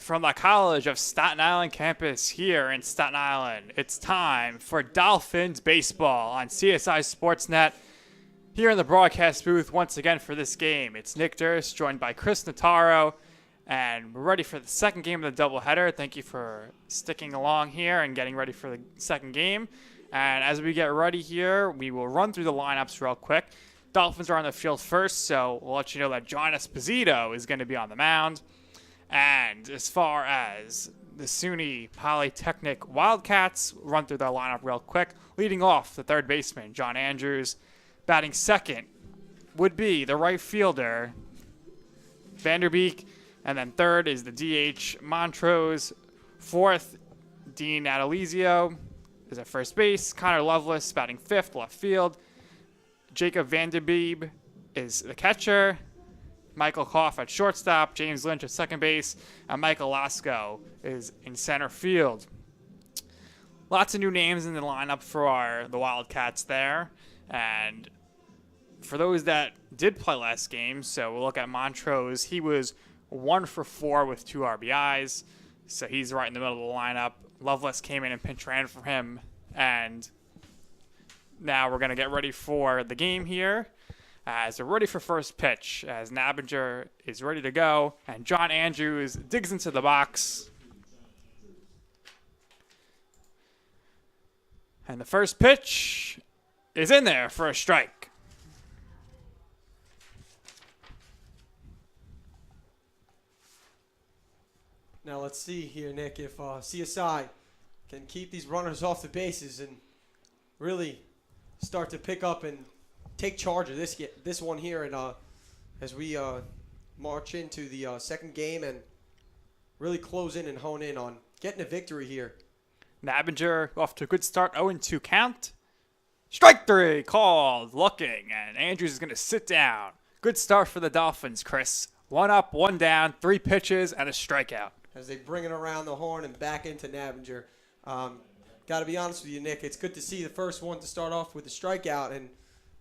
from the College of Staten Island campus here in Staten Island, it's time for Dolphins baseball on CSI Sportsnet. Here in the broadcast booth once again for this game, it's Nick Durst joined by Chris Notaro, and we're ready for the second game of the doubleheader. Thank you for sticking along here and getting ready for the second game. And as we get ready here, we will run through the lineups real quick. Dolphins are on the field first, so we'll let you know that John Esposito is going to be on the mound. And as far as the SUNY Polytechnic Wildcats, we'll run through their lineup real quick. Leading off, the third baseman, John Andrews. Batting second would be the right fielder, Vanderbeek. And then third is the DH, Montrose. Fourth, Dean Adalizio is at first base. Connor Lovelace batting fifth, left field. Jacob Vanderbeek is the catcher. Michael Koff at shortstop. James Lynch at second base. And Michael Lasco is in center field. Lots of new names in the lineup for the Wildcats there. And for those that did play last game, so we'll look at Montrose. He was 1 for 4 with 2 RBIs. So he's right in the middle of the lineup. Lovelace came in and pinch ran for him. And now we're going to get ready for the game here. As we're ready for first pitch, as Nabinger is ready to go, and John Andrews digs into the box. And the first pitch is in there for a strike. Now let's see here, Nick, if CSI can keep these runners off the bases and really start to pick up and take charge of this one here, and as we march into the second game and really close in and hone in on getting a victory here. Nabinger off to a good start, 0-2 count. Strike 3 called, looking, and Andrews is going to sit down. Good start for the Dolphins, Chris. 1 up, 1 down, 3 pitches, and a strikeout. As they bring it around the horn and back into Nabinger. Got to be honest with you, Nick, it's good to see the first one to start off with a strikeout, and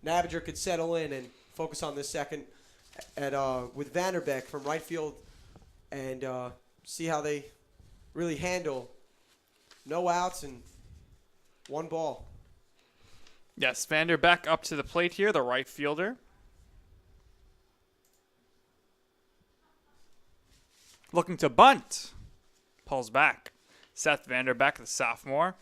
Nabinger could settle in and focus on the second with Vanderbeek from right field and see how they really handle no outs and 1 ball. Yes, Vanderbeek up to the plate here, the right fielder. Looking to bunt. Pulls back. Seth Vanderbeek, the sophomore.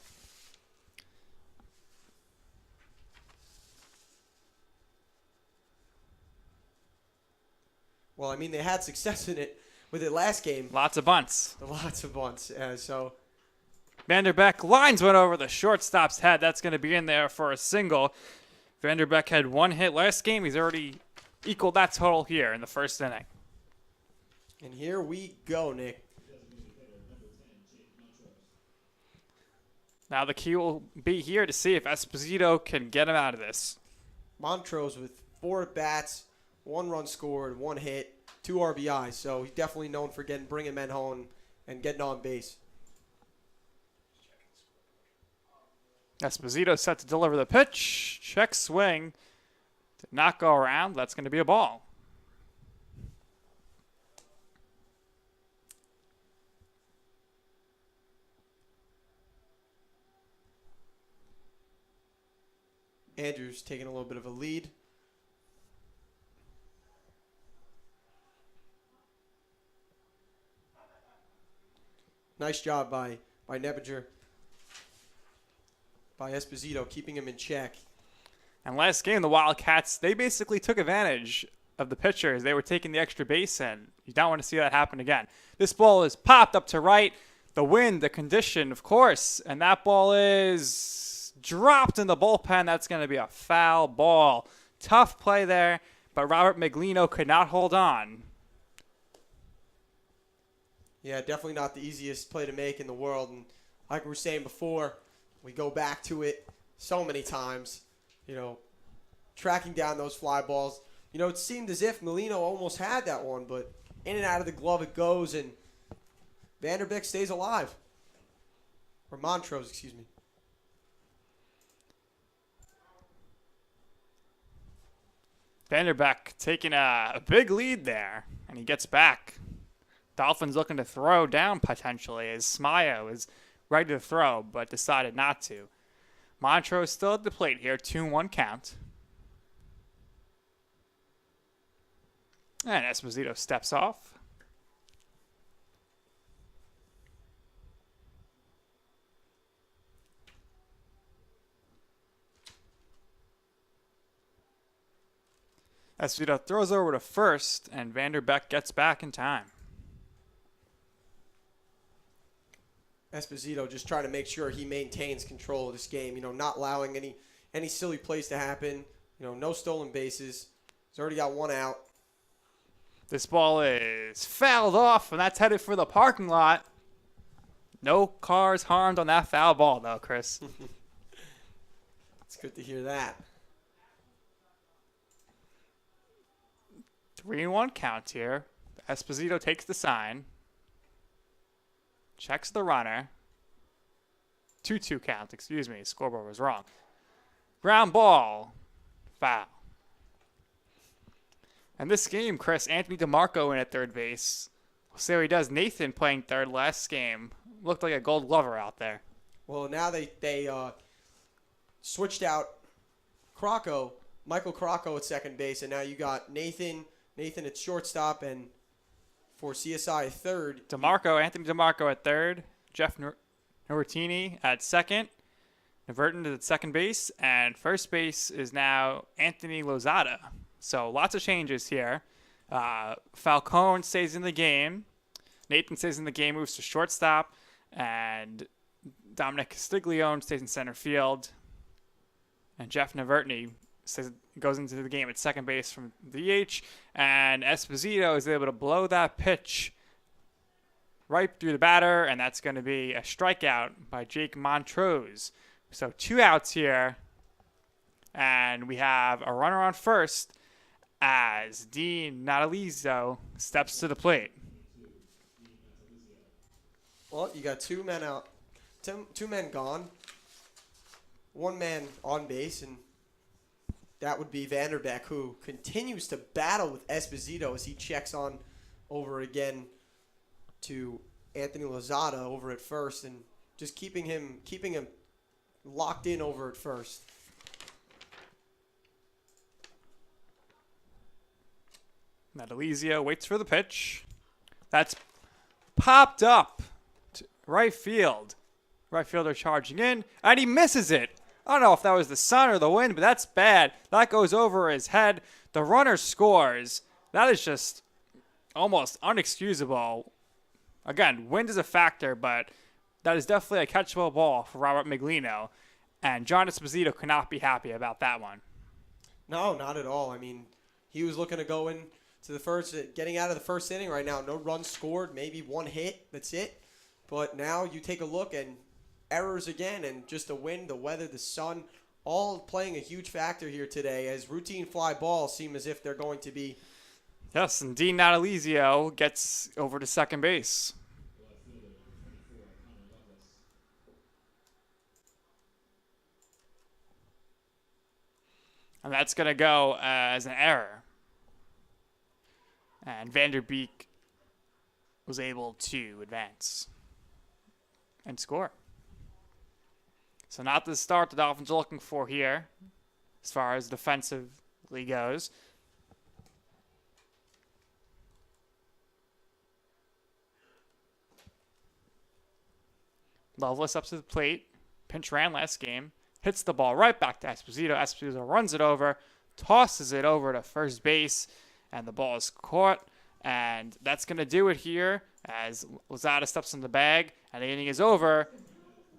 Well, I mean, they had success in it with it last game. Lots of bunts. Lots of bunts. So Vanderbeek lines one over the shortstop's head. That's going to be in there for a single. Vanderbeek had 1 hit last game. He's already equaled that total here in the first inning. And here we go, Nick. Now the key will be here to see if Esposito can get him out of this. Montrose with 4 at-bats, 1 run scored, 1 hit, 2 RBIs. So he's definitely known for bringing men home and getting on base. Esposito set to deliver the pitch. Check swing. Did not go around. That's going to be a ball. Andrews taking a little bit of a lead. Nice job by Nebinger, by Esposito, keeping him in check. And last game, the Wildcats, they basically took advantage of the pitchers. They were taking the extra base, and you don't want to see that happen again. This ball is popped up to right. The wind, the condition, of course, and that ball is dropped in the bullpen. That's going to be a foul ball. Tough play there, but Robert Miglino could not hold on. Yeah, definitely not the easiest play to make in the world. And like we were saying before, we go back to it so many times, tracking down those fly balls. It seemed as if Miglino almost had that one, but in and out of the glove it goes, and Vanderbeek stays alive. Or Montrose, excuse me. Vanderbeek taking a big lead there, and he gets back. Dolphins looking to throw down potentially as Smyo is ready to throw but decided not to. Montrose still at the plate here, 2-1 count. And Esposito steps off. Esposito throws over to first, and Vanderbeck gets back in time. Esposito just trying to make sure he maintains control of this game, not allowing any silly plays to happen, no stolen bases. He's already got one out. This ball is fouled off, and that's headed for the parking lot. No cars harmed on that foul ball, though, Chris. It's good to hear that. 3-1 count here. Esposito takes the sign. Checks the runner. 2-2 count, excuse me. Scoreboard was wrong. Ground ball. Foul. And this game, Chris, Anthony DeMarco in at third base. We'll see how he does. Nathan playing third last game. Looked like a gold glover out there. Well, now they switched out Michael Crocco at second base, and now you got Nathan at shortstop, and for CSI third. Anthony DeMarco at third. Jeff Novertini at second. Noverton at second base, and first base is now Anthony Lozada. So lots of changes here. Falcone stays in the game. Nathan stays in the game, moves to shortstop, and Dominic Castiglione stays in center field. And Jeff Novertini goes into the game at second base from DH, and Esposito is able to blow that pitch right through the batter, and that's going to be a strikeout by Jake Montrose. So 2 outs here, and we have a runner on first as Dean Natalizio steps to the plate. Well, you got 2 men out, 2 men gone, 1 man on base, and that would be Vanderbeck, who continues to battle with Esposito as he checks on over again to Anthony Lozada over at first, and just keeping him locked in over at first. Natalizio waits for the pitch. That's popped up to right field. Right fielder charging in, and he misses it. I don't know if that was the sun or the wind, but that's bad. That goes over his head. The runner scores. That is just almost unexcusable. Again, wind is a factor, but that is definitely a catchable ball for Robert Miglino. And John Esposito could not be happy about that one. No, not at all. I mean, he was looking to go in to the first, getting out of the first inning right now. No runs scored, maybe 1 hit. That's it. But now you take a look, and errors again, and just the wind, the weather, the sun, all playing a huge factor here today as routine fly balls seem as if they're going to be. Yes, and Dean Natalizio gets over to second base. And that's going to go as an error. And Vanderbeek was able to advance and score. So not the start the Dolphins are looking for here as far as defensively goes. Loveless up to the plate. Pinch ran last game. Hits the ball right back to Esposito. Esposito runs it over, tosses it over to first base, and the ball is caught. And that's going to do it here as Lozada steps in the bag, and the inning is over.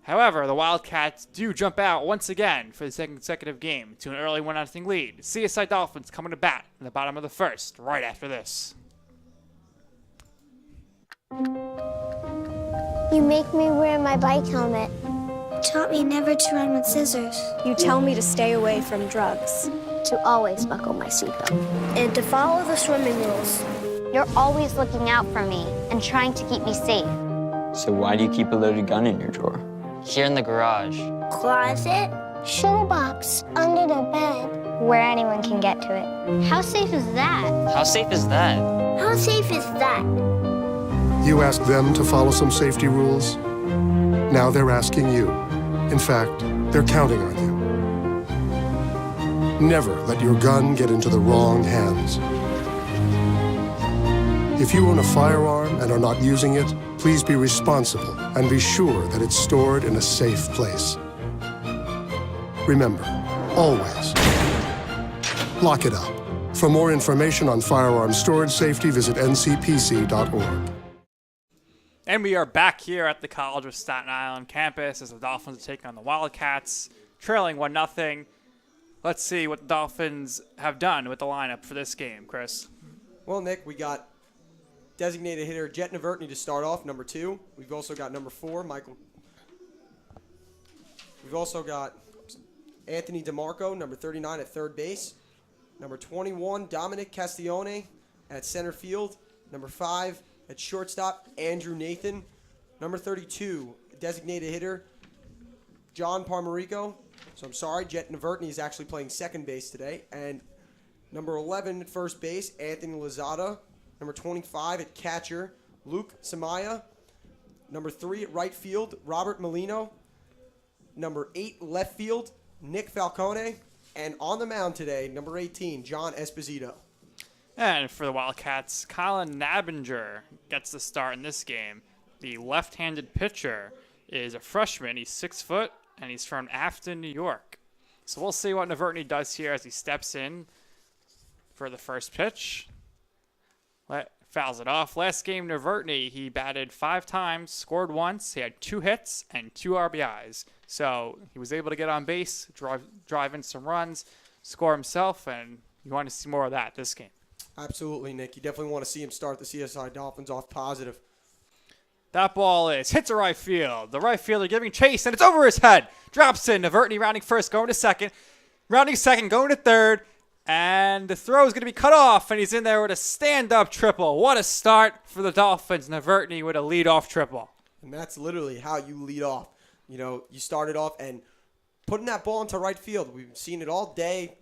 However, the Wildcats do jump out once again for the second consecutive game to an early 1-0 lead. CSI Dolphins coming to bat in the bottom of the first right after this. You make me wear my bike helmet. Taught me never to run with scissors. You tell me to stay away from drugs. To always buckle my seatbelt. And to follow the swimming rules. You're always looking out for me and trying to keep me safe. So why do you keep a loaded gun in your drawer? Here in the garage. Closet. Shoebox under the bed. Where anyone can get to it. How safe is that? How safe is that? How safe is that? You asked them to follow some safety rules. Now they're asking you. In fact, they're counting on you. Never let your gun get into the wrong hands. If you own a firearm and are not using it, please be responsible and be sure that it's stored in a safe place. Remember, always lock it up. For more information on firearm storage safety, visit ncpc.org. And we are back here at the College of Staten Island campus as the Dolphins are taking on the Wildcats, trailing 1-0. Let's see what the Dolphins have done with the lineup for this game, Chris. Well, Nick, we got designated hitter Jet Navertney to start off, number 2. We've also got number 4, Michael. We've also got Anthony DeMarco, number 39 at third base. Number 21, Dominic Castiglione at center field. Number 5 at shortstop, Andrew Nathan. Number 32, designated hitter John Parmarico. So I'm sorry, Jet Navertney is actually playing second base today. And number 11 at first base, Anthony Lozada. Number 25 at catcher, Luke Samaya. Number 3 at right field, Robert Molino. Number 8 left field, Nick Falcone. And on the mound today, number 18, John Esposito. And for the Wildcats, Colin Nabinger gets the start in this game. The left-handed pitcher is a freshman. He's 6 foot, and he's from Afton, New York. So we'll see what Navertney does here as he steps in for the first pitch. Fouls it off. Last game, Navertney, he batted 5 times, scored once. He had 2 hits and 2 RBIs. So he was able to get on base, drive in some runs, score himself, and you want to see more of that this game. Absolutely, Nick. You definitely want to see him start the CSI Dolphins off positive. That ball hits to right field. The right fielder giving chase, and it's over his head. Drops in. Navertney rounding first, going to second. Rounding second, going to third. And the throw is going to be cut off, and he's in there with a stand-up triple. What a start for the Dolphins. Navertney with a lead-off triple. And that's literally how you lead off. You know, you started off and putting that ball into right field. We've seen it all day.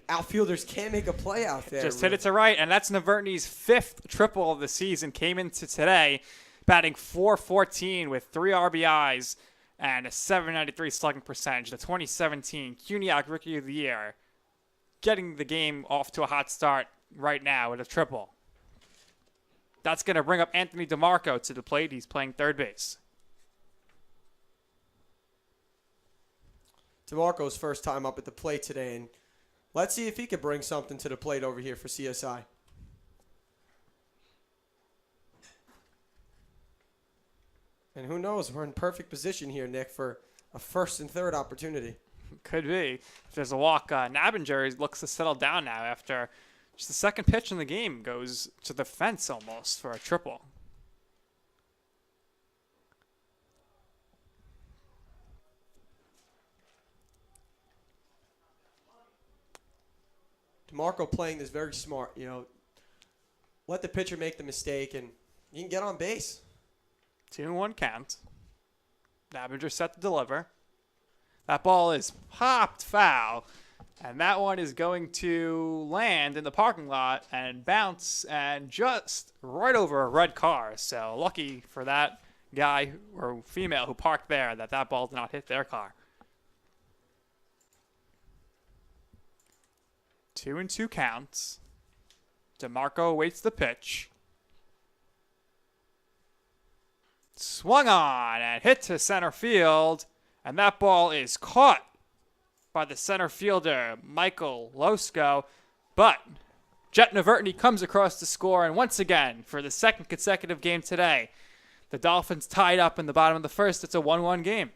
Outfielders can't make a play out there. Just hit it to right, and that's Navertney's 5th triple of the season. Came into today batting .414 with 3 RBIs and a .793 slugging percentage. The 2017 CUNY Rookie of the Year. Getting the game off to a hot start right now with a triple. That's going to bring up Anthony DeMarco to the plate. He's playing third base. DeMarco's first time up at the plate today, and let's see if he can bring something to the plate over here for CSI. And who knows, we're in perfect position here, Nick, for a first and third opportunity. Could be. If there's a walk, Nabinger looks to settle down now after just the second pitch in the game goes to the fence almost for a triple. DeMarco playing this very smart, you know. Let the pitcher make the mistake, and you can get on base. 2-1 count. Nabinger set to deliver. That ball is popped foul, and that one is going to land in the parking lot and bounce and just right over a red car. So lucky for that guy or female who parked there that ball did not hit their car. 2-2 counts. DeMarco awaits the pitch. Swung on and hit to center field. And that ball is caught by the center fielder, Michael Losco. But Jet Navertney comes across to score. And once again, for the second consecutive game today, the Dolphins tied up in the bottom of the first. It's a 1-1 game.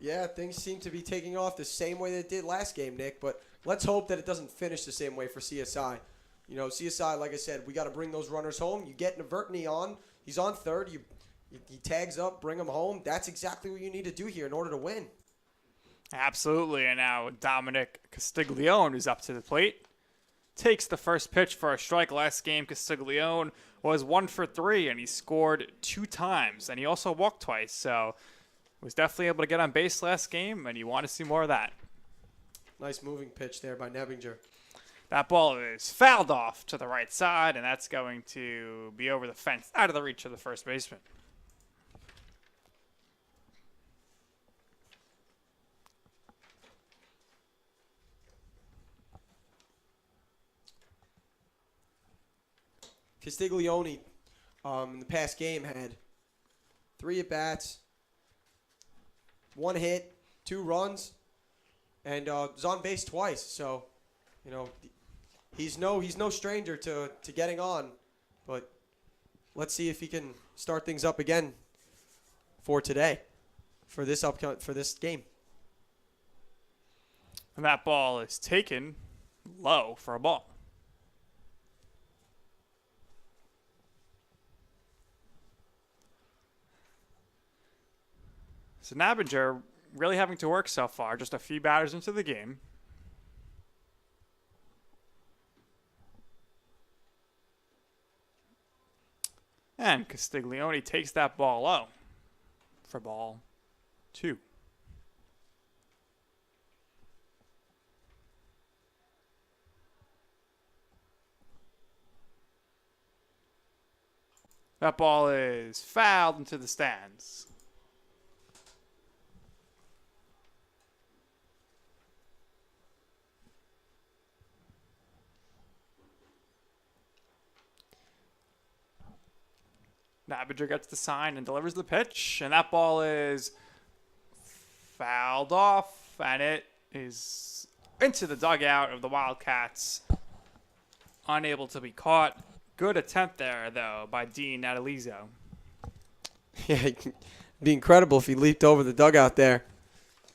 Yeah, things seem to be taking off the same way they did last game, Nick. But let's hope that it doesn't finish the same way for CSI. You know, CSI, like I said, we got to bring those runners home. You get Navertney on. He's on third. He tags up, bring him home. That's exactly what you need to do here in order to win. Absolutely. And now Dominic Castiglione is up to the plate. Takes the first pitch for a strike. Last game, Castiglione was 1 for 3, and he scored 2 times. And he also walked twice, so was definitely able to get on base last game, and you want to see more of that. Nice moving pitch there by Nabinger. That ball is fouled off to the right side, and that's going to be over the fence, out of the reach of the first baseman. Castiglione, in the past game, had 3 at-bats, 1 hit, 2 runs, and was on base twice. So, you know, he's no stranger to getting on. But let's see if he can start things up again for today, for this game. And that ball is taken low for a ball. So Nabinger really having to work so far, just a few batters into the game. And Castiglione takes that ball low for ball 2. That ball is fouled into the stands. Nabinger gets the sign and delivers the pitch, and that ball is fouled off, and it is into the dugout of the Wildcats. Unable to be caught. Good attempt there, though, by Dean Natalizzo. Yeah, it'd be incredible if he leaped over the dugout there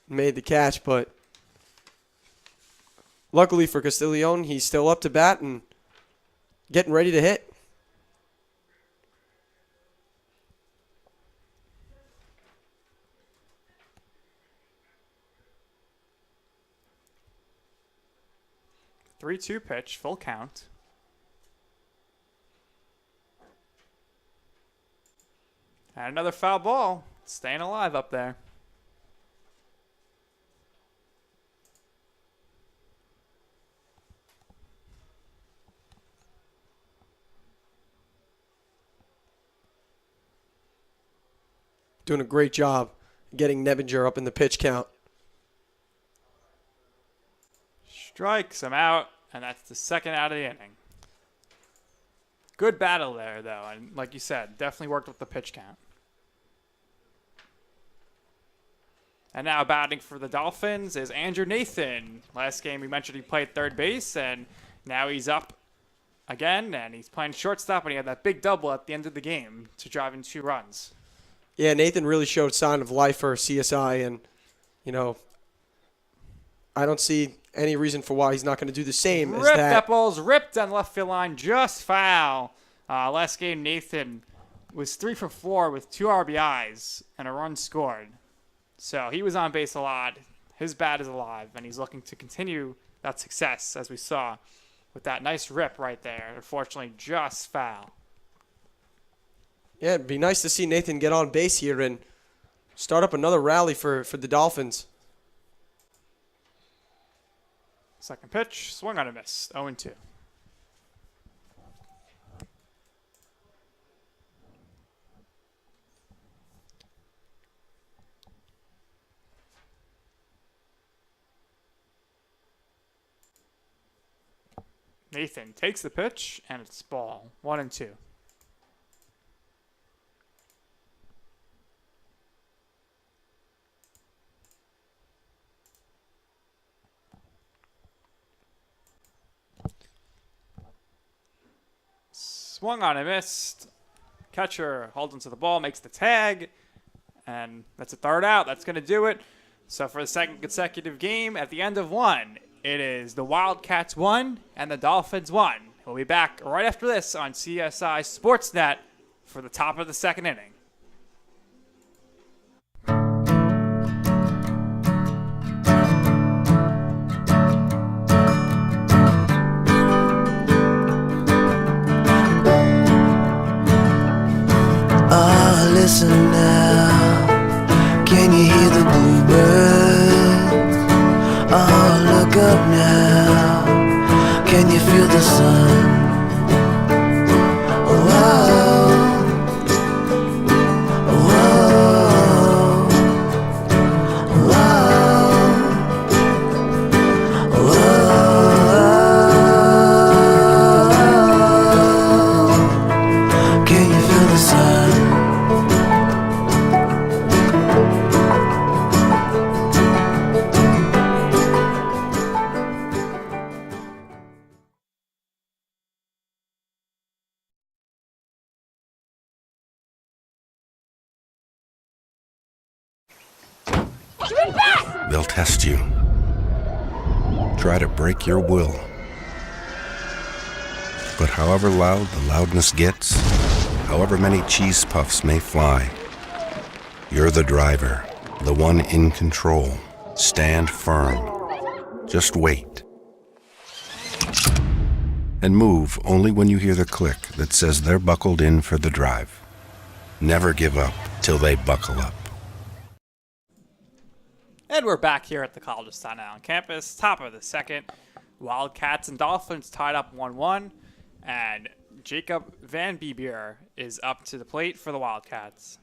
and made the catch, but luckily for Castiglione, he's still up to bat and getting ready to hit. Three-two pitch, full count. And another foul ball. Staying alive up there. Doing a great job getting Nebinger up in the pitch count. Strikes him out, and that's the second out of the inning. Good battle there, though, and like you said, definitely worked with the pitch count. And now batting for the Dolphins is Andrew Nathan. Last game we mentioned he played third base, and now he's up again, and he's playing shortstop, and he had that big double at the end of the game to drive in 2 runs. Yeah, Nathan really showed sign of life for CSI, and, you know, I don't see any reason for why he's not going to do the same as that. That ball's ripped on left field line, just foul. Last game, Nathan was 3 for 4 with 2 RBIs and a run scored. So he was on base a lot. His bat is alive, and he's looking to continue that success, as we saw with that nice rip right there. Unfortunately, just foul. Yeah, it'd be nice to see Nathan get on base here and start up another rally for the Dolphins. Second pitch, swung on a miss, 0-2. Nathan takes the pitch, and it's ball, 1-2. Swung on and missed. Catcher holds onto the ball, makes the tag, and that's a third out. That's going to do it. So for the second consecutive game, at the end of 1, it is the Wildcats 1 and the Dolphins 1. We'll be back right after this on CSI Sportsnet for the top of the second inning. Listen now, can you hear the bluebird? Oh, look up now, can you the sun. Oh, can you feel the sun? They'll test you. Try to break your will. But however loud the loudness gets, however many cheese puffs may fly, you're the driver, the one in control. Stand firm. Just wait. And move only when you hear the click that says they're buckled in for the drive. Never give up till they buckle up. And we're back here at the College of Staten Island campus, top of the second. Wildcats and Dolphins tied up 1-1, and Jacob Van Beebier is up to the plate for the Wildcats.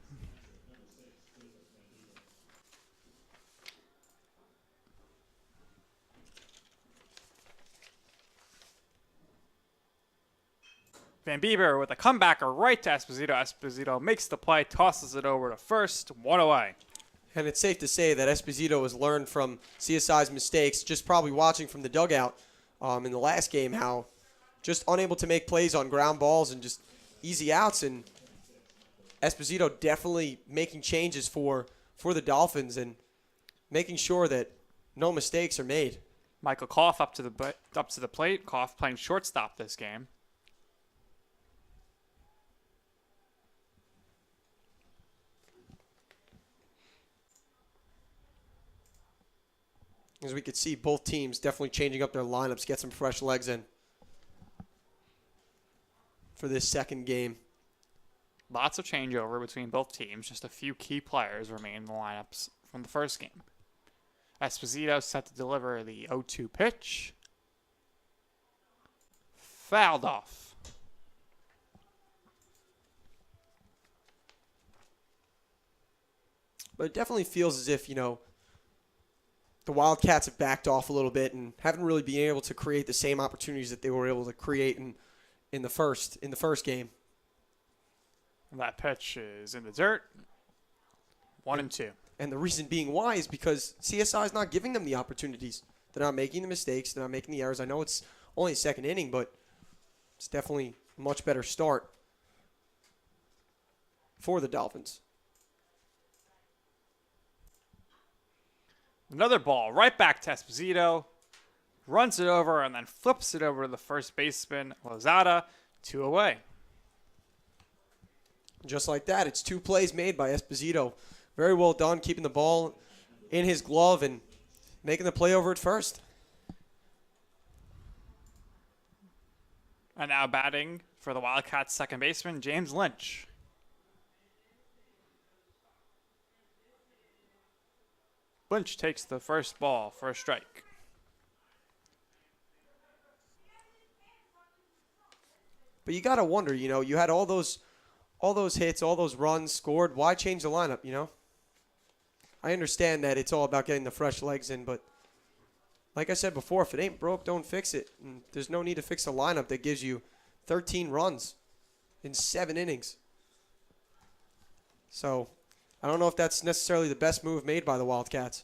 Van Beebier with a comebacker right to Esposito. Esposito makes the play, tosses it over to first, one away. And it's safe to say that Esposito has learned from CSI's mistakes, just probably watching from the dugout in the last game, how just unable to make plays on ground balls and just easy outs. And Esposito definitely making changes for the Dolphins and making sure that no mistakes are made. Michael Koff up to the plate. Koff playing shortstop this game. As we could see, both teams definitely changing up their lineups, get some fresh legs in for this second game. Lots of changeover between both teams. Just a few key players remain in the lineups from the first game. Esposito set to deliver the 0-2 pitch. Fouled off. But it definitely feels as if, the Wildcats have backed off a little bit and haven't really been able to create the same opportunities that they were able to create in the first game. And that pitch is in the dirt. 1-2. And the reason being why is because CSI is not giving them the opportunities. They're not making the mistakes. They're not making the errors. I know it's only a second inning, but it's definitely a much better start for the Dolphins. Another ball right back to Esposito. Runs it over and then flips it over to the first baseman, Lozada, 2 away. Just like that, it's 2 plays made by Esposito. Very well done, keeping the ball in his glove and making the play over at first. And now batting for the Wildcats' second baseman, James Lynch. Lynch takes the first ball for a strike. But you got to wonder, you had all those hits, all those runs scored. Why change the lineup, I understand that it's all about getting the fresh legs in, but like I said before, if it ain't broke, don't fix it. And there's no need to fix a lineup that gives you 13 runs in 7 innings. So I don't know if that's necessarily the best move made by the Wildcats.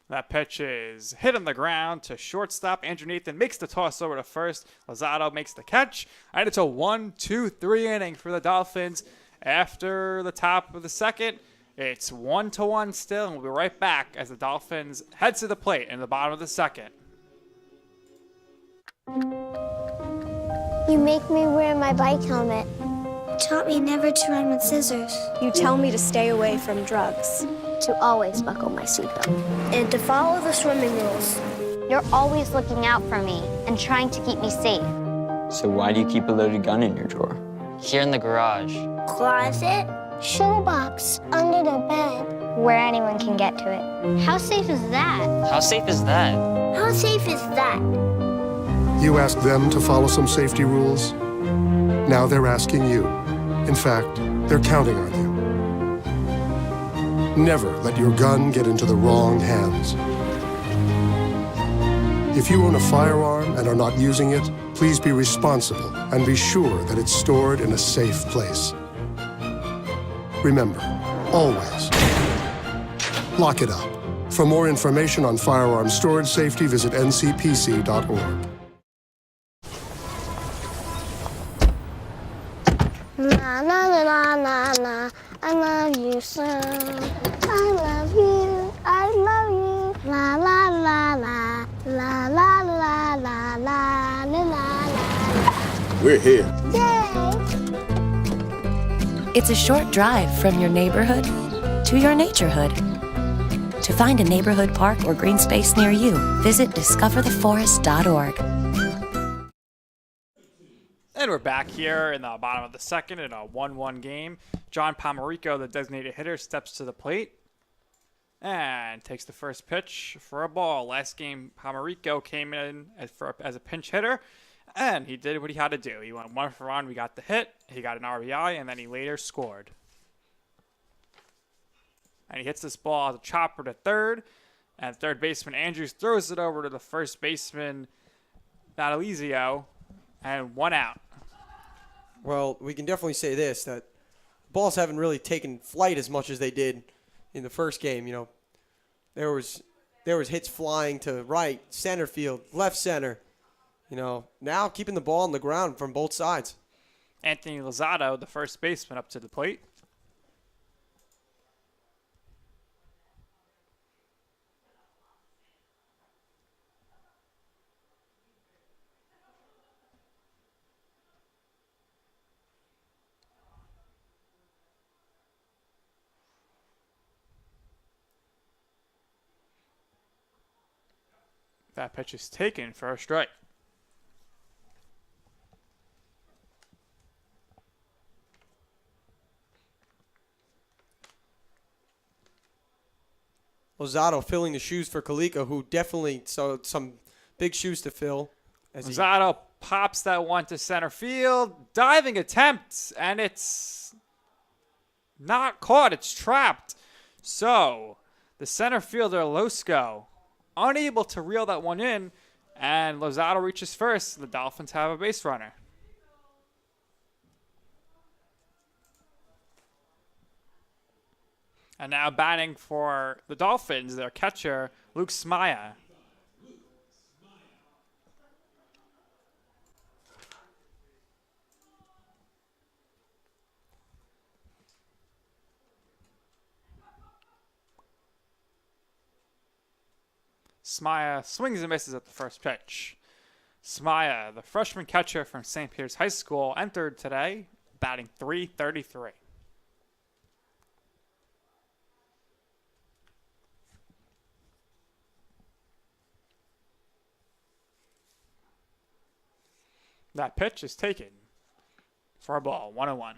That pitch is hit on the ground to shortstop. Andrew Nathan makes the toss over to first. Lozado makes the catch. And it's a 1-2-3 inning for the Dolphins. After the top of the second, it's 1-1 still. And we'll be right back as the Dolphins head to the plate in the bottom of the second. You make me wear my bike helmet. Taught me never to run with scissors. You tell me to stay away from drugs. To always buckle my seatbelt. And to follow the swimming rules. You're always looking out for me and trying to keep me safe. So why do you keep a loaded gun in your drawer? Here in the garage. Closet. Shoebox under the bed. where anyone can get to it. How safe is that? How safe is that? How safe is that? You asked them to follow some safety rules. Now they're asking you. In fact, they're counting on you. Never let your gun get into the wrong hands. If you own a firearm and are not using it, please be responsible and be sure that it's stored in a safe place. Remember, always lock it up. For more information on firearm storage safety, visit ncpc.org. La la la la la la, I love you so. I love you, I love you. La la la la, la la la la la la la. We're here. Yay! It's a short drive from your neighborhood to your naturehood. To find a neighborhood park or green space near you, visit discovertheforest.org. And we're back here in the bottom of the second in a 1-1 game. John Pomerico, the designated hitter, steps to the plate and takes the first pitch for a ball. Last game, Pomerico came in as a pinch hitter, and he did what he had to do. He went 1 for 1. We got the hit. He got an RBI, and then he later scored. And he hits this ball as a chopper to third, and third baseman Andrews throws it over to the first baseman Natalizio, and 1 out. Well, we can definitely say this, that balls haven't really taken flight as much as they did in the first game. You know, there was hits flying to right, center field, left center. You know, now keeping the ball on the ground from both sides. Anthony Lozado, the first baseman, up to the plate. That pitch is taken for a strike. Lozado filling the shoes for Kalika, who definitely saw some big shoes to fill. Lozado pops that one to center field. Diving attempt, and it's not caught. It's trapped. So the center fielder, Losco, unable to reel that one in, and Lozado reaches first. The Dolphins have a base runner. And now batting for the Dolphins, their catcher, Luke Smaya. Smaya swings and misses at the first pitch. Smaya, the freshman catcher from St. Peter's High School, entered today, batting .333. That pitch is taken for a ball, 1-1.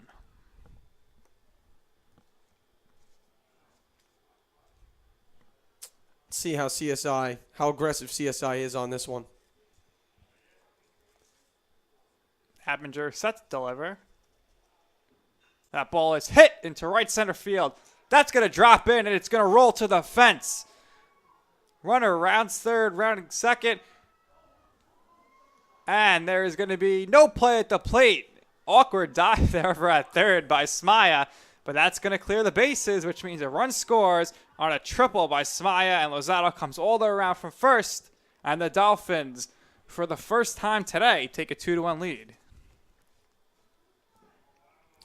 See how aggressive CSI is on this one. Habinger set to deliver. That ball is hit into right center field. That's going to drop in, and it's going to roll to the fence. Runner rounds third, rounding second. And there is going to be no play at the plate. Awkward dive there over at third by Smaya. But that's going to clear the bases, which means a run scores on a triple by Smaya. And Lozado comes all the way around from first. And the Dolphins, for the first time today, take a 2-1 lead.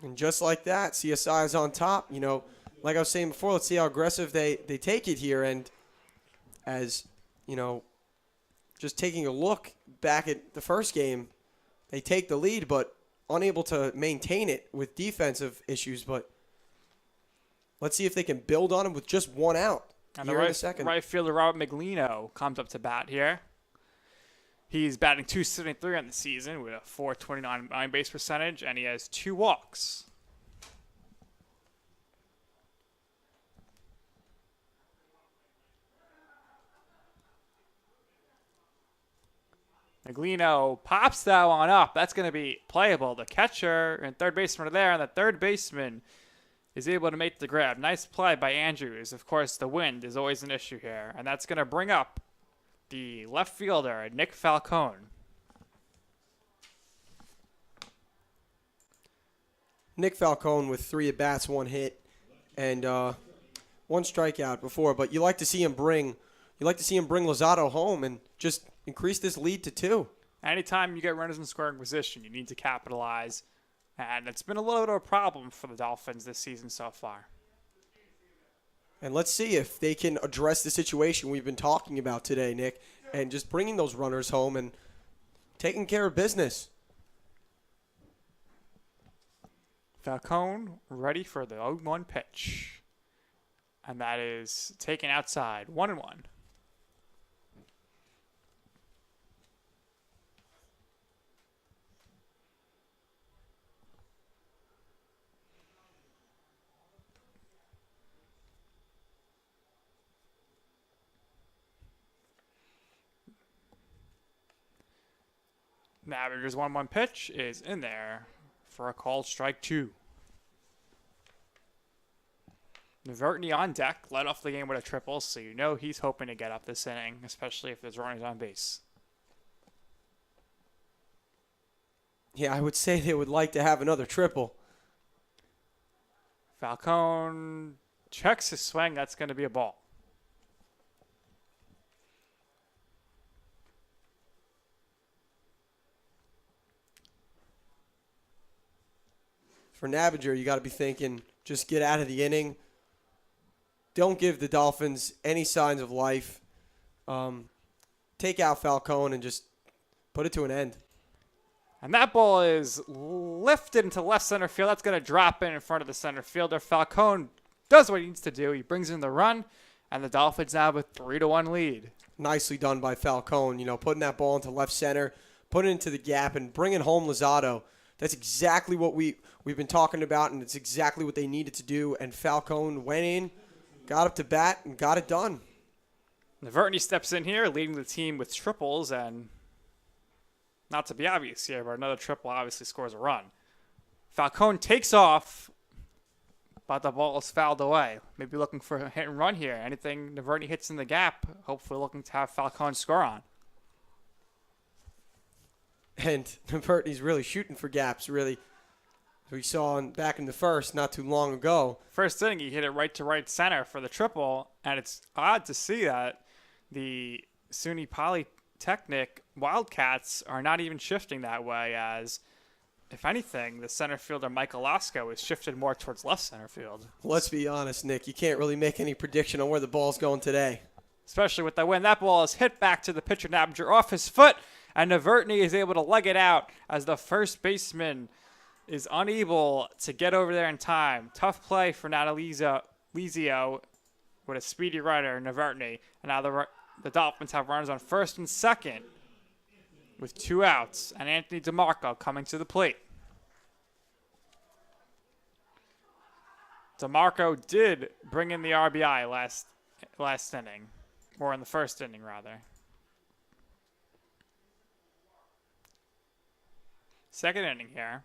And just like that, CSI is on top. You know, like I was saying before, let's see how aggressive they take it here. And as, you know, just taking a look back at the first game, they take the lead, but unable to maintain it with defensive issues. But let's see if they can build on them with just 1 out. And here in the second. Right fielder Robert Miglino comes up to bat here. He's batting .273 on the season with a .429 on base percentage, and he has 2 walks. Neglino pops that one up. That's going to be playable. The catcher and third baseman are there, and the third baseman is able to make the grab. Nice play by Andrews. Of course, the wind is always an issue here, and that's going to bring up the left fielder, Nick Falcone. Nick Falcone with 3 at-bats, 1 hit, and 1 strikeout before. But you like to see him bring Lozado home and just increase this lead to 2. Anytime you get runners in scoring position, you need to capitalize. And it's been a little bit of a problem for the Dolphins this season so far. And let's see if they can address the situation we've been talking about today, Nick, and just bringing those runners home and taking care of business. Falcone ready for the 0-1 pitch. And that is taken outside. 1-1. Navigator's 1-1 pitch is in there for a called strike 2. Navertney on deck, led off the game with a triple, so you know he's hoping to get up this inning, especially if there's runners on base. Yeah, I would say they would like to have another triple. Falcone checks his swing. That's going to be a ball. For Navigator, you got to be thinking, just get out of the inning. Don't give the Dolphins any signs of life. Take out Falcone and just put it to an end. And that ball is lifted into left center field. That's going to drop in front of the center fielder. Falcone does what he needs to do. He brings in the run, and the Dolphins now have a 3-1 lead. Nicely done by Falcone, putting that ball into left center, putting it into the gap, and bringing home Lozado. That's exactly what we've been talking about, and it's exactly what they needed to do. And Falcone went in, got up to bat, and got it done. Navertney steps in here, leading the team with triples, and not to be obvious here, but another triple obviously scores a run. Falcone takes off, but the ball is fouled away. Maybe looking for a hit and run here. Anything Navertney hits in the gap, hopefully looking to have Falcone score on. And Navertney's really shooting for gaps, really. We saw back in the first not too long ago. First inning, he hit it right to right center for the triple, and it's odd to see that the SUNY-Poly Wildcats are not even shifting that way, as, if anything, the center fielder Michael Lasco is shifted more towards left center field. Let's be honest, Nick. You can't really make any prediction on where the ball's going today. Especially with the wind. That ball is hit back to the pitcher, Navigator, off his foot, and Navertney is able to leg it out as the first baseman is unable to get over there in time. Tough play for Natalizio with a speedy runner, Navertney. And now the Dolphins have runners on first and second with 2 outs, and Anthony DeMarco coming to the plate. DeMarco did bring in the RBI last inning, or in the first inning, rather. Second inning here.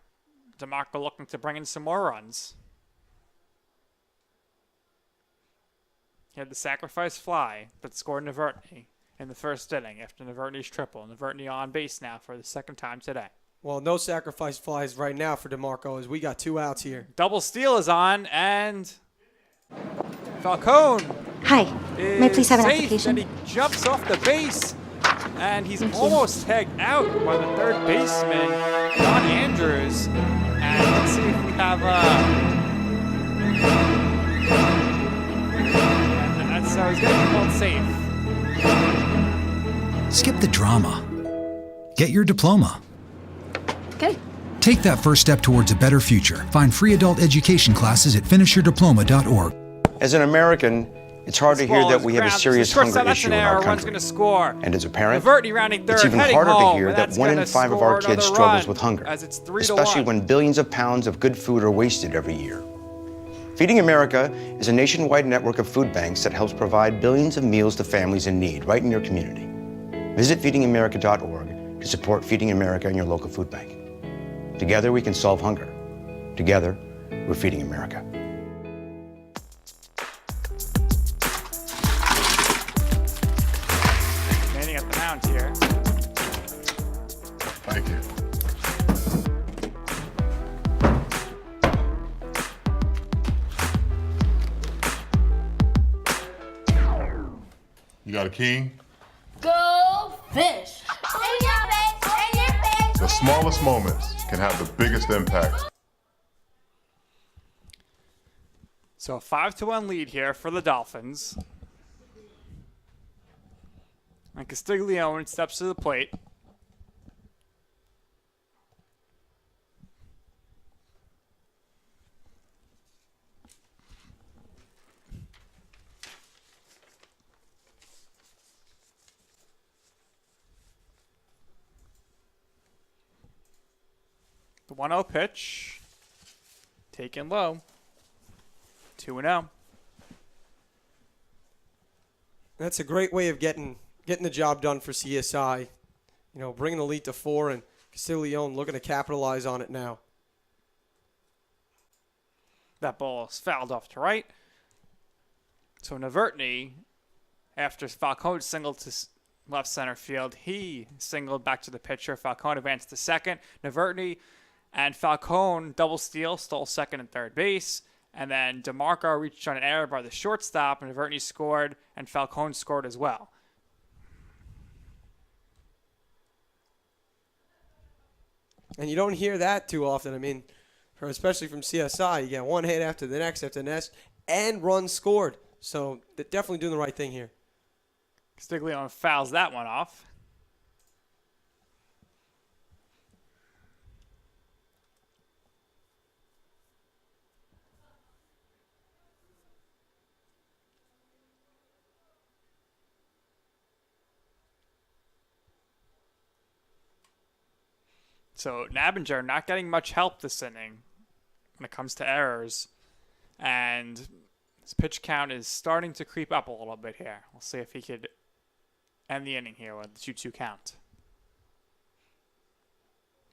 DeMarco looking to bring in some more runs. He had the sacrifice fly that scored Navertney in the first inning after Navertney's triple. Navertney on base now for the second time today. Well, no sacrifice flies right now for DeMarco as we got 2 outs here. Double steal is on, and Falcone. Hi, may I please have an safe, application? And he jumps off the base, and he's almost tagged out by the third baseman, Don Andrews. And let's see if we have and so he's going to be called safe. Skip the drama. Get your diploma. Okay. Take that first step towards a better future. Find free adult education classes at finishyourdiploma.org. As an American, it's hard to hear that we have a serious hunger issue in our country. And as a parent, it's even harder to hear that 1 in 5 of our kids struggles with hunger, especially when billions of pounds of good food are wasted every year. Feeding America is a nationwide network of food banks that helps provide billions of meals to families in need right in your community. Visit feedingamerica.org to support Feeding America and your local food bank. Together we can solve hunger. Together, we're Feeding America. Manning at the mound here. Thank you. You got a king? Go fish! The smallest moments can have the biggest impact. So a 5-1 lead here for the Dolphins. And Castiglione steps to the plate. The 1-0 pitch. Taken low. 2-0. That's a great way of getting the job done for CSI. You know, bringing the lead to 4, and Castiglione looking to capitalize on it now. That ball is fouled off to right. So Navertny, after Falcone singled to left center field, he singled back to the pitcher. Falcone advanced to second. Navertny and Falcone double steal, stole second and third base. And then DeMarco reached on an error by the shortstop, and Navertny scored, and Falcone scored as well. And you don't hear that too often. I mean, especially from CSI, you get one hit after the next, and runs scored. So they're definitely doing the right thing here. Castiglione fouls that one off. So Nabinger not getting much help this inning when it comes to errors. And his pitch count is starting to creep up a little bit here. We'll see if he could end the inning here with the 2-2 count.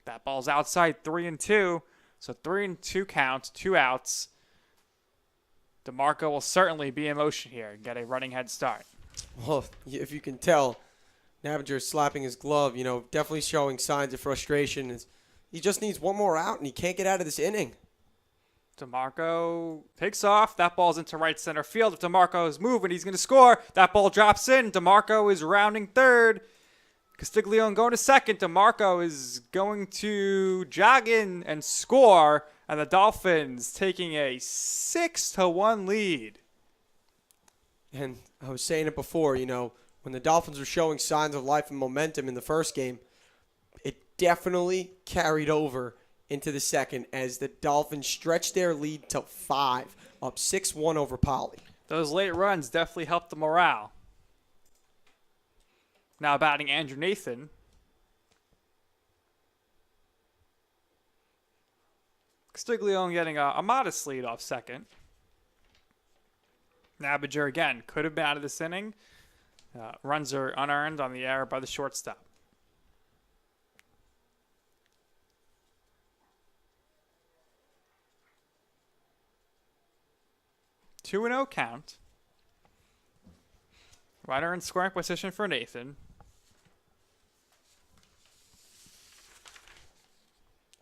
That ball's outside, 3-2. So 3-2 count, 2 outs. DeMarco will certainly be in motion here and get a running head start. Well, if you can tell, Navinger is slapping his glove, definitely showing signs of frustration. He just needs one more out, and he can't get out of this inning. DeMarco takes off. That ball's into right center field. If DeMarco is moving, he's going to score. That ball drops in. DeMarco is rounding third. Castiglione going to second. DeMarco is going to jog in and score. And the Dolphins taking a 6-1 lead. And I was saying it before, when the Dolphins were showing signs of life and momentum in the first game, it definitely carried over into the second as the Dolphins stretched their lead to 5, up 6-1 over Poly. Those late runs definitely helped the morale. Now batting Andrew Nathan. Castiglione getting a modest lead off second. Nabinger again could have been out of this inning. Runs are unearned on the error by the shortstop. Two 2-0 count. Runner in scoring position for Nathan.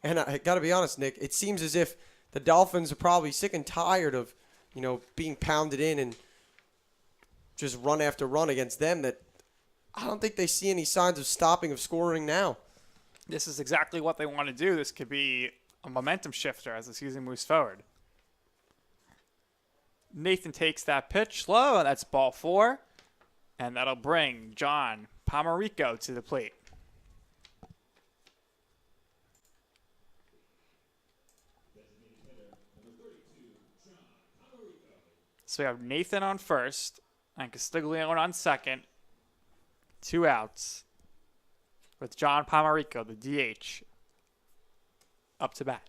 And I got to be honest, Nick, it seems as if the Dolphins are probably sick and tired of, being pounded in and just run after run against them, that I don't think they see any signs of stopping of scoring now. This is exactly what they want to do. This could be a momentum shifter as the season moves forward. Nathan takes that pitch low, and that's ball 4. And that'll bring John Pomarico to the plate. So we have Nathan on first and Castiglione on second. 2 outs with John Pomarico, the DH, up to bat.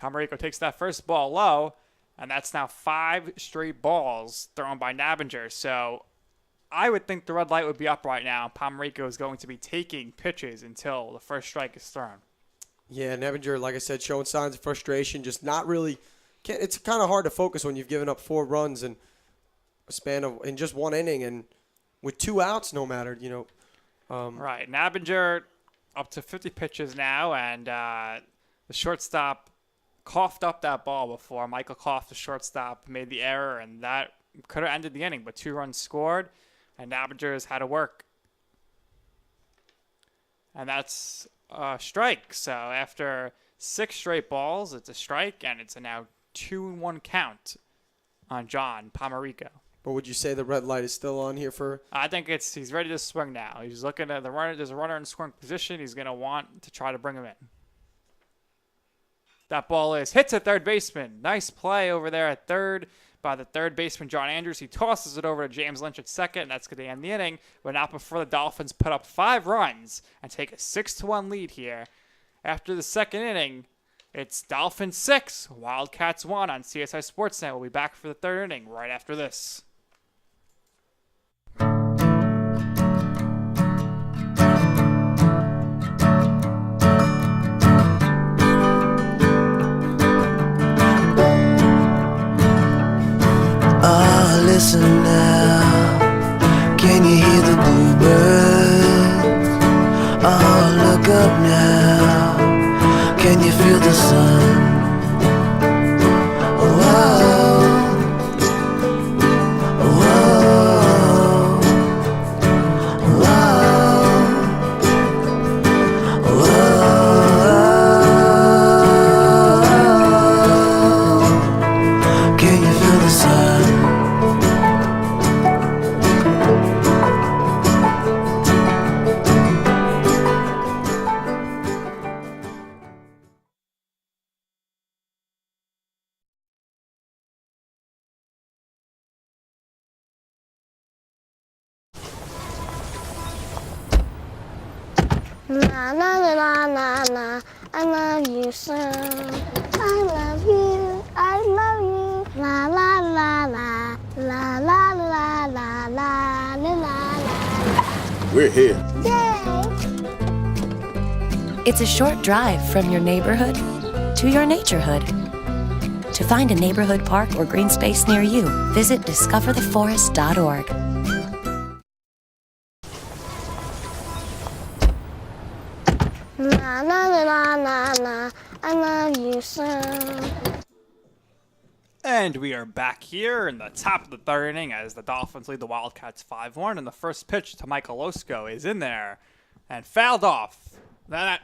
Palmarico takes that first ball low, and that's now 5 straight balls thrown by Nabinger. So I would think the red light would be up right now. Palmarico is going to be taking pitches until the first strike is thrown. Yeah, Nabinger, like I said, showing signs of frustration, just not really. It's kind of hard to focus when you've given up 4 runs in a span of in just 1 inning, and with 2 outs, no matter, Right, Nabinger up to 50 pitches now, and the shortstop coughed up that ball before. Michael Koff, the shortstop, made the error, and that could have ended the inning, but 2 runs scored, and Nabinger's had to work. And that's a strike. So after 6 straight balls, it's a strike, and it's a now 2-1 count on John Palmarico. But would you say the red light is still on here for? I think he's ready to swing now. He's looking at the runner. There's a runner in scoring position. He's going to want to try to bring him in. That ball is hits at third baseman. Nice play over there at third by the third baseman, John Andrews. He tosses it over to James Lynch at second, and that's going to end the inning. But not before the Dolphins put up 5 runs and take a 6-1 lead here. After the second inning, it's Dolphins 6, Wildcats 1 on CSI Sportsnet. We'll be back for the third inning right after this. Ah, listen now. Can you hear the bluebirds? Oh, look up now. Can you feel the sun? Whoa, whoa, whoa, whoa. Can you feel the sun? La la la la la la, I love you so. I love you, I love you. La la la la, la la la la la la la. We're here. Yay! It's a short drive from your neighborhood to your naturehood. To find a neighborhood park or green space near you, visit discovertheforest.org. La la la la la la, I love you so. And we are back here in the top of the third inning as the Dolphins lead the Wildcats 5-1. And the first pitch to Michael Losko is in there and fouled off. That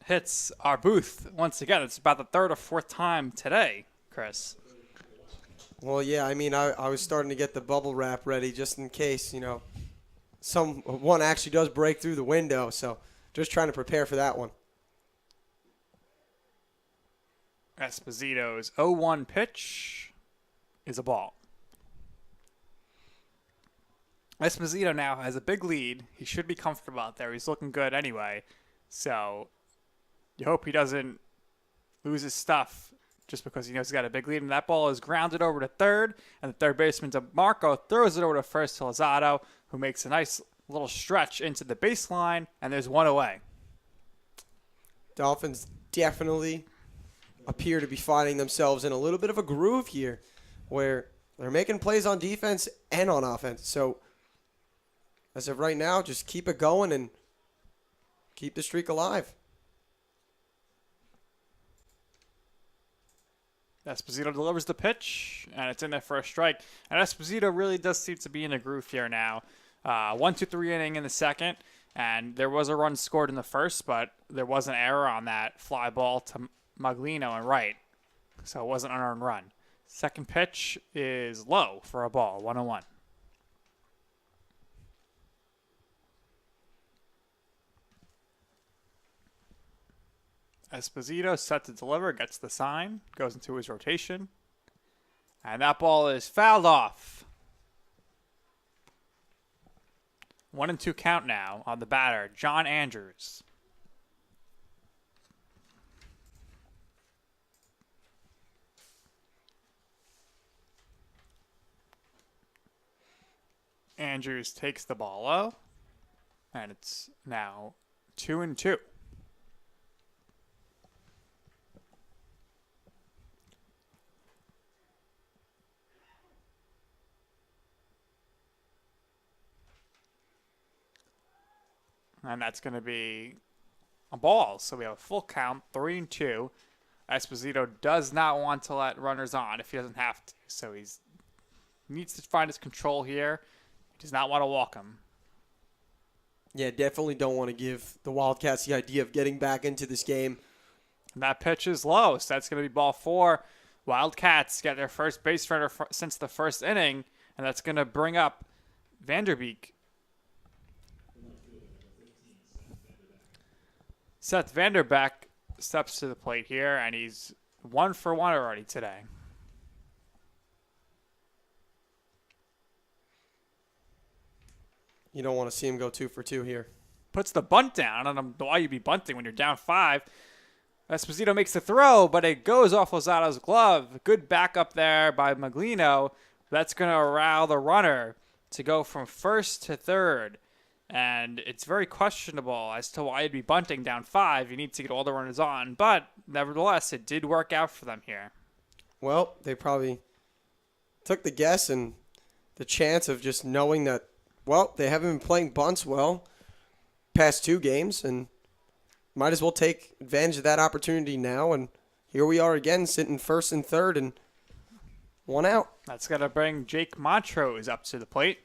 hits our booth once again. It's about the 3rd or 4th time today, Chris. Well, yeah, I mean, I was starting to get the bubble wrap ready just in case, one actually does break through the window. So just trying to prepare for that one. Esposito's 0-1 pitch is a ball. Esposito now has a big lead. He should be comfortable out there. He's looking good anyway. So you hope he doesn't lose his stuff just because he knows he's got a big lead. And that ball is grounded over to third. And the third baseman, DeMarco, throws it over to first to Lozado, who makes a nice little stretch into the baseline. And there's 1 away. Dolphins definitely appear to be finding themselves in a little bit of a groove here where they're making plays on defense and on offense. So as of right now, just keep it going and keep the streak alive. Esposito delivers the pitch, and it's in there for a strike. And Esposito really does seem to be in a groove here now. 1-2-3 inning in the second, and there was a run scored in the first, but there was an error on that fly ball to Maglino and right. So it wasn't an unearned run. Second pitch is low for a ball, 1-1. Esposito set to deliver, gets the sign, goes into his rotation. And that ball is fouled off. 1-2 count now on the batter, John Andrews. Andrews takes the ball low, and it's now 2-2. And that's going to be a ball. So we have a full count, 3-2. Esposito does not want to let runners on if he doesn't have to. So he needs to find his control here. He does not want to walk him. Yeah, definitely don't want to give the Wildcats the idea of getting back into this game. And that pitch is low, so that's going to be ball 4. Wildcats get their first base runner since the first inning, and that's going to bring up Vanderbeek. Seth Vanderbeek steps to the plate here, and he's 1 for 1 already today. You don't want to see him go 2 for 2 here. Puts the bunt down. I don't know why you'd be bunting when you're down 5. Esposito makes the throw, but it goes off Lozato's glove. Good backup there by Maglino. That's going to allow the runner to go from first to third. And it's very questionable as to why you'd be bunting down 5. You need to get all the runners on. But nevertheless, it did work out for them here. Well, they probably took the guess and the chance of just knowing that, well, they haven't been playing bunts well past 2 games, and might as well take advantage of that opportunity now. And here we are again, sitting first and third and 1 out. That's going to bring Jake Montrose up to the plate.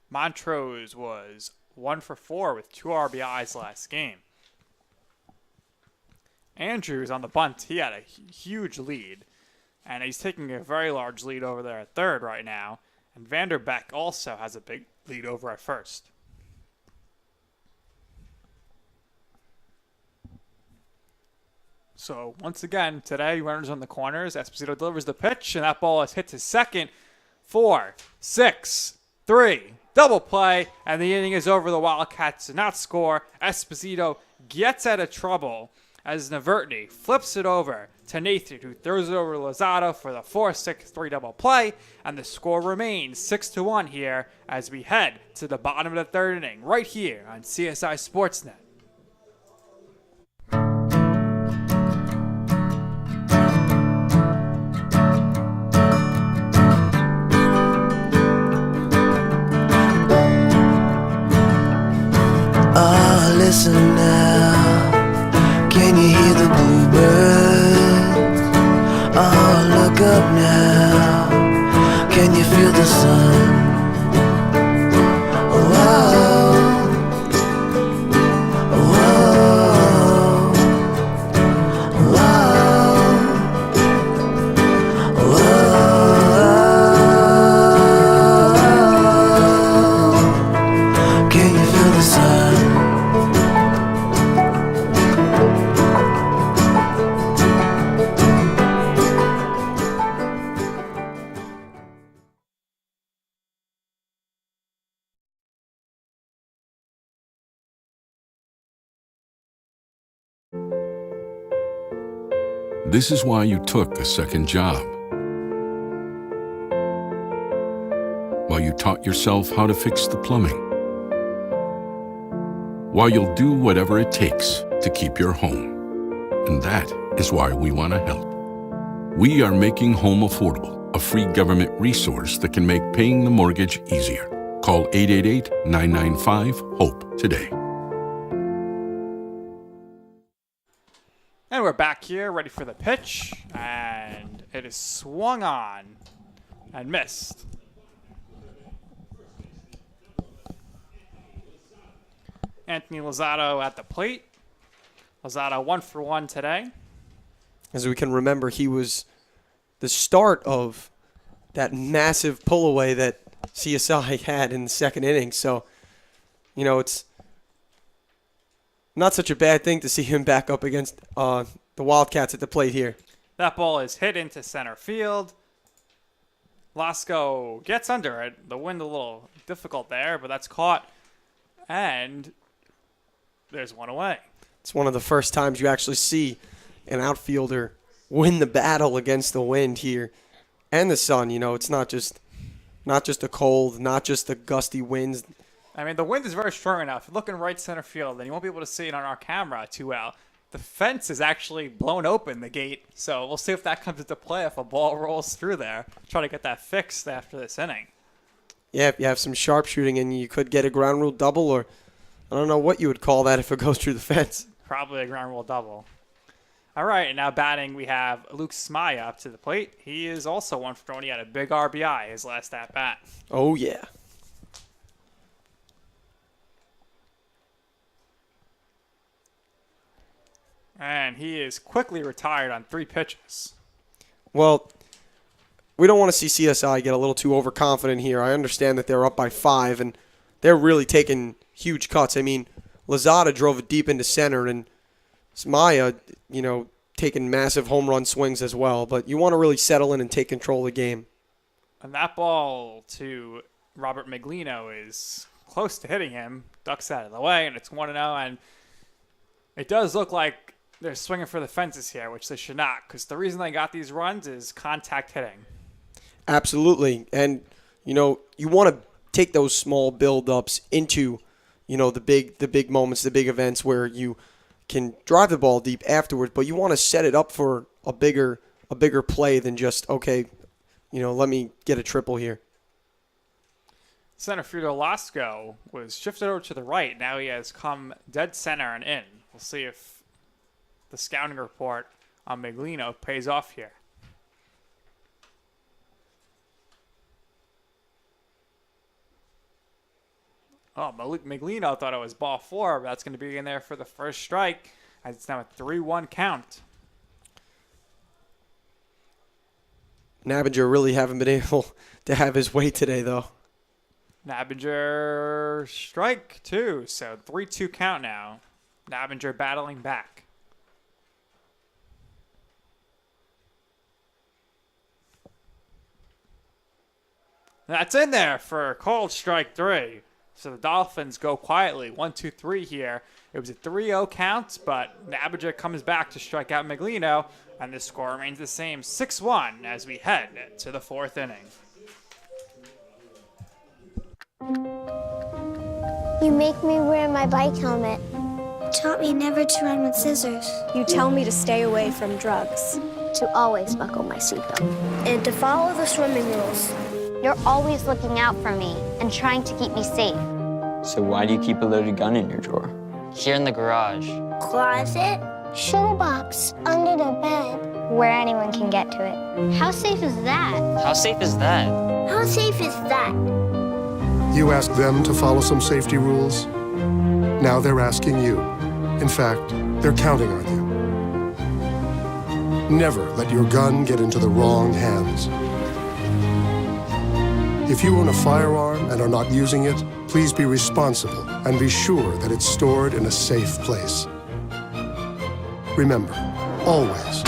Montrose was 1 for 4 with 2 RBIs last game. Andrews on the bunt, he had a huge lead. And he's taking a very large lead over there at third right now. And Vanderbeek also has a big lead over at first. So once again, today, runners on the corners. Esposito delivers the pitch, and that ball is hit to second. 4, 6, 3. Double play, and the inning is over. The Wildcats did not score. Esposito gets out of trouble as Navertny flips it over to Nathan, who throws it over to Lozado for the 4-6-3 double play, and the score remains 6-1 here as we head to the bottom of the 3rd inning, right here on CSI Sportsnet. Listen now, can you hear the bluebirds? Oh, look up now, can you feel the sun? This is why you took a second job. Why you taught yourself how to fix the plumbing. Why you'll do whatever it takes to keep your home. And that is why we want to help. We are making home affordable, a free government resource that can make paying the mortgage easier. Call 888-995-HOPE today. And we're back here, ready for the pitch, and it is swung on and missed. Anthony Lozado at the plate. Lozado 1 for 1 today. As we can remember, he was the start of that massive pull away that CSI had in the 2nd inning. So, you know, it's not such a bad thing to see him back up against the Wildcats at the plate here. That ball is hit into center field. Lasco gets under it. The wind a little difficult there, but that's caught. And there's one away. It's one of the first times you actually see an outfielder win the battle against the wind here and the sun. You know, it's not just the cold, not just the gusty winds. I mean, the wind is very strong enough. Look in right center field, and you won't be able to see it on our camera too well. The fence is actually blown open, the gate, so we'll see if that comes into play if a ball rolls through there. Try to get that fixed after this inning. Yeah, if you have some sharpshooting and you could get a ground rule double, or I don't know what you would call that if it goes through the fence. Probably a ground rule double. All right, and now batting, we have Luke Smaya up to the plate. He is also one for throwing. He had a big RBI his last at-bat. Oh, yeah. And he is quickly retired on 3 pitches. Well, we don't want to see CSI get a little too overconfident here. I understand that they're up by 5, and they're really taking huge cuts. I mean, Lozada drove it deep into center, and Smaya, you know, taking massive home run swings as well. But you want to really settle in and take control of the game. And that ball to Robert Miglino is close to hitting him. Ducks out of the way, and it's 1-0. And it does look like they're swinging for the fences here, which they should not, because the reason they got these runs is contact hitting. Absolutely. And, you know, you want to take those small build-ups into, you know, the big moments, the big events where you can drive the ball deep afterwards, but you want to set it up for a bigger play than just, okay, you know, let me get a triple here. Center fielder Lasco was shifted over to the right. Now he has come dead center and in. We'll see if the scouting report on Miglino pays off here. Oh, Miglino thought it was ball 4, but that's going to be in there for the first strike, as it's now a 3-1 count. Nabinger really haven't been able to have his way today, though. Nabinger strike 2, so 3-2 count now. Nabinger battling back. That's in there for a called strike 3. So the Dolphins go quietly, 1-2-3 here. It was a 3-0 count, but Nabinger comes back to strike out Miglino, and the score remains the same, 6-1, as we head to the 4th inning. You make me wear my bike helmet. Taught me never to run with scissors. You tell me to stay away from drugs. To always buckle my seatbelt. And to follow the swimming rules. You're always looking out for me and trying to keep me safe. So why do you keep a loaded gun in your drawer? Here in the garage. Closet. Shoebox. Under the bed. Where anyone can get to it. How safe is that? How safe is that? How safe is that? You asked them to follow some safety rules. Now they're asking you. In fact, they're counting on you. Never let your gun get into the wrong hands. If you own a firearm and are not using it, please be responsible and be sure that it's stored in a safe place. Remember, always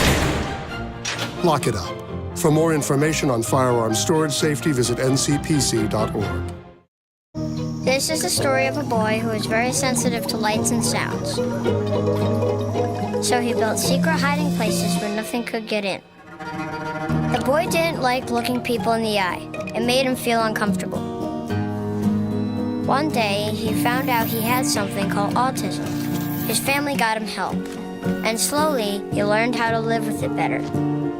lock it up. For more information on firearm storage safety, visit ncpc.org. This is the story of a boy who is very sensitive to lights and sounds. So he built secret hiding places where nothing could get in. The boy didn't like looking people in the eye. It made him feel uncomfortable. One day, he found out he had something called autism. His family got him help. And slowly, he learned how to live with it better.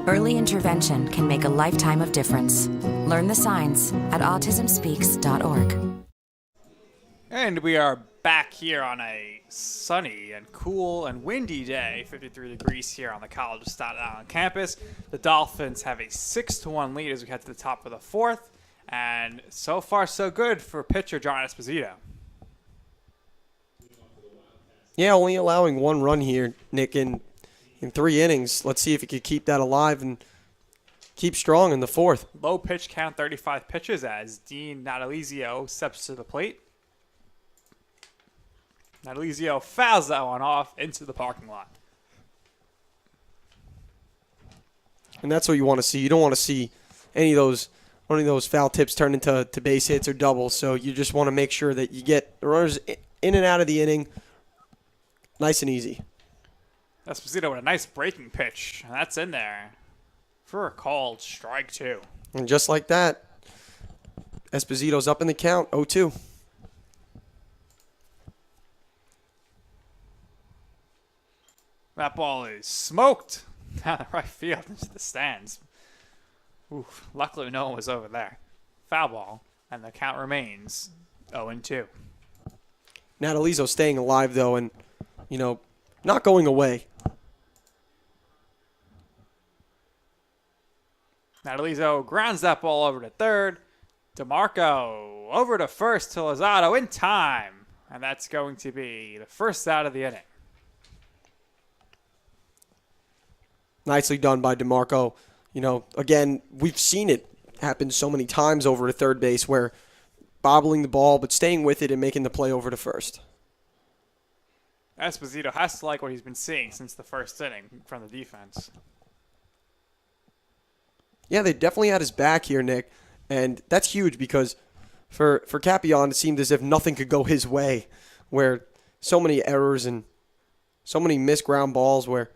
Early intervention can make a lifetime of difference. Learn the signs at autismspeaks.org. And we are back here on a sunny and cool and windy day, 53 degrees here on the College of Staten Island campus. The Dolphins have a 6-1 lead as we head to the top of the 4th. And so far, so good for pitcher John Esposito. Yeah, only allowing 1 run here, Nick, in 3 innings. Let's see if he could keep that alive and keep strong in the 4th. Low pitch count, 35 pitches as Dean Natalizio steps to the plate. Natalizio fouls that one off into the parking lot. And that's what you want to see. You don't want to see any of those foul tips turn into base hits or doubles. So you just want to make sure that you get the runners in and out of the inning nice and easy. Esposito with a nice breaking pitch. And that's in there for a called strike 2. And just like that, Esposito's up in the count, 0-2. That ball is smoked down the right field into the stands. Oof, luckily no one was over there. Foul ball, and the count remains 0-2. Natalizzo staying alive, though, and, not going away. Natalizzo grounds that ball over to third. DeMarco over to first to Lozado in time. And that's going to be the first out of the inning. Nicely done by DeMarco. Again, we've seen it happen so many times over to third base where bobbling the ball but staying with it and making the play over to first. Esposito has to like what he's been seeing since the first inning from the defense. Yeah, they definitely had his back here, Nick. And that's huge because for Capion, it seemed as if nothing could go his way, where so many errors and so many missed ground balls where,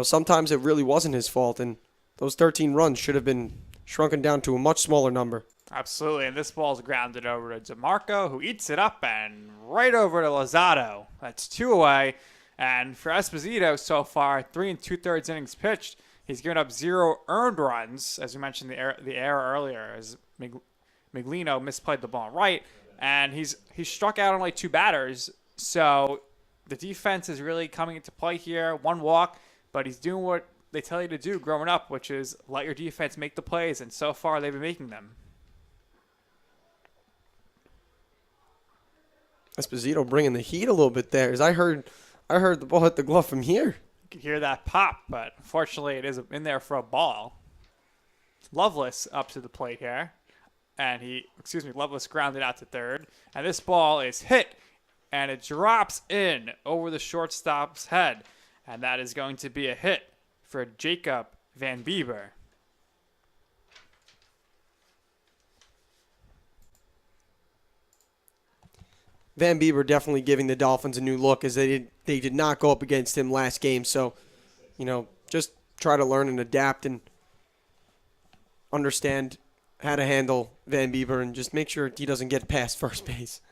sometimes it really wasn't his fault. And those 13 runs should have been shrunken down to a much smaller number. Absolutely, and this ball's grounded over to DeMarco, who eats it up and right over to Lozado. That's 2 away. And for Esposito so far, 3 2/3 innings pitched, he's given up 0 earned runs, as we mentioned the error earlier, as Miglino misplayed the ball right, and he's struck out only 2 batters. So the defense is really coming into play here. 1 walk, but he's doing what they tell you to do growing up, which is let your defense make the plays, and so far they've been making them. Esposito bringing the heat a little bit there, as I heard the ball hit the glove from here. You can hear that pop, but unfortunately it is in there for a ball. Loveless up to the plate here. And Loveless grounded out to third. And this ball is hit, and it drops in over the shortstop's head. And that is going to be a hit for Jacob Van Bieber. Van Bieber definitely giving the Dolphins a new look, as they did not go up against him last game. So, just try to learn and adapt and understand how to handle Van Bieber and just make sure he doesn't get past first base.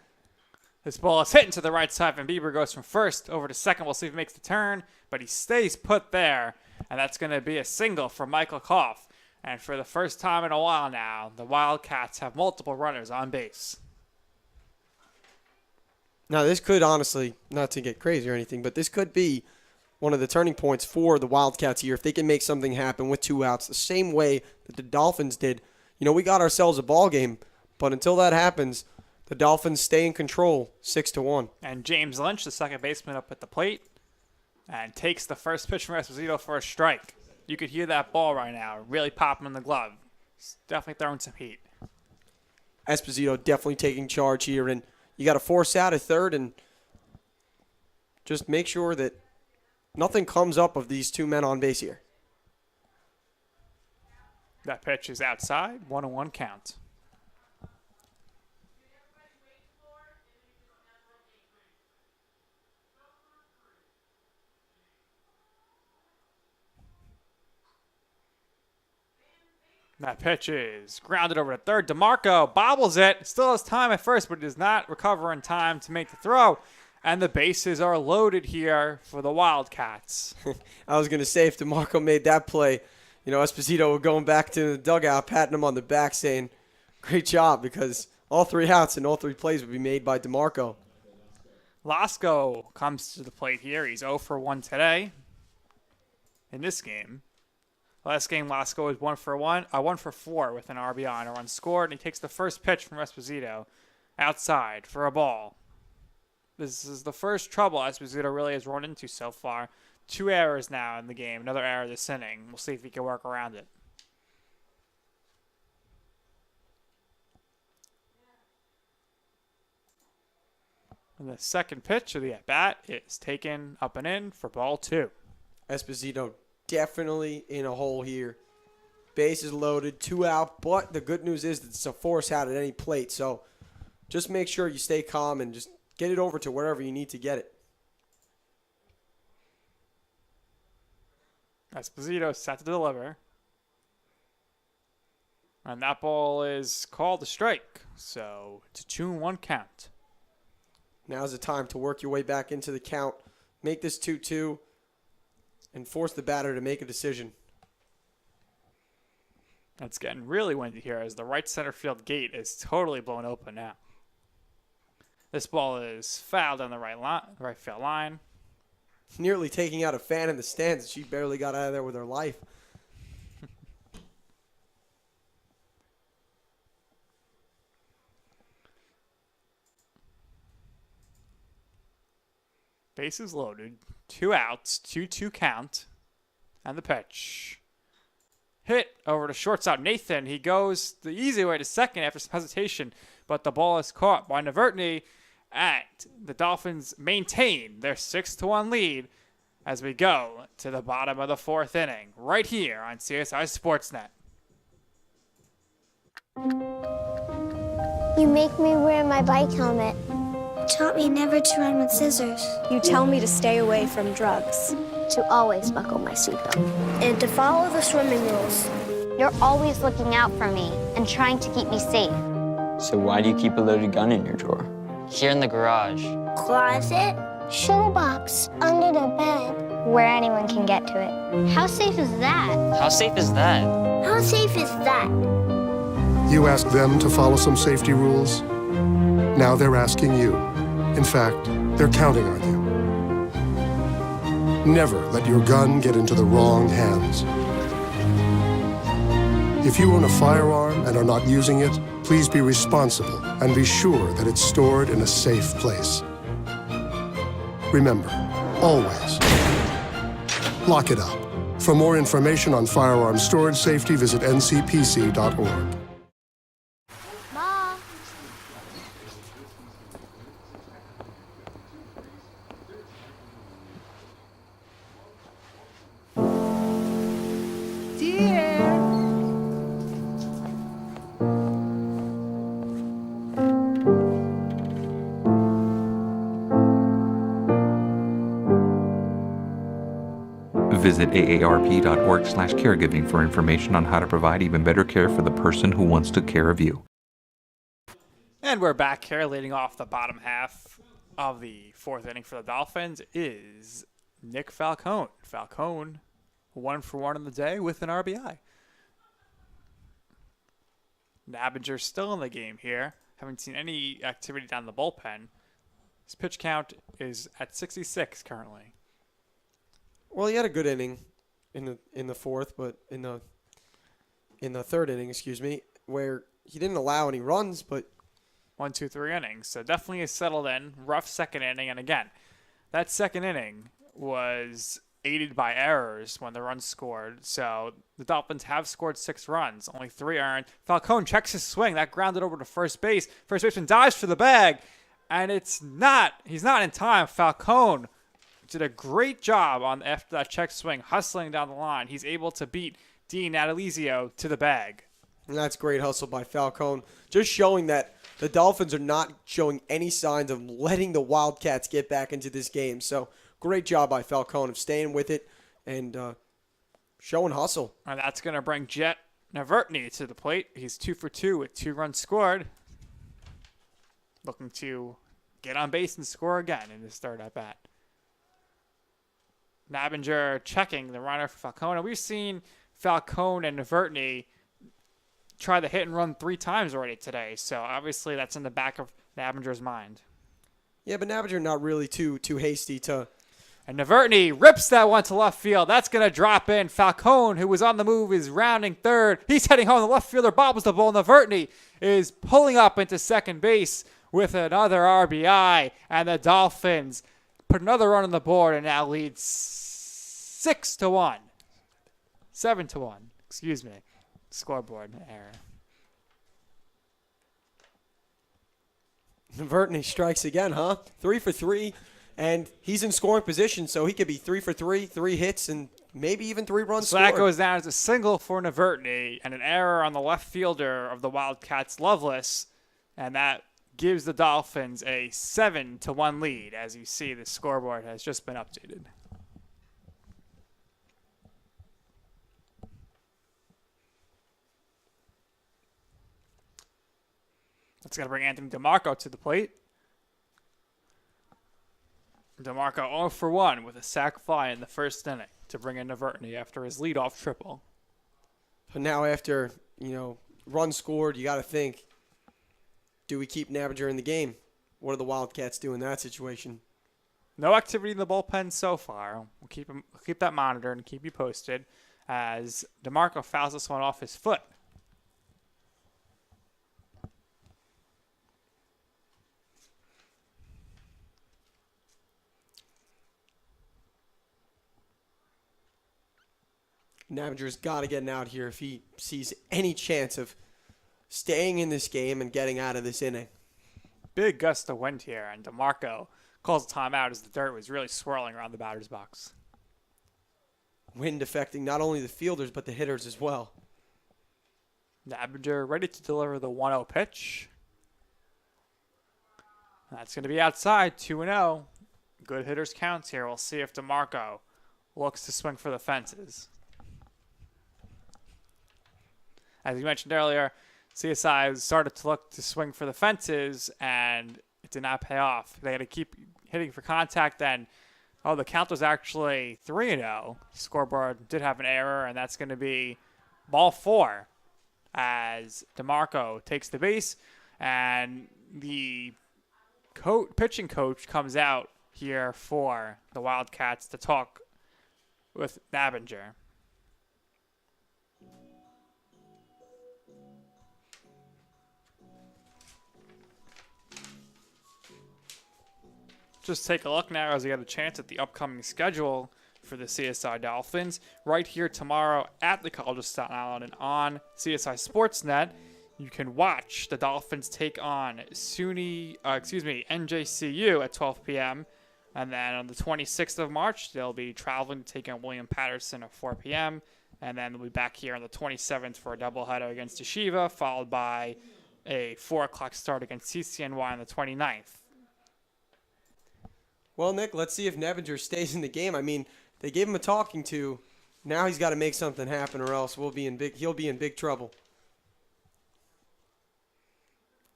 This ball is hitting to the right side. Van Bieber goes from first over to second. We'll see if he makes the turn, but he stays put there, and that's going to be a single for Michael Koff. And for the first time in a while now, the Wildcats have multiple runners on base. Now, this could honestly, not to get crazy or anything, but this could be one of the turning points for the Wildcats here if they can make something happen with 2 outs the same way that the Dolphins did. We got ourselves a ball game, but until that happens, the Dolphins stay in control 6-1. And James Lynch, the second baseman, up at the plate and takes the first pitch from Esposito for a strike. You could hear that ball right now really popping in the glove. It's definitely throwing some heat. Esposito definitely taking charge here, and you got to force out at third and just make sure that nothing comes up of these 2 men on base here. That pitch is outside, 1-1 count. That pitch is grounded over to third. DeMarco bobbles it. Still has time at first, but does not recover in time to make the throw. And the bases are loaded here for the Wildcats. I was going to say, if DeMarco made that play, Esposito going back to the dugout, patting him on the back, saying, great job, because all 3 outs and all 3 plays would be made by DeMarco. Lasco comes to the plate here. He's 0 for 1 today in this game. Last game, Lasco was 1 for 4 with an RBI and a run scored, and he takes the first pitch from Esposito outside for a ball. This is the first trouble Esposito really has run into so far. 2 errors now in the game, another error this inning. We'll see if he can work around it. And the second pitch of the at-bat is taken up and in for ball 2. Esposito definitely in a hole here. Bases loaded, 2 out, but the good news is that it's a force out at any plate. So just make sure you stay calm and just get it over to wherever you need to get it. Esposito set to deliver. And that ball is called a strike. So it's a 2-1 count. Now's the time to work your way back into the count. Make this 2-2 and force the batter to make a decision. It's getting really windy here as the right center field gate is totally blown open now. This ball is fouled on the right field line. Nearly taking out a fan in the stands. She barely got out of there with her life. Bases loaded. 2 outs. 2-2 count. And the pitch. Hit over to shortstop Nathan. He goes the easy way to second after some hesitation, but the ball is caught by Navertny, and the Dolphins maintain their 6-1 lead as we go to the bottom of the 4th inning, right here on CSI Sportsnet. You make me wear my bike helmet. Taught me never to run with scissors. You tell me to stay away from drugs. To always buckle my seatbelt. And to follow the swimming rules. You're always looking out for me and trying to keep me safe. So why do you keep a loaded gun in your drawer? Here in the garage. Closet. Shoebox under the bed. Where anyone can get to it. How safe is that? How safe is that? How safe is that? You asked them to follow some safety rules. Now they're asking you. In fact, they're counting on you. Never let your gun get into the wrong hands. If you own a firearm and are not using it, please be responsible and be sure that it's stored in a safe place. Remember, always lock it up. For more information on firearm storage safety, visit ncpc.org. Mom. Visit aarp.org/caregiving for information on how to provide even better care for the person who wants to care of you. And we're back here leading off the bottom half of the 4th inning for the Dolphins is Nick Falcone. Falcone 1 for 1 in the day with an RBI. Nabinger's still in the game here. Haven't seen any activity down the bullpen. His pitch count is at 66 currently. Well, he had a good inning in the 4th, but in the 3rd inning, where he didn't allow any runs, but 1, 2, 3 innings. So definitely is settled in. Rough second inning, and again, that second inning was aided by errors when the runs scored. So the Dolphins have scored 6 runs, only 3 earned. Falcone checks his swing. That grounded over to first base. First baseman dives for the bag, and he's not in time. Falcone did a great job after that check swing, hustling down the line. He's able to beat Dean Natalizio to the bag. And that's great hustle by Falcone. Just showing that the Dolphins are not showing any signs of letting the Wildcats get back into this game. So great job by Falcone of staying with it and showing hustle. And that's going to bring Jet Navertny to the plate. He's 2 for 2 with 2 runs scored. Looking to get on base and score again in his 3rd at-bat. Nabinger checking the runner for Falcone. And we've seen Falcone and Navertny try the hit and run 3 times already today. So obviously that's in the back of Nabinger's mind. Yeah, but Nabinger not really too hasty to. And Navertny rips that one to left field. That's going to drop in. Falcone, who was on the move, is rounding 3rd. He's heading home. The left fielder bobbles the ball. Navertny is pulling up into second base with another RBI. And the Dolphins put another run on the board and now leads 6-1. 7-1. Excuse me. Scoreboard error. Navertny strikes again, huh? 3 for 3, and he's in scoring position, so he could be 3 for 3, 3 hits, and maybe even 3 runs so scored. That goes down as a single for Navertny and an error on the left fielder of the Wildcats, Loveless, and that gives the Dolphins a 7-1 lead. As you see, the scoreboard has just been updated. That's going to bring Anthony DeMarco to the plate. DeMarco 0 for 1 with a sac fly in the first inning to bring in Navertney after his leadoff triple. But now after, run scored, you got to think, do we keep Navinger in the game? What do the Wildcats do in that situation? No activity in the bullpen so far. We'll keep that monitored and keep you posted as DeMarco fouls this one off his foot. Navinger's got to get out here if he sees any chance of staying in this game and getting out of this inning. Big gust of wind here, and DeMarco calls a timeout as the dirt was really swirling around the batter's box. Wind affecting not only the fielders but the hitters as well. Navinger ready to deliver the 1-0 pitch. That's going to be outside, 2-0. Good hitters counts here. We'll see if DeMarco looks to swing for the fences. As you mentioned earlier, CSI started to look to swing for the fences, and it did not pay off. They had to keep hitting for contact, and the count was actually 3-0. Scoreboard did have an error, and that's going to be ball 4 as DeMarco takes the base, and the pitching coach comes out here for the Wildcats to talk with Navinger. Just take a look now as we get a chance at the upcoming schedule for the CSI Dolphins. Right here tomorrow at the College of Staten Island and on CSI Sportsnet, you can watch the Dolphins take on NJCU at 12 p.m. And then on the 26th of March, they'll be traveling to take on William Patterson at 4 p.m. And then they'll be back here on the 27th for a doubleheader against Yeshiva, followed by a 4 o'clock start against CCNY on the 29th. Well, Nick, let's see if Navinger stays in the game. I mean, they gave him a talking to. Now he's got to make something happen, or else he'll be in big trouble.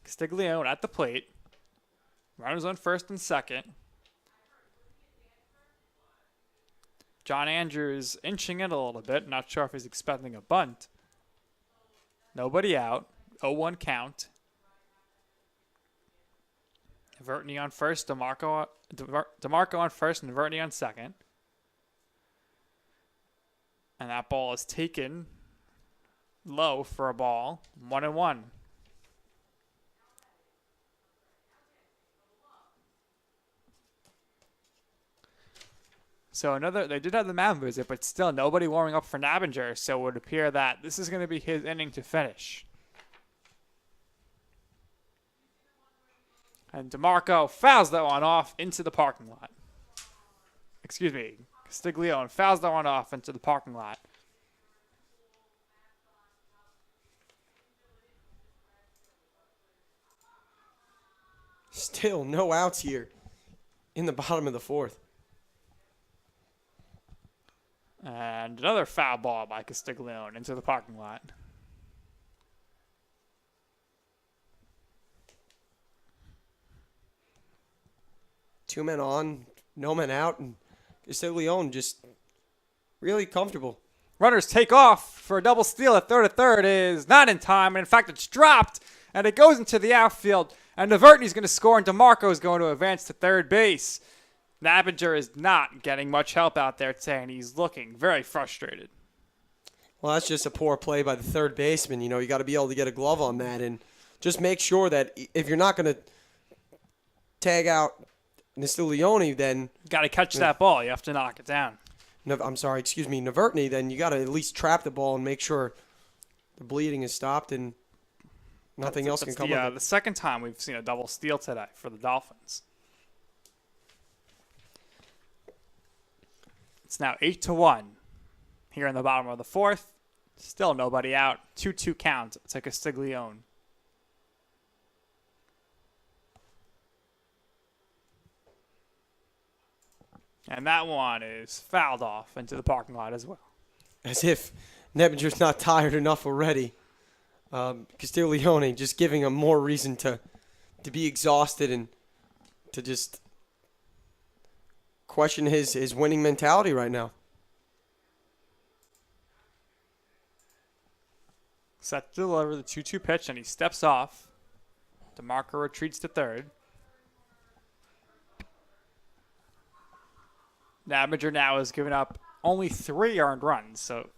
Castiglione at the plate. Runners on first and second. John Andrews inching in a little bit. Not sure if he's expecting a bunt. Nobody out. 0-1 count. Navertney on first, DeMarco on first, and Navertney on second. And that ball is taken low for a ball. 1-1. So they did have the mound visit, but still nobody warming up for Navinger, so it would appear that this is going to be his inning to finish. And DeMarco fouls that one off into the parking lot. Excuse me, Castiglione fouls that one off into the parking lot. Still no outs here in the bottom of the fourth. And another foul ball by Castiglione into the parking lot. Two men on, no men out, and Castiglione just really comfortable. Runners take off for a double steal at third is not in time, and in fact it's dropped, and it goes into the outfield, and Navertney's going to score, and DeMarco is going to advance to third base. Navinger is not getting much help out there today, and he's looking very frustrated. Well, that's just a poor play by the third baseman. You got to be able to get a glove on that, and just make sure that if you're not going to tag out Castiglione, then got to catch that ball. You have to knock it down. Navertney, then you got to at least trap the ball and make sure the bleeding is stopped and nothing else can come of it. The second time we've seen a double steal today for the Dolphins. It's now 8-1 here in the bottom of the fourth. Still nobody out. 2-2 count to Castiglione. And that one is fouled off into the parking lot as well. As if Navinger's not tired enough already Castiglione just giving him more reason to be exhausted and to just question his winning mentality right now. Set to deliver the 2-2 pitch, and he steps off. DeMarco retreats to third. Navager now has given up only 3 earned runs, so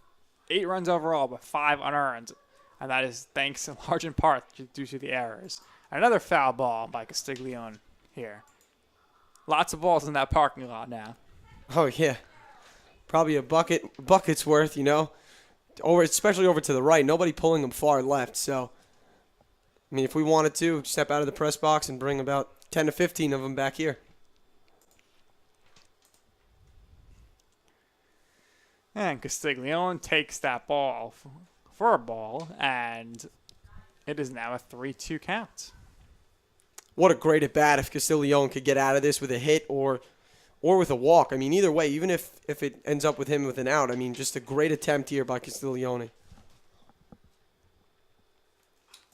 8 runs overall, but 5 unearned, and that is thanks in large in part due to the errors. Another foul ball by Castiglione here. Lots of balls in that parking lot now. Oh yeah, probably a bucket's worth, especially over to the right. Nobody pulling them far left, so I mean, if we wanted to step out of the press box and bring about 10 to 15 of them back here. And Castiglione takes that ball for a ball, and it is now a 3-2 count. What a great at-bat if Castiglione could get out of this with a hit or with a walk. I mean, either way, even if it ends up with him with an out, I mean, just a great attempt here by Castiglione.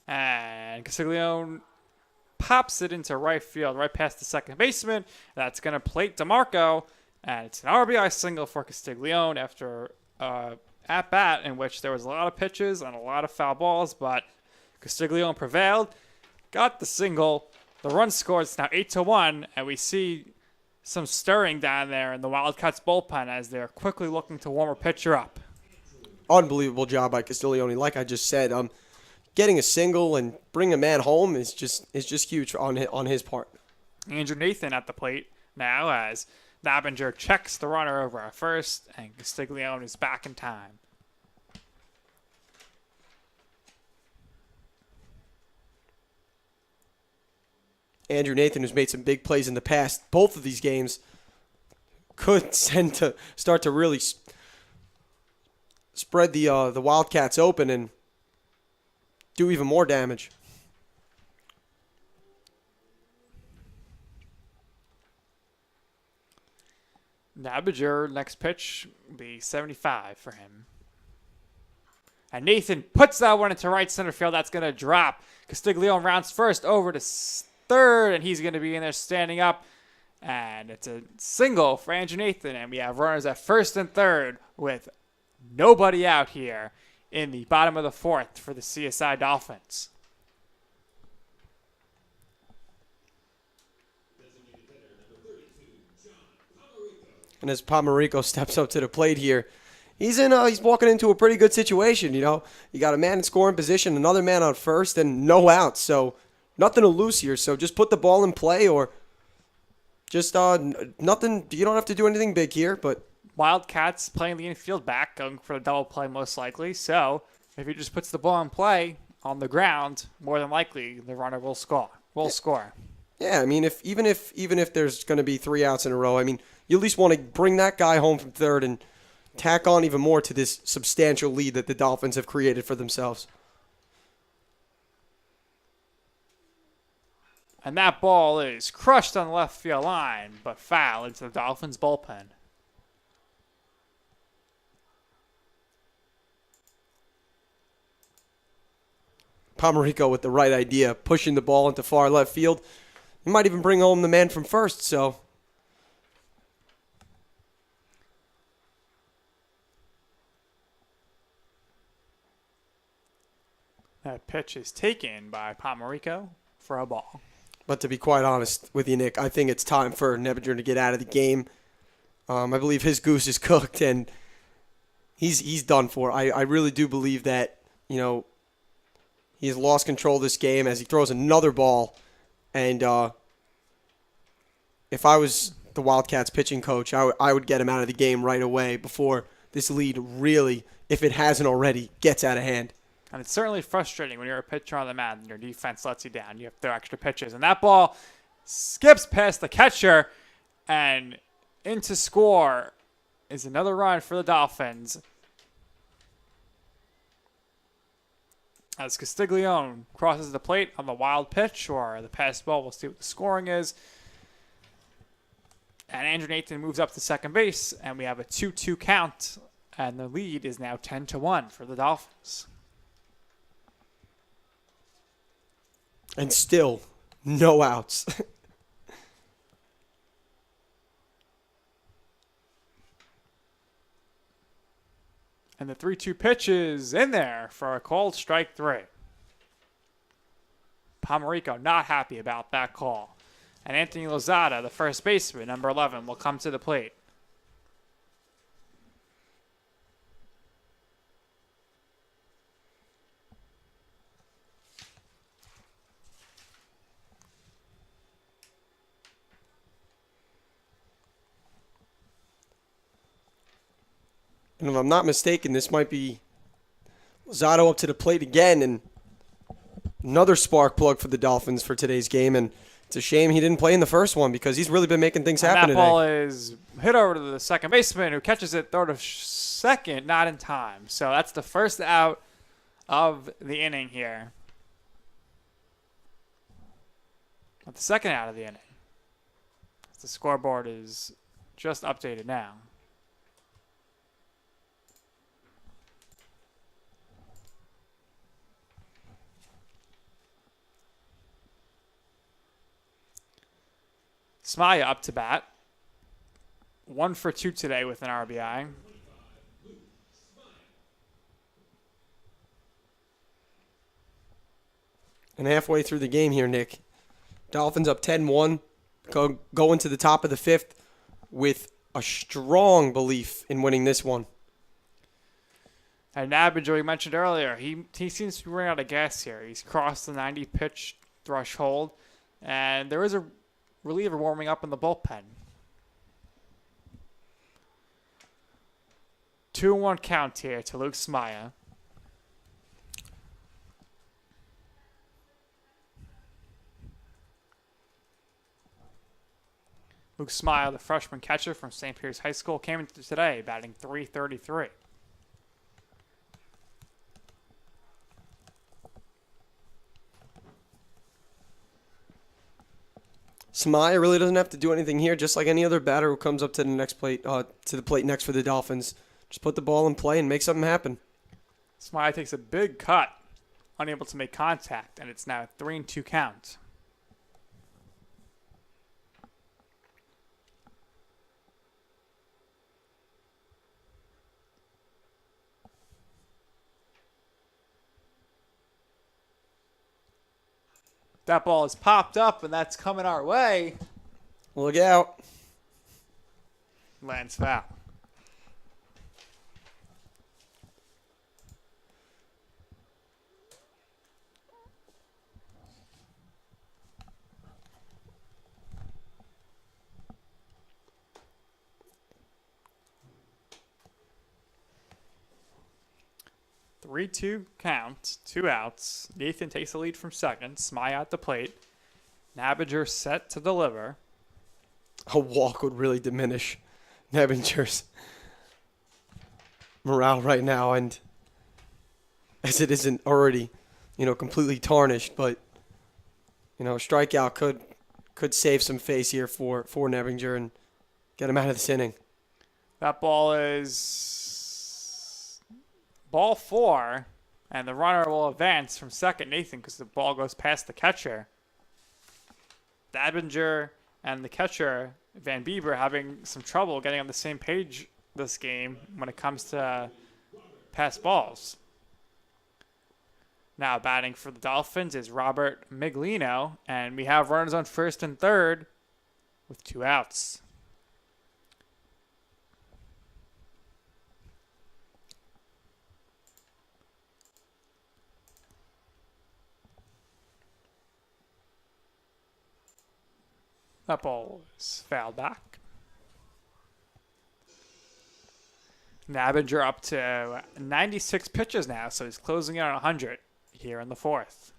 And Castiglione pops it into right field, right past the second baseman. That's going to plate DeMarco. And it's an RBI single for Castiglione after at-bat in which there was a lot of pitches and a lot of foul balls, but Castiglione prevailed, got the single. The run scored. It's now 8-1, and we see some stirring down there in the Wildcats bullpen as they're quickly looking to warm a pitcher up. Unbelievable job by Castiglione. Like I just said, getting a single and bringing a man home is just huge on his part. Andrew Nathan at the plate now as Nabinger checks the runner over at first, and Castiglione is back in time. Andrew Nathan, who's made some big plays in the past, both of these games could start to really spread the Wildcats open and do even more damage. Nabinger, next pitch, will be 75 for him. And Nathan puts that one into right center field. That's going to drop. Castiglione rounds first over to third, and he's going to be in there standing up. And it's a single for Andrew Nathan, and we have runners at first and third with nobody out here in the bottom of the fourth for the CSI Dolphins. And as Pomerico steps up to the plate here, he's walking into a pretty good situation. You got a man in scoring position, another man on first, and no outs. So nothing to lose here. So just put the ball in play, or just nothing. You don't have to do anything big here. But Wildcats playing the infield back, going for a double play most likely. So if he just puts the ball in play on the ground, more than likely the runner will score. Yeah, I mean, even if there's going to be 3 outs in a row, I mean, you at least want to bring that guy home from third and tack on even more to this substantial lead that the Dolphins have created for themselves. And that ball is crushed on the left field line, but foul into the Dolphins bullpen. Pomerico with the right idea, pushing the ball into far left field. He might even bring home the man from first, so... That pitch is taken by Pomerico for a ball. But to be quite honest with you, Nick, I think it's time for Nebinger to get out of the game. I believe his goose is cooked, and he's done for. I really do believe that, he's lost control of this game as he throws another ball. And if I was the Wildcats pitching coach, I would get him out of the game right away before this lead really, if it hasn't already, gets out of hand. And it's certainly frustrating when you're a pitcher on the mound and your defense lets you down. You have to throw extra pitches. And that ball skips past the catcher, and into score is another run for the Dolphins. As Castiglione crosses the plate on the wild pitch or the pass ball, we'll see what the scoring is. And Andrew Nathan moves up to second base, and we have a 2-2 count. And the lead is now 10-1 for the Dolphins. And still, no outs. And the 3-2 pitch is in there for a called strike 3. Pomerico not happy about that call. And Anthony Lozada, the first baseman, number 11, will come to the plate. And if I'm not mistaken, this might be Lozado up to the plate again, and another spark plug for the Dolphins for today's game. And it's a shame he didn't play in the first one because he's really been making things happen that today. Ball is hit over to the second baseman who catches it third of second, not in time. So that's the first out of the inning here. But the second out of the inning. The scoreboard is just updated now. Smaya up to bat. 1 for 2 today with an RBI. And halfway through the game here, Nick, Dolphins up 10-1, go into the top of the 5th with a strong belief in winning this one. And Nabinger, we mentioned earlier, he seems to be running out of gas here. He's crossed the 90-pitch threshold, and there is a reliever warming up in the bullpen. 2-1 count here to Luke Smaya. Luke Smaya, the freshman catcher from St. Peter's High School, came into today batting .333. Smaya really doesn't have to do anything here, just like any other batter who comes up to the next plate, to the plate next for the Dolphins. Just put the ball in play and make something happen. Smaya takes a big cut, unable to make contact, and it's now a 3-2 count. That ball is popped up, and that's coming our way. Look out. Lands foul. Three-two count, 2 outs. Nathan takes the lead from second. Smaya at the plate. Nabinger set to deliver. A walk would really diminish Nabinger's morale right now, and as it isn't already, completely tarnished. But a strikeout could save some face here for Nabinger and get him out of this inning. That ball is ball 4, and the runner will advance from second, Nathan, because the ball goes past the catcher. Nabinger and the catcher, Van Bieber, having some trouble getting on the same page this game when it comes to pass balls. Now batting for the Dolphins is Robert Miglino, and we have runners on first and third with 2 outs. That ball is fouled back. Nabinger up to 96 pitches now, so he's closing in on 100 here in the 4th.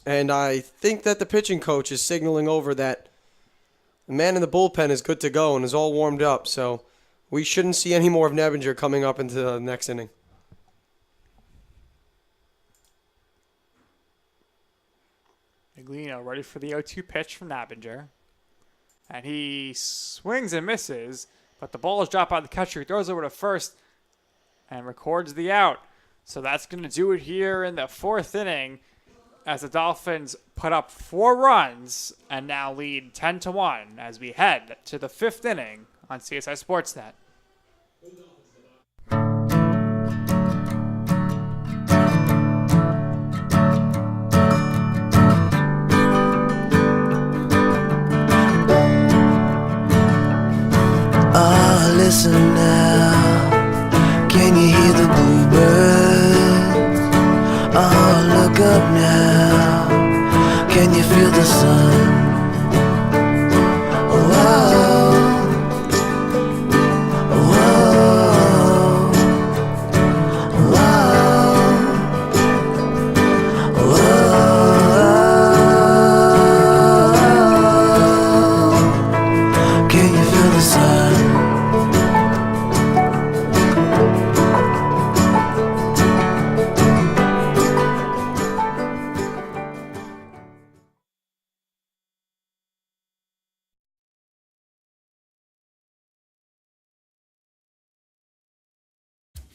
And I think that the pitching coach is signaling over that the man in the bullpen is good to go and is all warmed up, so we shouldn't see any more of Nabinger coming up into the next inning. Miglino ready for the 0-2 pitch from Nabinger. And he swings and misses, but the ball is dropped by the catcher. He throws over to first and records the out. So that's going to do it here in the 4th inning. as the Dolphins put up 4 runs and now lead 10-1 as we head to the 5th inning on CSI Sportsnet. Oh, listen now, can you hear the bluebirds? Oh, look up now, can you feel the sun?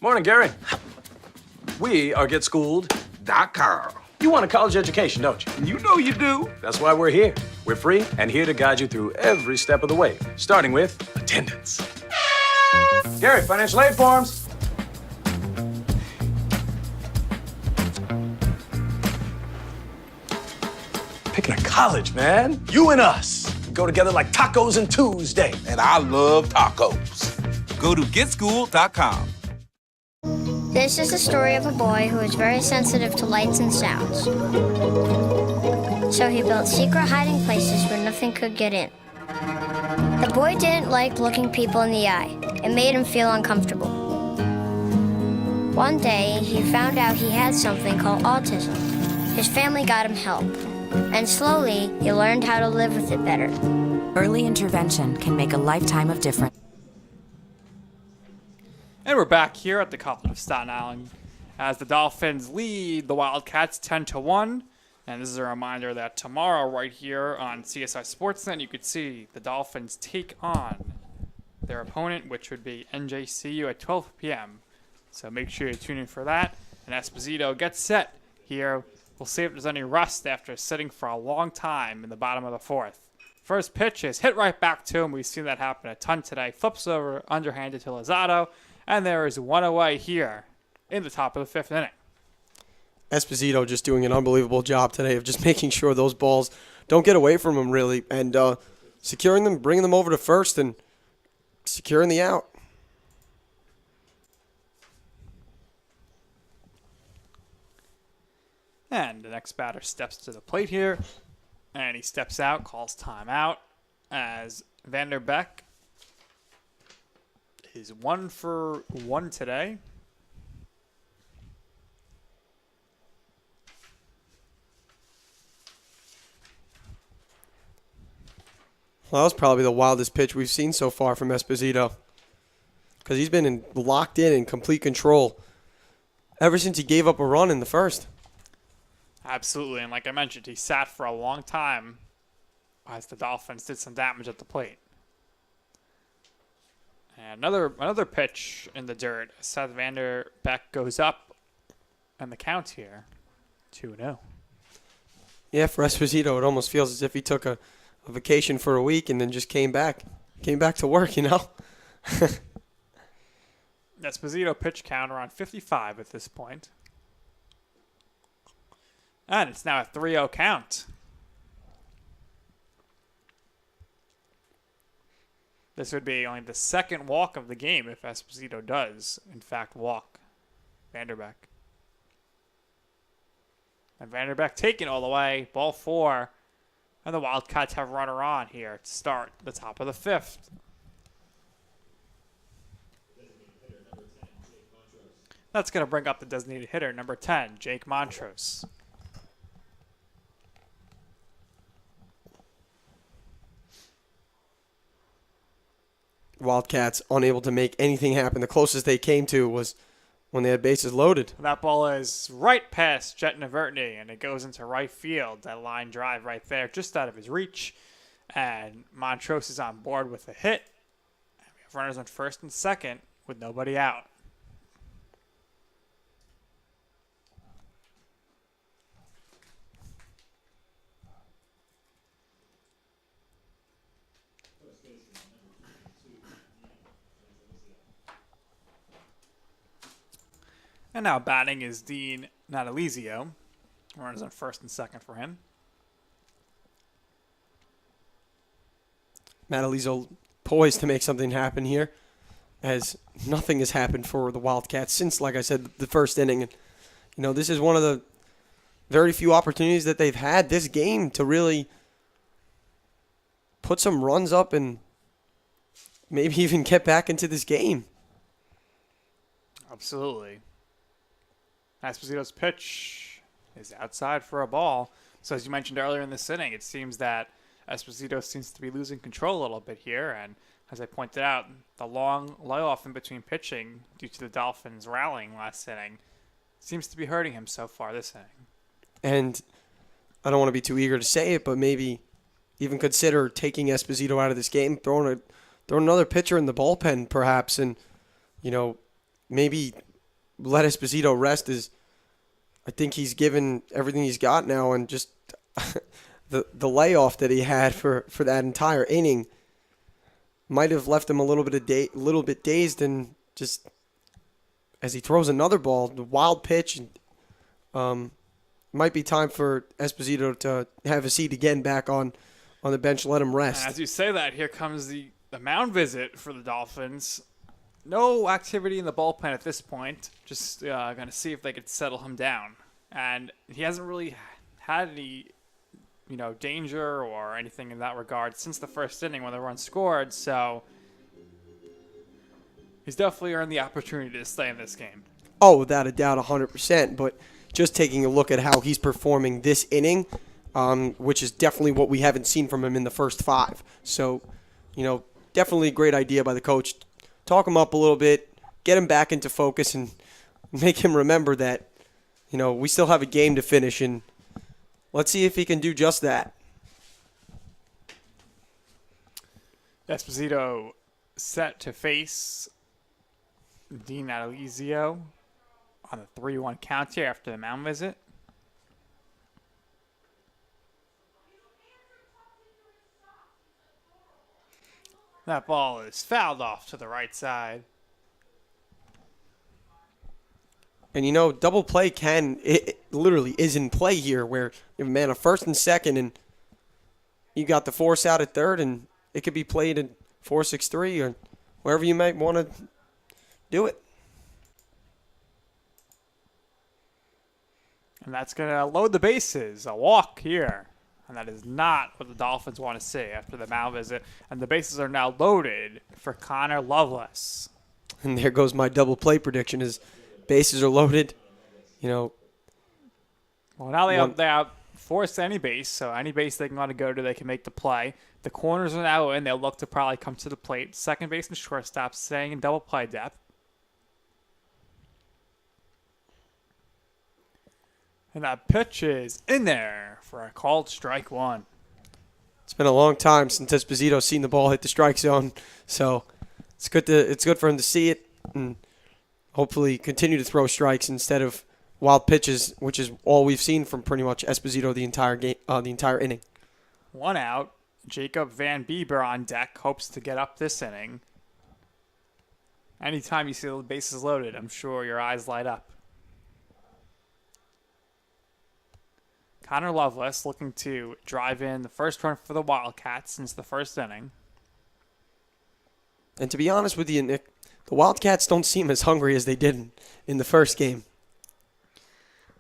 Morning, Gary. We are GetSchooled.com. You want a college education, don't you? You know you do. That's why we're here. We're free and here to guide you through every step of the way, starting with attendance. Gary, financial aid forms. Picking a college, man. You and us. We go together like tacos and Tuesday. And I love tacos. Go to GetSchooled.com. This is the story of a boy who was very sensitive to lights and sounds. So he built secret hiding places where nothing could get in. The boy didn't like looking people in the eye. It made him feel uncomfortable. One day, he found out he had something called autism. His family got him help. And slowly, he learned how to live with it better. Early intervention can make a lifetime of difference. And we're back here at the College of Staten Island as the Dolphins lead the Wildcats 10-1. And this is a reminder that tomorrow right here on CSI Sportsnet, you could see the Dolphins take on their opponent, which would be NJCU at 12 p.m. So make sure you tune in for that. And Esposito gets set here. We'll see if there's any rust after sitting for a long time in the bottom of the 4th. First pitch is hit right back to him. We've seen that happen a ton today. Flips over underhanded to Lozado. And there is one away here in the top of the 5th inning. Esposito just doing an unbelievable job today of just making sure those balls don't get away from him, really, and securing them, bringing them over to first, and securing the out. And the next batter steps to the plate here, and he steps out, calls timeout, as Vanderbeck is 1 for 1 today. Well, that was probably the wildest pitch we've seen so far from Esposito, because he's been locked in complete control ever since he gave up a run in the first. Absolutely, and like I mentioned, he sat for a long time as the Dolphins did some damage at the plate. And another pitch in the dirt. Seth Vanderbeck goes up, and the count here, 2-0. Yeah, for Esposito, it almost feels as if he took a vacation for a week and then just came back to work, you know? Esposito pitch count around 55 at this point. And it's now a 3-0 count. This would be only the second walk of the game if Esposito does, in fact, walk Vanderbeck. And Vanderbeck taken all the way, ball 4. And the Wildcats have a runner on here to start the top of the 5th. That's going to bring up the designated hitter, number 10, Jake Montrose. Wildcats unable to make anything happen. The closest they came to was when they had bases loaded. That ball is right past Jet Navertny, and it goes into right field. That line drive right there, just out of his reach. And Montrose is on board with a hit. And we have runners on first and second with nobody out. And now batting is Dean Natalizio. Runners on first and second for him. Natalizio poised to make something happen here, as nothing has happened for the Wildcats since, like I said, the first inning. And, this is one of the very few opportunities that they've had this game to really put some runs up and maybe even get back into this game. Absolutely. Esposito's pitch is outside for a ball. So as you mentioned earlier in this inning, it seems that Esposito seems to be losing control a little bit here. And as I pointed out, the long layoff in between pitching due to the Dolphins rallying last inning seems to be hurting him so far this inning. And I don't want to be too eager to say it, but maybe even consider taking Esposito out of this game, throwing another pitcher in the bullpen perhaps, and, maybe let Esposito rest, as I think he's given everything he's got now, and just the layoff that he had for that entire inning might have left him a little bit dazed, and just as he throws another ball, the wild pitch, might be time for Esposito to have a seat again back on the bench, let him rest. And as you say that, here comes the mound visit for the Dolphins. No activity in the bullpen at this point. Just going to see if they could settle him down. And he hasn't really had any, danger or anything in that regard since the first inning when the run scored. So he's definitely earned the opportunity to stay in this game. Oh, without a doubt, 100%. But just taking a look at how he's performing this inning, which is definitely what we haven't seen from him in the first 5. So, definitely a great idea by the coach. Talk him up a little bit, get him back into focus, and make him remember that, we still have a game to finish, and let's see if he can do just that. Esposito set to face Dean Natalizio on the 3-1 count here after the mound visit. That ball is fouled off to the right side. And double play it literally is in play here, where you have a man on first and second, and you got the force out at third, and it could be played at 4-6-3 or wherever you might want to do it. And that's going to load the bases. A walk here. And that is not what the Dolphins want to see after the mound visit. And the bases are now loaded for Connor Loveless. And there goes my double play prediction, is bases are loaded. Well, now they have forced any base, so any base they can want to go to, they can make the play. The corners are now in. They'll look to probably come to the plate. Second base and shortstop staying in double play depth. And that pitch is in there for a called strike 1. It's been a long time since Esposito's seen the ball hit the strike zone, so it's good for him to see it and hopefully continue to throw strikes instead of wild pitches, which is all we've seen from pretty much Esposito the entire game, the entire inning. 1 out. Jacob Van Bieber on deck, hopes to get up this inning. Anytime you see the bases loaded, I'm sure your eyes light up. Connor Loveless looking to drive in the first run for the Wildcats since the first inning. And to be honest with you, Nick, the Wildcats don't seem as hungry as they did in the first game.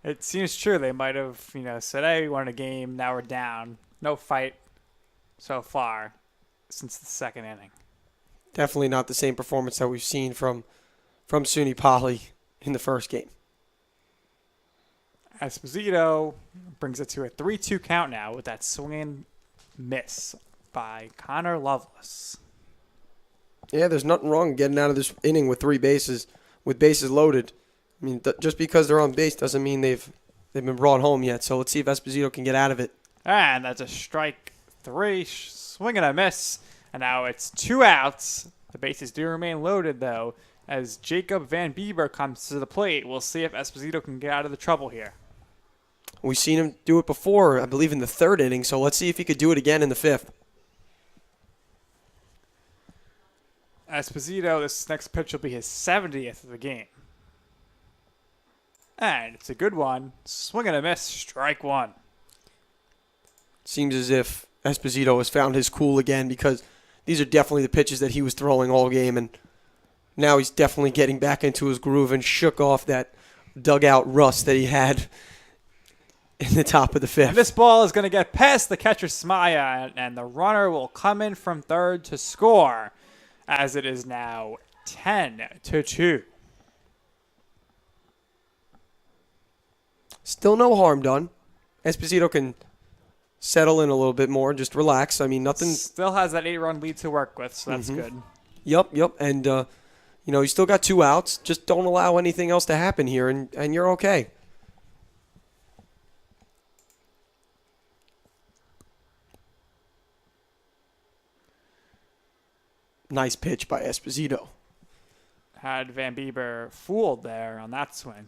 It seems true. They might have, said, hey, we won a game, now we're down. No fight so far since the second inning. Definitely not the same performance that we've seen from SUNY-Poly in the first game. Esposito brings it to a 3-2 count now with that swing and miss by Connor Loveless. Yeah, there's nothing wrong getting out of this inning with 3 bases, with bases loaded. I mean, just because they're on base doesn't mean they've been brought home yet. So let's see if Esposito can get out of it. And that's a strike 3, swing and a miss. And now it's 2 outs. The bases do remain loaded, though, as Jacob Van Bieber comes to the plate. We'll see if Esposito can get out of the trouble here. We've seen him do it before, I believe, in the 3rd inning, so let's see if he could do it again in the 5th. Esposito, this next pitch will be his 70th of the game. And it's a good one. Swing and a miss, strike one. Seems as if Esposito has found his cool again, because these are definitely the pitches that he was throwing all game, and now he's definitely getting back into his groove and shook off that dugout rust that he had in the top of the fifth. And this ball is going to get past the catcher Smaya, and the runner will come in from third to score, as it is now 10-2. Still no harm done. Esposito can settle in a little bit more, just relax. I mean, nothing. Still has that 8-run lead to work with, so that's good. Yep. And, you still got 2 outs. Just don't allow anything else to happen here, and you're okay. Nice pitch by Esposito. Had Van Bieber fooled there on that swing.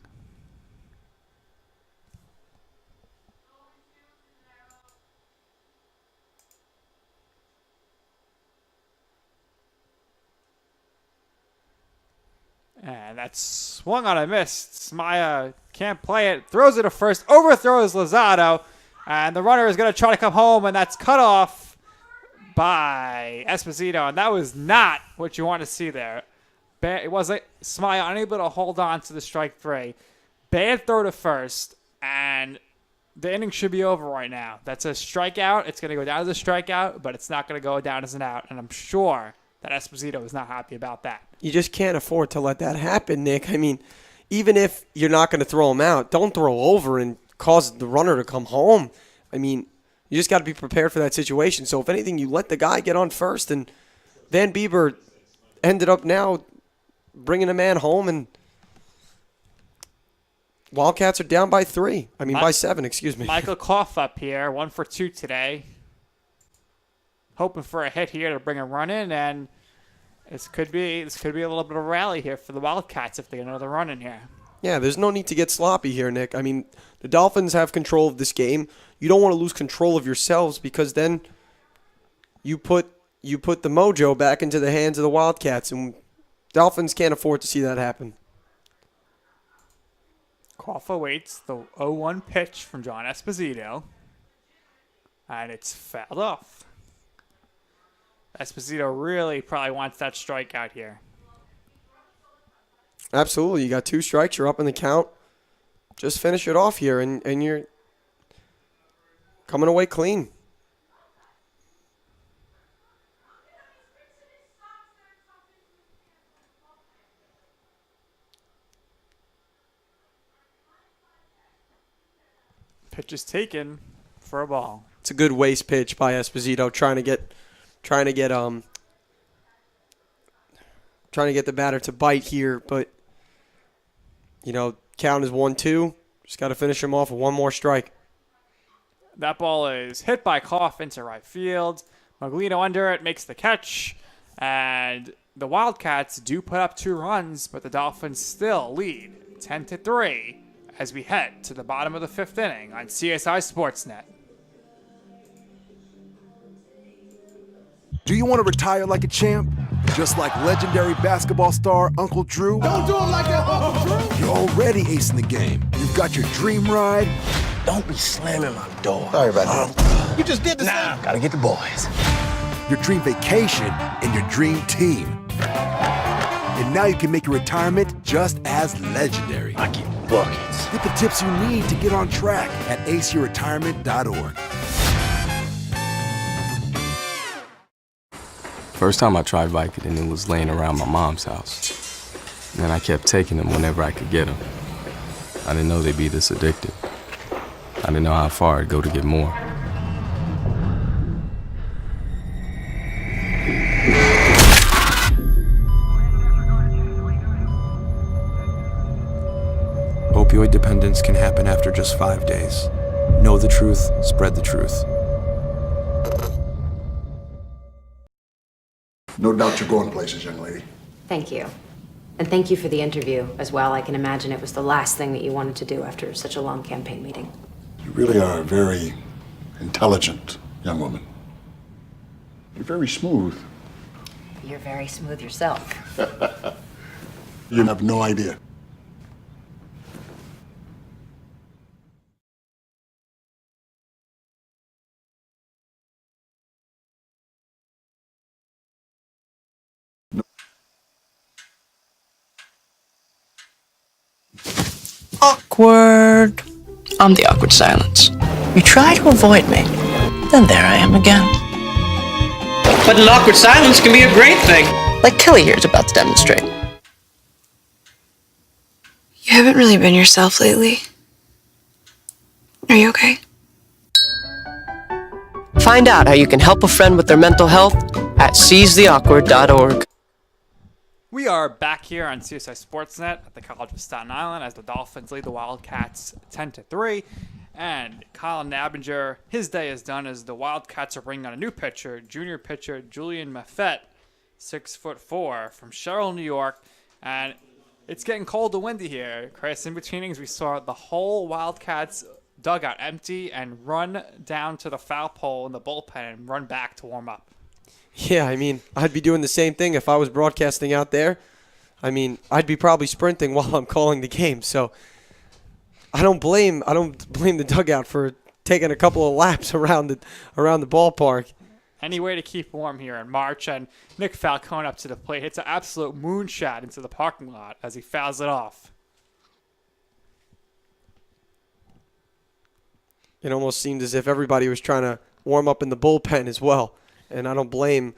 And that's swung on a miss. Smaya can't play it. Throws it to first. Overthrows Lozado. And the runner is going to try to come home, and that's cut off by Esposito. And that was not what you want to see there. It was Smaya unable to hold on to the strike 3. Bad throw to first. And the inning should be over right now. That's a strikeout. It's going to go down as a strikeout, but it's not going to go down as an out. And I'm sure that Esposito is not happy about that. You just can't afford to let that happen, Nick. I mean, even if you're not going to throw him out, don't throw over and cause the runner to come home. I mean, you just got to be prepared for that situation. So if anything, you let the guy get on first, and Van Bieber ended up now bringing a man home, and Wildcats are down by 3. I mean, by 7, excuse me. Michael Koff up here, 1 for 2 today. Hoping for a hit here to bring a run in, and this could be a little bit of a rally here for the Wildcats if they get another run in here. Yeah, there's no need to get sloppy here, Nick. I mean, the Dolphins have control of this game. You don't want to lose control of yourselves, because then you put the mojo back into the hands of the Wildcats, and Dolphins can't afford to see that happen. Koff awaits the 0-1 pitch from John Esposito, and it's fouled off. Esposito really probably wants that strikeout here. Absolutely. You got 2 strikes. You're up in the count. Just finish it off here, and you're coming away clean. Pitch is taken for a ball. It's a good waste pitch by Esposito, trying to get the batter to bite here, but count is 1-2. Just got to finish him off with 1 more strike. That ball is hit by Koff into right field. Maglino under it, makes the catch, and the Wildcats do put up 2 runs, but the Dolphins still lead 10-3 as we head to the bottom of the 5th inning on CSI Sportsnet. Do you want to retire like a champ? Just like legendary basketball star Uncle Drew? Don't do him like that, Uncle Drew! You're already acing the game. You've got your dream ride. Don't be slamming my door. Sorry about that. You just did the same. Gotta get the boys. Your dream vacation and your dream team. And now you can make your retirement just as legendary. I get buckets. Get the tips you need to get on track at aceyourretirement.org. First time I tried Vicodin, it was laying around my mom's house. And then I kept taking them whenever I could get them. I didn't know they'd be this addictive. I didn't know how far I'd go to get more. Opioid dependence can happen after just 5 days. Know the truth, spread the truth. No doubt you're going places, young lady. Thank you. And thank you for the interview as well. I can imagine it was the last thing that you wanted to do after such a long campaign meeting. You really are a very intelligent young woman. You're very smooth. You're very smooth yourself. You have no idea. Awkward. I'm the awkward silence. You try to avoid me, then there I am again. But an awkward silence can be a great thing, like Kelly here is about to demonstrate. You haven't really been yourself lately. Are you okay? Find out how you can help a friend with their mental health at seizetheawkward.org. We are back here on CSI Sportsnet at the College of Staten Island as the Dolphins lead the Wildcats 10-3. And Kyle Nabinger, his day is done as the Wildcats are bringing on a new pitcher, junior pitcher Julian Maffett, 6'4", from Sherrill, New York. And it's getting cold and windy here. Chris, in between innings, we saw the whole Wildcats dugout empty and run down to the foul pole in the bullpen and run back to warm up. Yeah, I mean, I'd be doing the same thing if I was broadcasting out there. I mean, I'd be probably sprinting while I'm calling the game. So I don't blame the dugout for taking a couple of laps around the ballpark. Any way to keep warm here in March, and Nick Falcone up to the plate hits an absolute moonshot into the parking lot as he fouls it off. It almost seemed as if everybody was trying to warm up in the bullpen as well. And I don't blame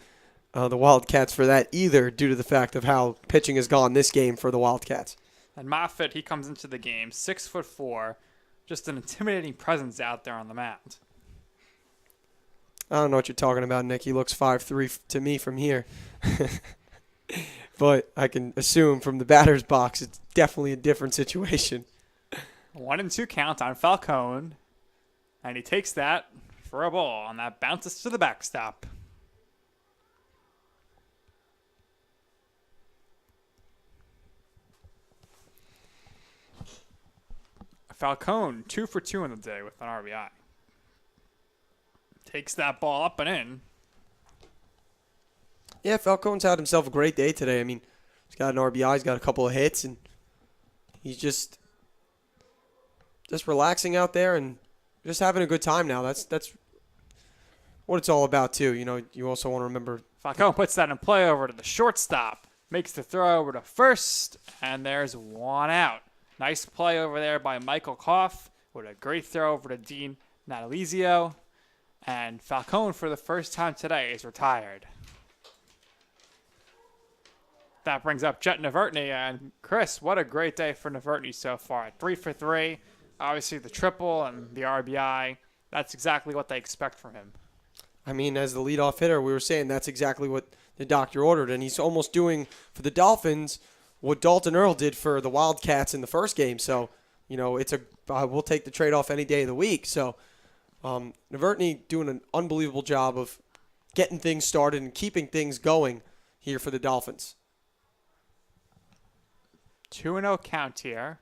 the Wildcats for that either, due to the fact of how pitching has gone this game for the Wildcats. And Moffitt, he comes into the game 6'4", just an intimidating presence out there on the mound. I don't know what you're talking about, Nick. He looks 5'3" to me from here. But I can assume from the batter's box, it's definitely a different situation. 1-2 count on Falcone. And he takes that for a ball, and that bounces to the backstop. Falcone, 2 for 2 in the day with an RBI. Takes that ball up and in. Yeah, Falcone's had himself a great day today. I mean, he's got an RBI, he's got a couple of hits, and he's just relaxing out there and just having a good time now. That's what it's all about, too. You know, you also want to remember. Falcone puts that in play over to the shortstop. Makes the throw over to first, and there's one out. Nice play over there by Michael Koff with a great throw over to Dean Natalizio. And Falcone, for the first time today, is retired. That brings up Jet Navertny. And Chris, what a great day for Navertny so far. 3 for 3. Obviously the triple and the RBI. That's exactly what they expect from him. I mean, as the leadoff hitter, we were saying that's exactly what the doctor ordered. And he's almost doing for the Dolphins what Dalton Earl did for the Wildcats in the first game. So, you know, we'll take the trade-off any day of the week. So, Navertny doing an unbelievable job of getting things started and keeping things going here for the Dolphins. 2-0 count here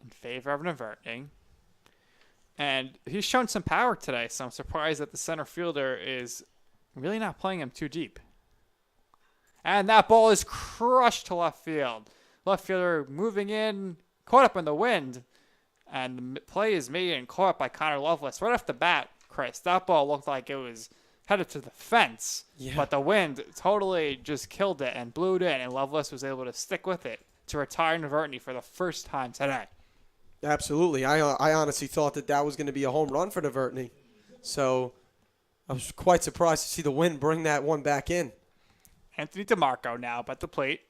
in favor of Navertny. And he's shown some power today, so I'm surprised that the center fielder is really not playing him too deep. And that ball is crushed to left field. Left fielder moving in, caught up in the wind. And the play is made and caught by Connor Lovelace. Right off the bat, Chris, that ball looked like it was headed to the fence. Yeah. But the wind totally just killed it and blew it in. And Lovelace was able to stick with it to retire Navertny for the first time today. Absolutely. I honestly thought that was going to be a home run for Navertny. So I was quite surprised to see the wind bring that one back in. Anthony DeMarco now up at the plate.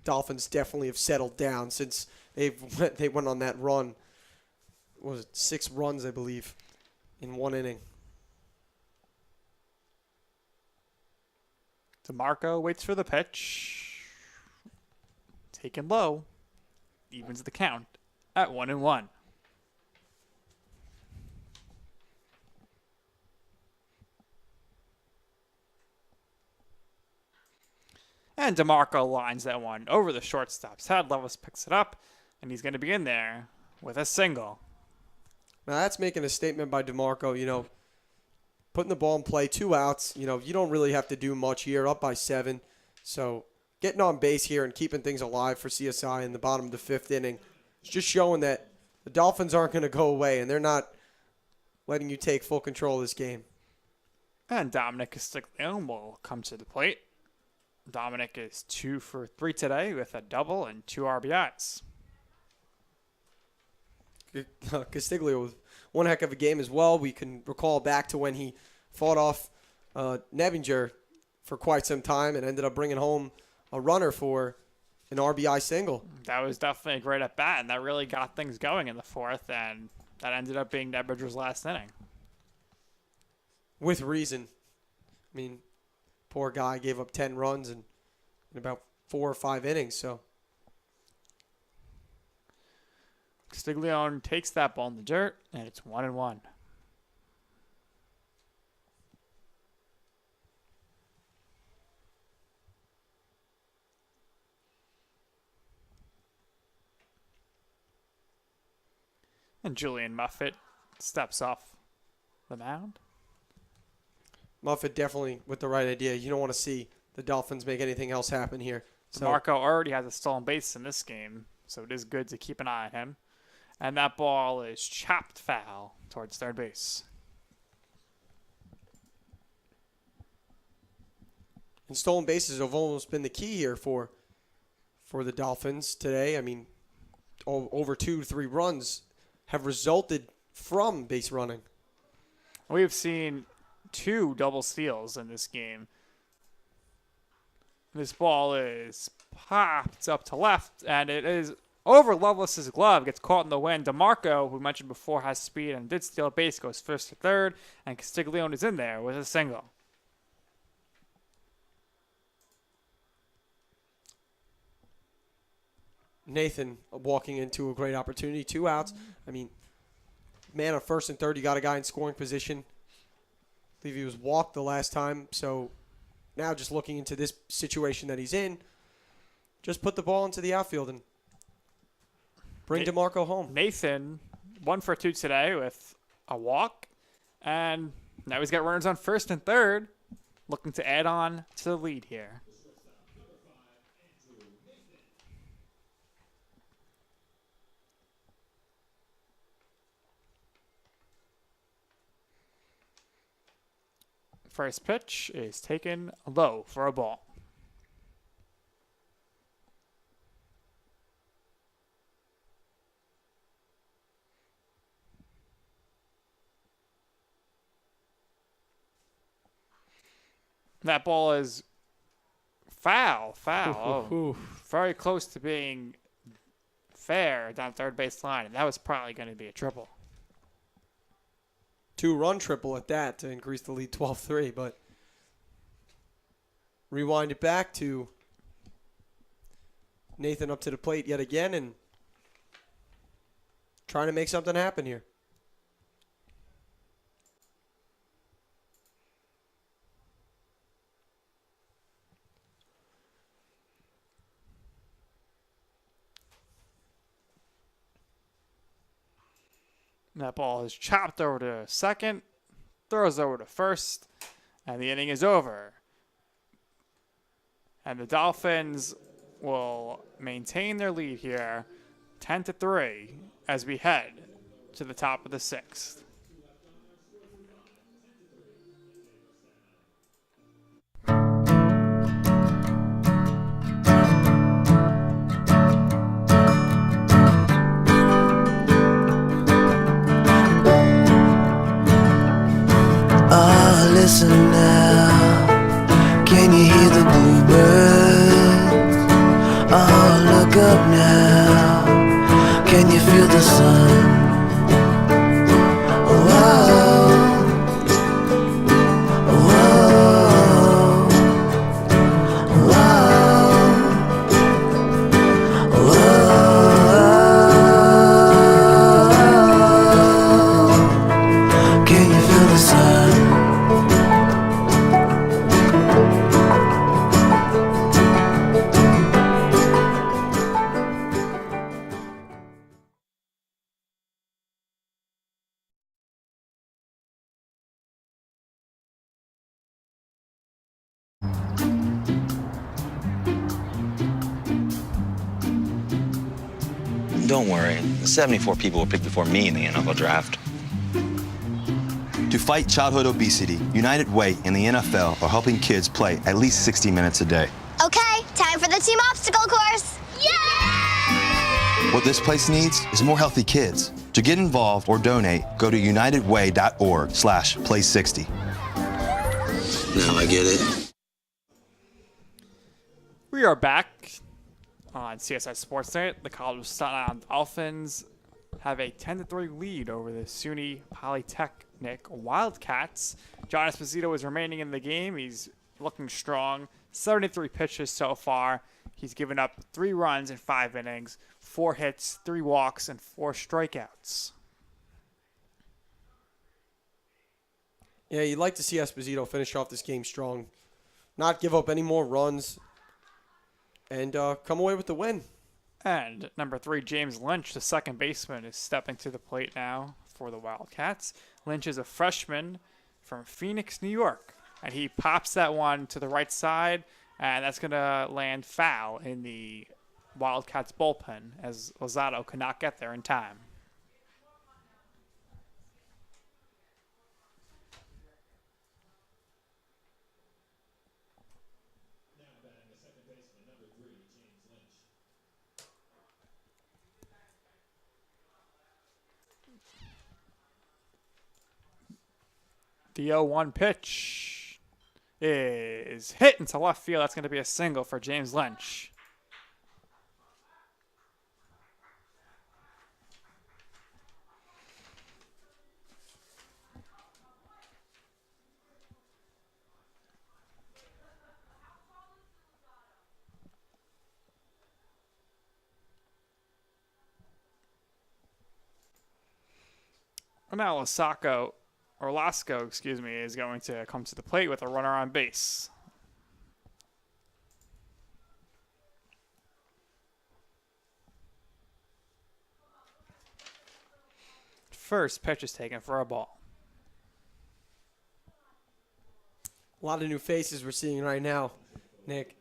Dolphins definitely have settled down since they went on that run. What was it, 6 runs, I believe, in one inning. DeMarco waits for the pitch. Taken low. Evens the count at 1-1. And DeMarco lines that one over the shortstop's head. Levis picks it up, and he's going to be in there with a single. Now that's making a statement by DeMarco, you know, putting the ball in play, 2 outs. You know, you don't really have to do much here, up by 7. So getting on base here and keeping things alive for CSI in the bottom of the 5th inning. It's just showing that the Dolphins aren't going to go away, and they're not letting you take full control of this game. And Dominic Castiglione will come to the plate. Dominic is 2 for 3 today with a double and 2 RBIs. Castiglio with one heck of a game as well. We can recall back to when he fought off Nebinger for quite some time and ended up bringing home a runner for an RBI single. That was definitely a great at-bat, and that really got things going in the 4th, and that ended up being Nebinger's last inning. With reason. I mean, poor guy gave up 10 runs in about 4 or 5 innings, so. Castiglione takes that ball in the dirt, and it's 1-1. And Julian Muffet steps off the mound. Muffet definitely with the right idea. You don't want to see the Dolphins make anything else happen here. So Marco already has a stolen base in this game, so it is good to keep an eye on him. And that ball is chopped foul towards third base. And stolen bases have almost been the key here for the Dolphins today. I mean, over 2-3 runs have resulted from base running. We've seen 2 double steals in this game. This ball is popped up to left, and it is over Lovelace's glove. Gets caught in the wind. DeMarco, who we mentioned before, has speed and did steal a base, goes first to third, and Castiglione is in there with a single. Nathan walking into a great opportunity. 2 outs. I mean, man on first and third, you got a guy in scoring position. I believe he was walked the last time, so now just looking into this situation that he's in, just put the ball into the outfield and bring DeMarco home. Nathan, 1 for 2 today with a walk, and now he's got runners on first and third, looking to add on to the lead here. First pitch is taken low for a ball. That ball is foul. Oh, very close to being fair down third base line, and that was probably going to be a triple. 2-run triple at that to increase the lead 12-3, but rewind it back to Nathan up to the plate yet again and trying to make something happen here. That ball is chopped over to second, throws over to first, and the inning is over. And the Dolphins will maintain their lead here, 10-3, as we head to the top of the 6th. Listen now, can you hear the bluebirds? Oh, look up now, can you feel the sun? Can you feel the sun? Don't worry, 74 people were picked before me in the NFL draft. To fight childhood obesity, United Way and the NFL are helping kids play at least 60 minutes a day. team obstacle course. Yay! What this place needs is more healthy kids. To get involved or donate, go to unitedway.org/play60. Now I get it. We are back on CSI Sports Night. The College of Staten Island Dolphins have a 10-3 lead over the SUNY Polytechnic Wildcats. John Esposito is remaining in the game. He's looking strong. 73 pitches so far. He's given up 3 runs in 5 innings, 4 hits, 3 walks, and 4 strikeouts. Yeah, you'd like to see Esposito finish off this game strong, not give up any more runs, and come away with the win. And number 3, James Lynch, the second baseman, is stepping to the plate now for the Wildcats. Lynch is a freshman from Phoenix, New York, and he pops that one to the right side, and that's going to land foul in the Wildcats bullpen as Lozado could not get there in time. The 0-1 pitch is hit into left field. That's going to be a single for James Lynch. And now Lasco, is going to come to the plate with a runner on base. First pitch is taken for a ball. A lot of new faces we're seeing right now, Nick,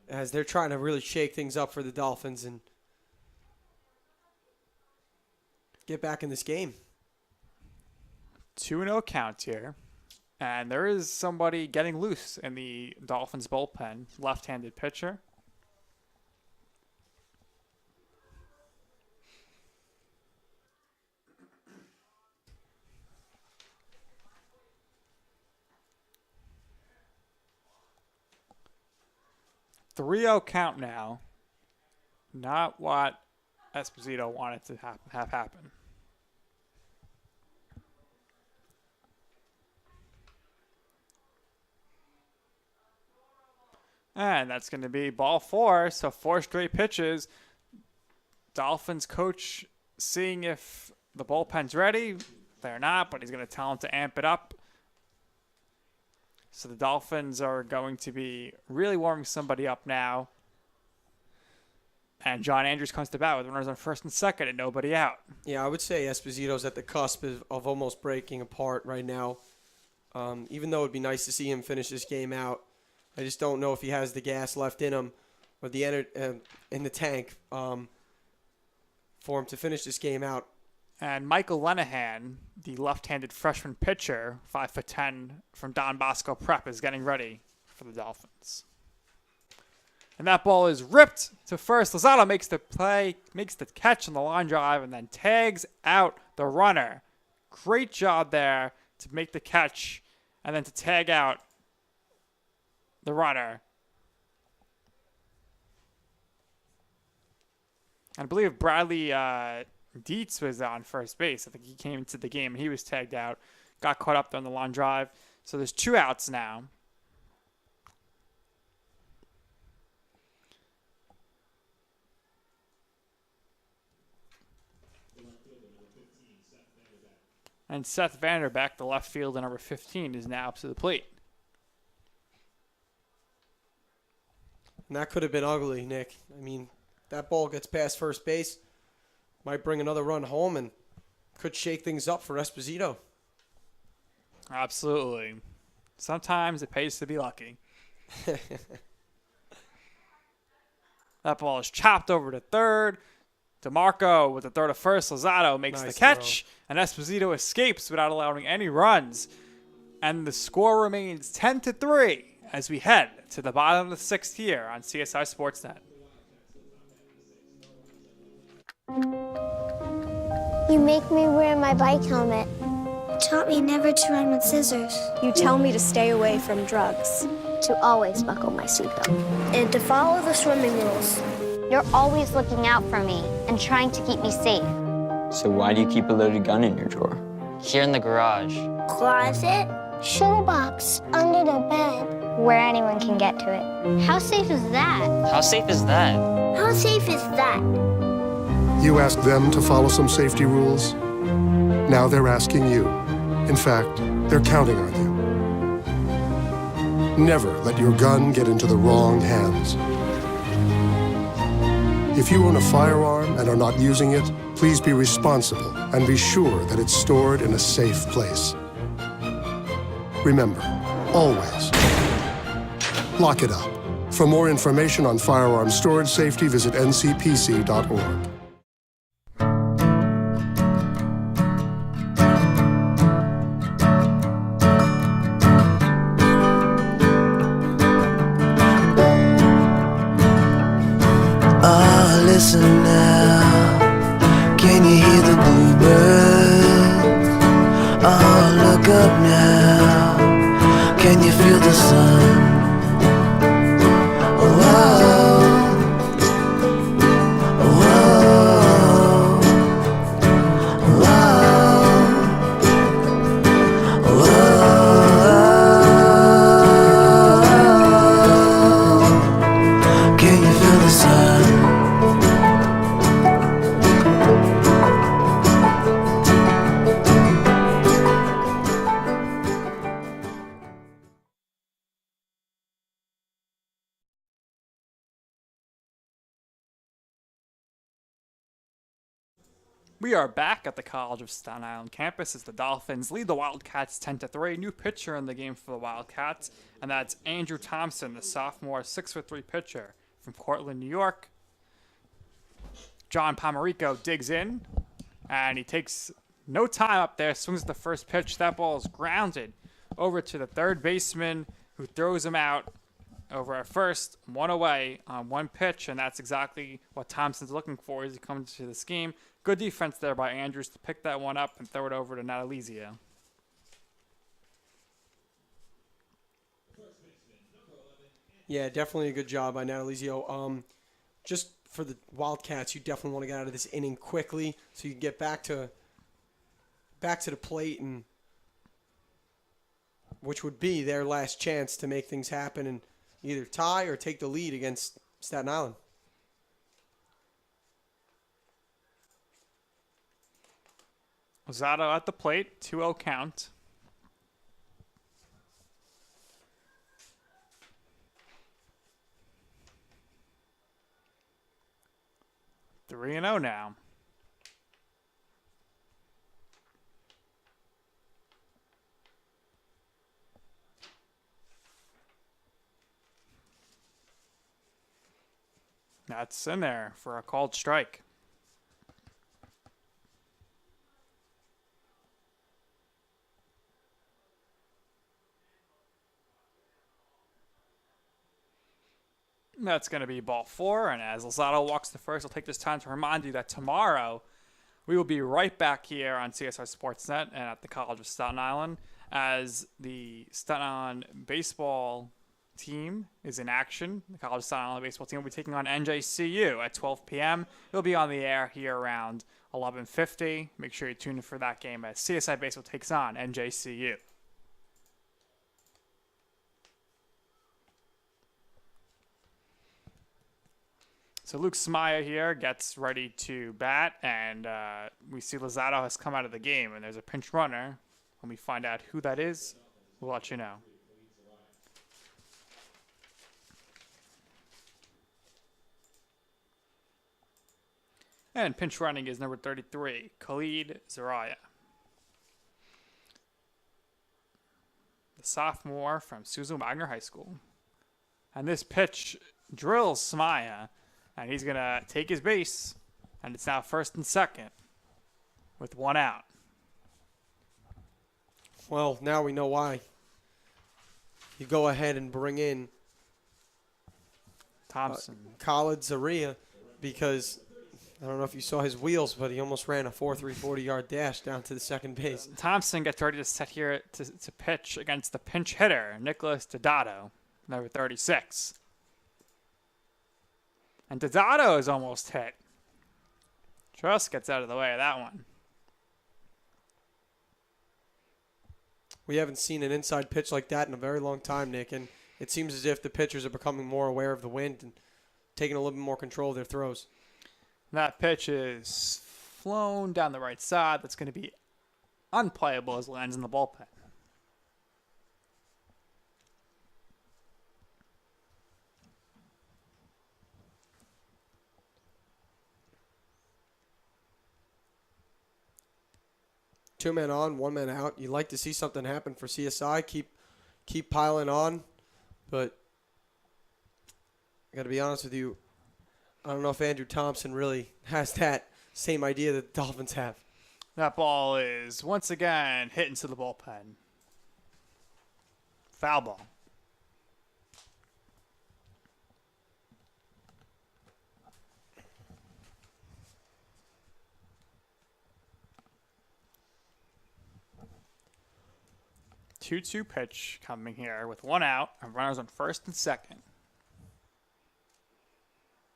as they're trying to really shake things up for the Dolphins and get back in this game. 2-0 count here. And there is somebody getting loose in the Dolphins bullpen, left-handed pitcher. Three-0 count now. Not what Esposito wanted to have happen. And that's going to be ball 4, so 4 straight pitches. Dolphins coach seeing if the bullpen's ready. They're not, but he's going to tell them to amp it up. So the Dolphins are going to be really warming somebody up now. And John Andrews comes to bat with runners on first and second and nobody out. Yeah, I would say Esposito's at the cusp of almost breaking apart right now. Even though it would be nice to see him finish this game out, I just don't know if he has the gas left in him or the in the tank for him to finish this game out. And Michael Lenahan, the left-handed freshman pitcher, 5'10", from Don Bosco Prep, is getting ready for the Dolphins. And that ball is ripped to first. Lozado makes the play, makes the catch on the line drive, and then tags out the runner. Great job there to make the catch and then to tag out the runner. I believe Bradley Dietz was on first base. I think he came into the game and he was tagged out. Got caught up there on the line drive. So there's 2 outs now. And Seth Vanderbeck, the left fielder, number 15, is now up to the plate. And that could have been ugly, Nick. I mean, that ball gets past first base, might bring another run home, and could shake things up for Esposito. Absolutely. Sometimes it pays to be lucky. That ball is chopped over to third. DeMarco with the throw to first. Lozado makes the catch, and Esposito escapes without allowing any runs. And the score remains 10-3 as we head to the bottom of the sixth here on CSI Sportsnet. You make me wear my bike helmet. Taught me never to run with scissors. You tell me to stay away from drugs. To always buckle my seatbelt. And to follow the swimming rules. You're always looking out for me and trying to keep me safe. So why do you keep a loaded gun in your drawer? Here in the garage. Closet. Shoebox under the bed. Where anyone can get to it. How safe is that? How safe is that? How safe is that? You asked them to follow some safety rules. Now they're asking you. In fact, they're counting on you. Never let your gun get into the wrong hands. If you own a firearm and are not using it, please be responsible and be sure that it's stored in a safe place. Remember, always lock it up. For more information on firearm storage safety, visit ncpc.org. Listen now, can you hear the bluebirds? Oh, look up now, can you feel the sun? Can you feel the sun? We are back at the College of Staten Island campus as the Dolphins lead the Wildcats 10-3. New pitcher in the game for the Wildcats, and that's Andrew Thompson, the sophomore 6'3" pitcher from Cortland, New York. John Pomerico digs in, and he takes no time up there, swings at the first pitch. That ball is grounded over to the third baseman, who throws him out over at first, one away on one pitch, and that's exactly what Thompson's looking for as he comes to this game. Good defense there by Andrews to pick that one up and throw it over to Natalizio. Yeah, definitely a good job by Natalizio. Just for the Wildcats, you definitely want to get out of this inning quickly so you can get back to the plate, and which would be their last chance to make things happen and either tie or take the lead against Staten Island. Lozado at the plate, 2-0 count. Three 3-0 now. That's in there for a called strike. That's going to be ball 4, and as Lozado walks to first, I'll take this time to remind you that tomorrow we will be right back here on CSI Sportsnet and at the College of Staten Island as the Staten Island baseball team is in action. The College of Staten Island baseball team will be taking on NJCU at 12 p.m. It'll be on the air here around 11:50. Make sure you tune in for that game as CSI Baseball takes on NJCU. So Luke Smaya here gets ready to bat, and we see Lozado has come out of the game, and there's a pinch runner. When we find out who that is, we'll let you know. And pinch running is number 33, Khalid Zaraya. The sophomore from Susan Wagner High School. And this pitch drills Smaya, and he's going to take his base, and it's now first and second with one out. Well, now we know why. you go ahead and bring in Thompson. Khalid Zaria, because I don't know if you saw his wheels, but he almost ran a 4.3 40-yard dash down to the second base. Thompson gets ready to set here to pitch against the pinch hitter, Nicholas Dodato, number 36. And Dodato is almost hit. Just gets out of the way of that one. We haven't seen an inside pitch like that in a very long time, Nick, and it seems as if the pitchers are becoming more aware of the wind and taking a little bit more control of their throws. That pitch is flown down the right side. That's going to be unplayable as it lands in the bullpen. Two men on, one man out. You'd like to see something happen for CSI. Keep piling on, but I got to be honest with you. I don't know if Andrew Thompson really has that same idea that the Dolphins have. That ball is once again hit into the bullpen. Foul ball. Two-two pitch coming here with one out and runners on first and second.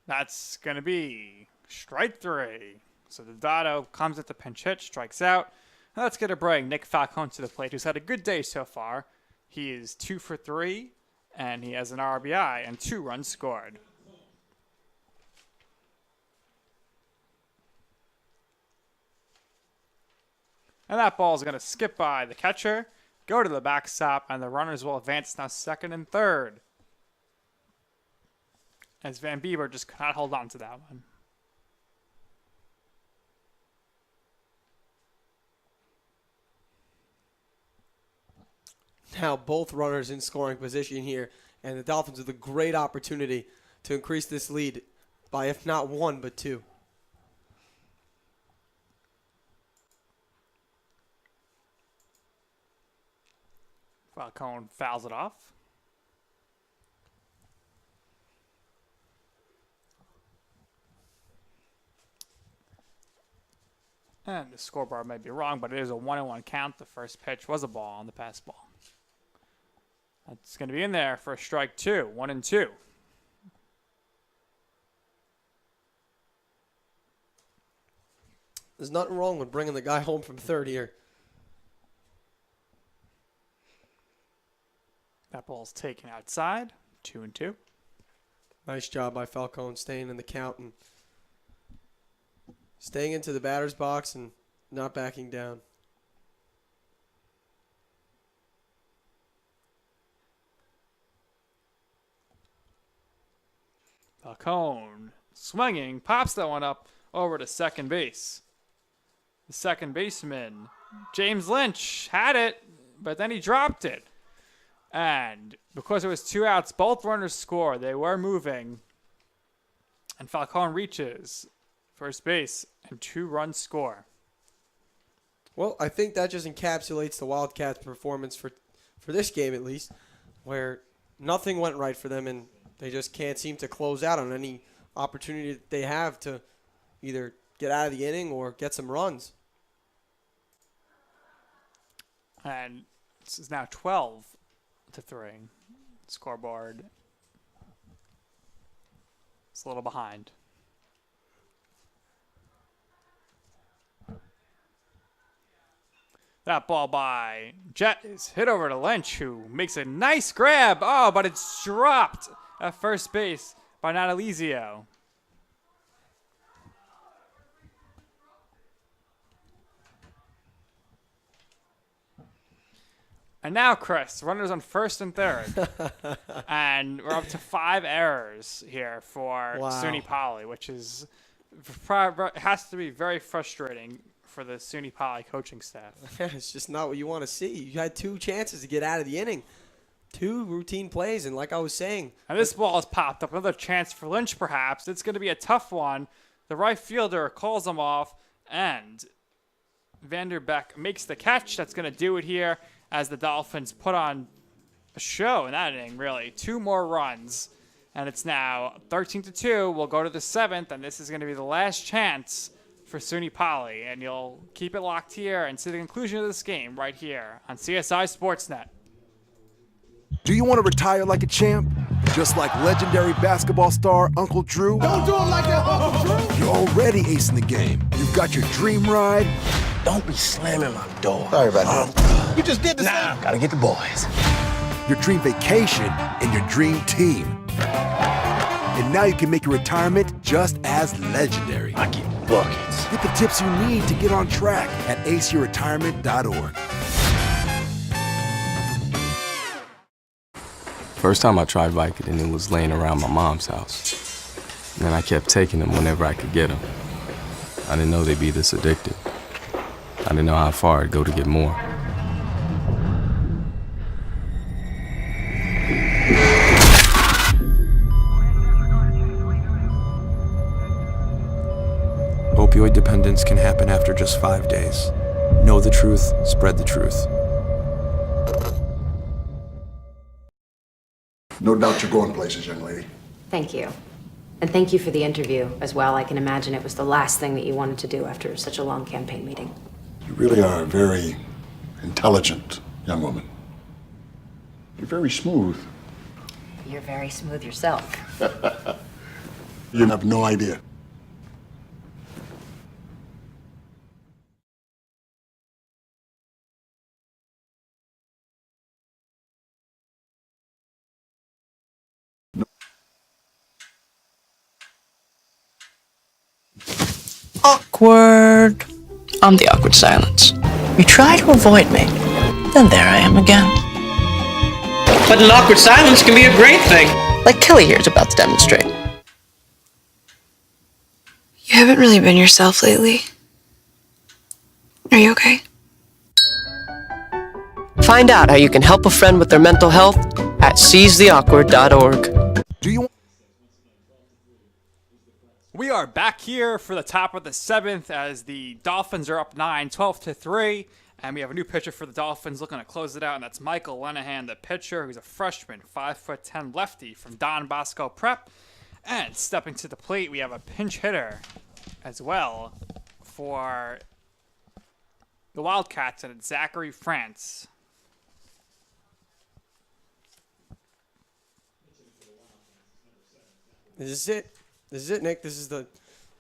That's going to be strike three. So Dodato comes at the pinch hit, strikes out. And that's going to bring Nick Falcone to the plate, who's had a good day so far. He is 2 for 3, and he has an RBI and 2 runs scored. And that ball is going to skip by the catcher, go to the backstop, and the runners will advance now second and third. As Van Bieber just cannot hold on to that one. Now both runners in scoring position here, and the Dolphins with a great opportunity to increase this lead by, if not 1, but 2. Falcone fouls it off. And the scoreboard may be wrong, but it is a 1-1 count. The first pitch was a ball on the pass ball. That's going to be in there for strike 2, 1-2. There's nothing wrong with bringing the guy home from third here. That ball's taken outside, 2-2. Nice job by Falcone staying in the count and staying into the batter's box and not backing down. Falcone swinging, pops that one up over to second base. The second baseman, James Lynch, had it, but then he dropped it. And because it was 2 outs, both runners score. They were moving. And Falcone reaches first base and 2 runs score. Well, I think that just encapsulates the Wildcats' performance for this game at least, where nothing went right for them and they just can't seem to close out on any opportunity that they have to either get out of the inning or get some runs. And this is now 12-3. Scoreboard. It's a little behind. That ball by Jet is hit over to Lynch, who makes a nice grab. Oh, but it's dropped at first base by Natalizio. And now, Chris, runners on first and third. And we're up to 5 errors here for SUNY-Poly, which is has to be very frustrating for the SUNY-Poly coaching staff. It's just not what you want to see. You had 2 chances to get out of the inning. 2 routine plays, and like I was saying. And this ball has popped up. Another chance for Lynch, perhaps. It's going to be a tough one. The right fielder calls him off, and Vanderbeek makes the catch. That's going to do it here as the Dolphins put on a show in that inning, really. 2 more runs, and it's now 13-2. We'll go to the 7th, and this is going to be the last chance for SUNY-Poly, and you'll keep it locked here and see the conclusion of this game right here on CSI Sportsnet. Do you want to retire like a champ? Just like legendary basketball star Uncle Drew? Don't do him like that, Uncle Drew! You're already acing the game. You've got your dream ride. Don't be slamming my door. Sorry about that. You just did the same. Gotta get the boys. Your dream vacation and your dream team. And now you can make your retirement just as legendary. I get buckets. Get the tips you need to get on track at aceyourretirement.org. First time I tried Vicodin, it was laying around my mom's house. And then I kept taking them whenever I could get them. I didn't know they'd be this addictive. I didn't know how far I'd go to get more. Opioid dependence can happen after just 5 days. Know the truth, spread the truth. No doubt you're going places, young lady. Thank you. And thank you for the interview as well. I can imagine it was the last thing that you wanted to do after such a long campaign meeting. You really are a very intelligent young woman. You're very smooth. You're very smooth yourself. You have no idea. Awkward. I'm the awkward silence. You try to avoid me, then there I am again. But an awkward silence can be a great thing, like Kelly here is about to demonstrate. You haven't really been yourself lately. Are you okay? Find out how you can help a friend with their mental health at seizetheawkward.org. Do you We are back here for the top of the 7th as the Dolphins are up 12-3. And we have a new pitcher for the Dolphins looking to close it out, and that's Michael Lenahan, the pitcher, who's a freshman, 5'10" lefty from Don Bosco Prep. And stepping to the plate, we have a pinch hitter as well for the Wildcats, and it's Zachary France. This is it. This is it, Nick. This is the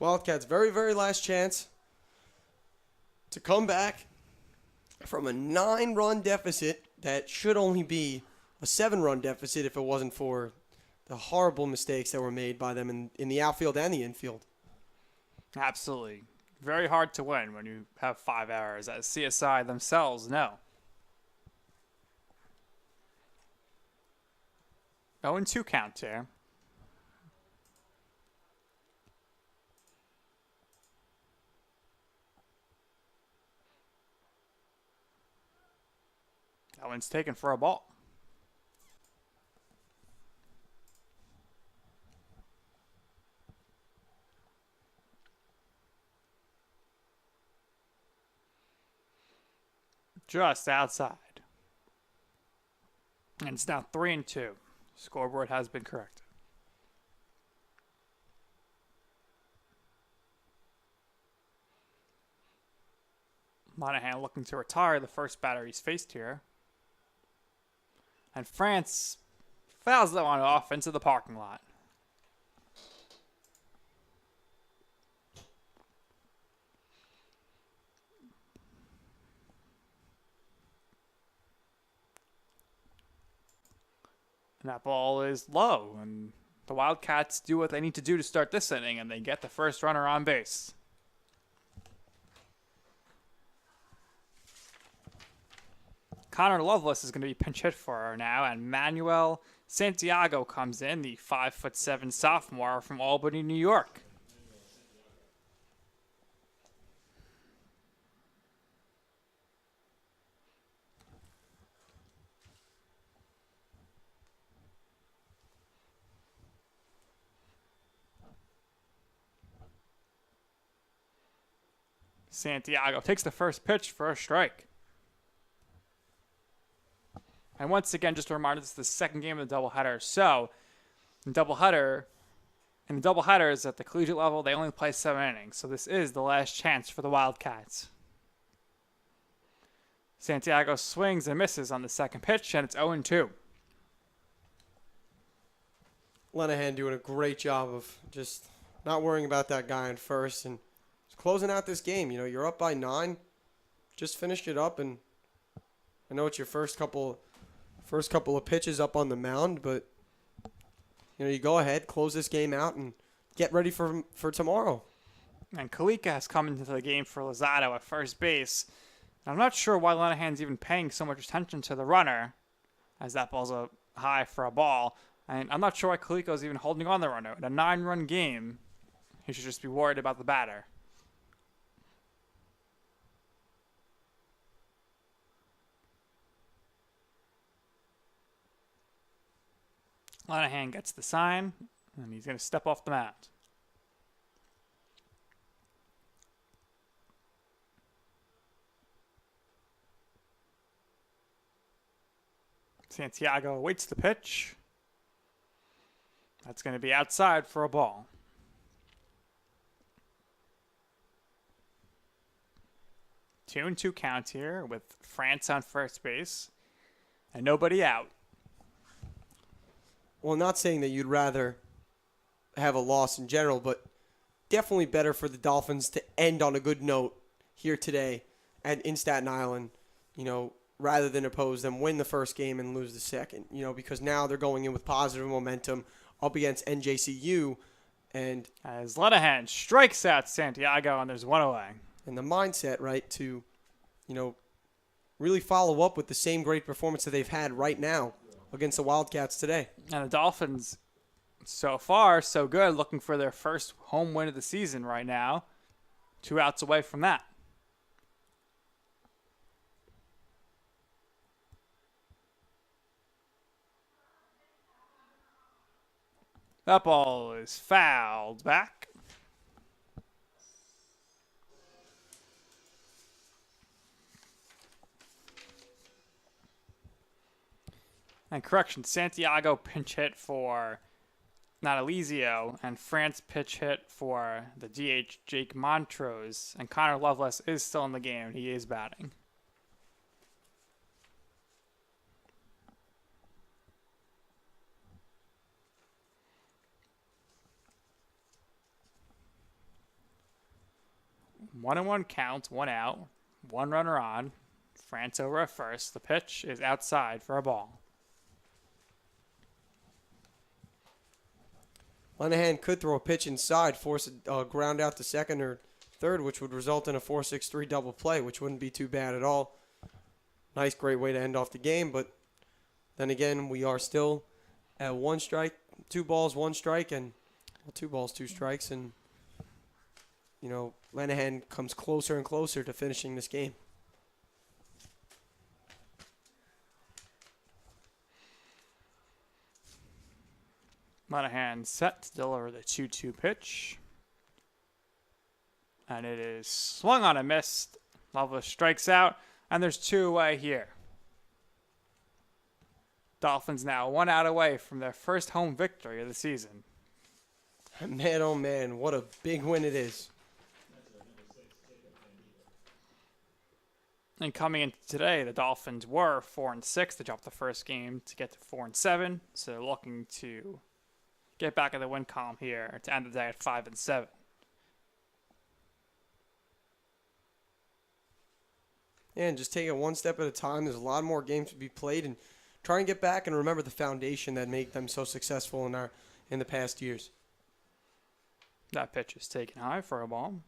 Wildcats' very, very last chance to come back from a 9-run deficit that should only be a 7-run deficit if it wasn't for the horrible mistakes that were made by them in the outfield and the infield. Absolutely. Very hard to win when you have 5 errors, as CSI themselves know. 0-2 count here. That one's taken for a ball. Just outside. And it's now 3-2. Scoreboard has been corrected. Monahan looking to retire the first batter he's faced here. And France fouls that one off into the parking lot. And that ball is low, and the Wildcats do what they need to do to start this inning, and they get the first runner on base. Connor Lovelace is going to be pinch hit for her now, and Manuel Santiago comes in, the 5'7" sophomore from Albany, New York. Santiago takes the first pitch for a strike. And once again, just a reminder, this is the second game of the doubleheader. So, in the doubleheaders at the collegiate level, they only play 7 innings. So this is the last chance for the Wildcats. Santiago swings and misses on the second pitch, and it's 0-2. Lenahan doing a great job of just not worrying about that guy on first and closing out this game. You know, you're up by 9. Just finished it up, and I know it's your first couple of pitches up on the mound, but you know, you go ahead, close this game out, and get ready for tomorrow. And Kalika has come into the game for Lozado at first base. And I'm not sure why Lenahan's even paying so much attention to the runner, as that ball's a high for a ball. And I'm not sure why Kaliko's even holding on the runner. In a 9-run game, he should just be worried about the batter. Lenahan gets the sign, and he's going to step off the mound. Santiago awaits the pitch. That's going to be outside for a ball. 2-2 count here with France on first base and nobody out. Well, not saying that you'd rather have a loss in general, but definitely better for the Dolphins to end on a good note here today in Staten Island, you know, rather than oppose them win the first game and lose the second, you know, because now they're going in with positive momentum up against NJCU. And as Lenahan strikes out Santiago, and there's one away. And the mindset, right, to, you know, really follow up with the same great performance that they've had right now against the Wildcats today. And the Dolphins, so far, so good, looking for their first home win of the season right now. 2 outs away from that. That ball is fouled back. And correction, Santiago pinch hit for Natalizio, and France pitch hit for the DH Jake Montrose, and Connor Lovelace is still in the game. He is batting. One and one count, 1 out, 1 runner on. France over at first. The pitch is outside for a ball. Lenahan could throw a pitch inside, force a ground out to second or third, which would result in a 4-6-3 double play, which wouldn't be too bad at all. Nice, great way to end off the game, but then again, we are still at 1 strike, 2 balls, 1 strike, and 2 balls, 2 strikes, and you know, Lenahan comes closer and closer to finishing this game. Lenahan set to deliver the 2-2 pitch. And it is swung on and missed. Lovelace strikes out, and there's 2 away here. Dolphins now 1 out away from their first home victory of the season. Man, oh man, what a big win it is. And coming into today, the Dolphins were 4-6. They dropped the first game to get to 4-7. So they're looking to get back in the win column here to end the day at 5-7. Yeah, and just take it 1 step at a time. There's a lot more games to be played, and try and get back and remember the foundation that made them so successful in the past years. That pitch is taken high for a ball.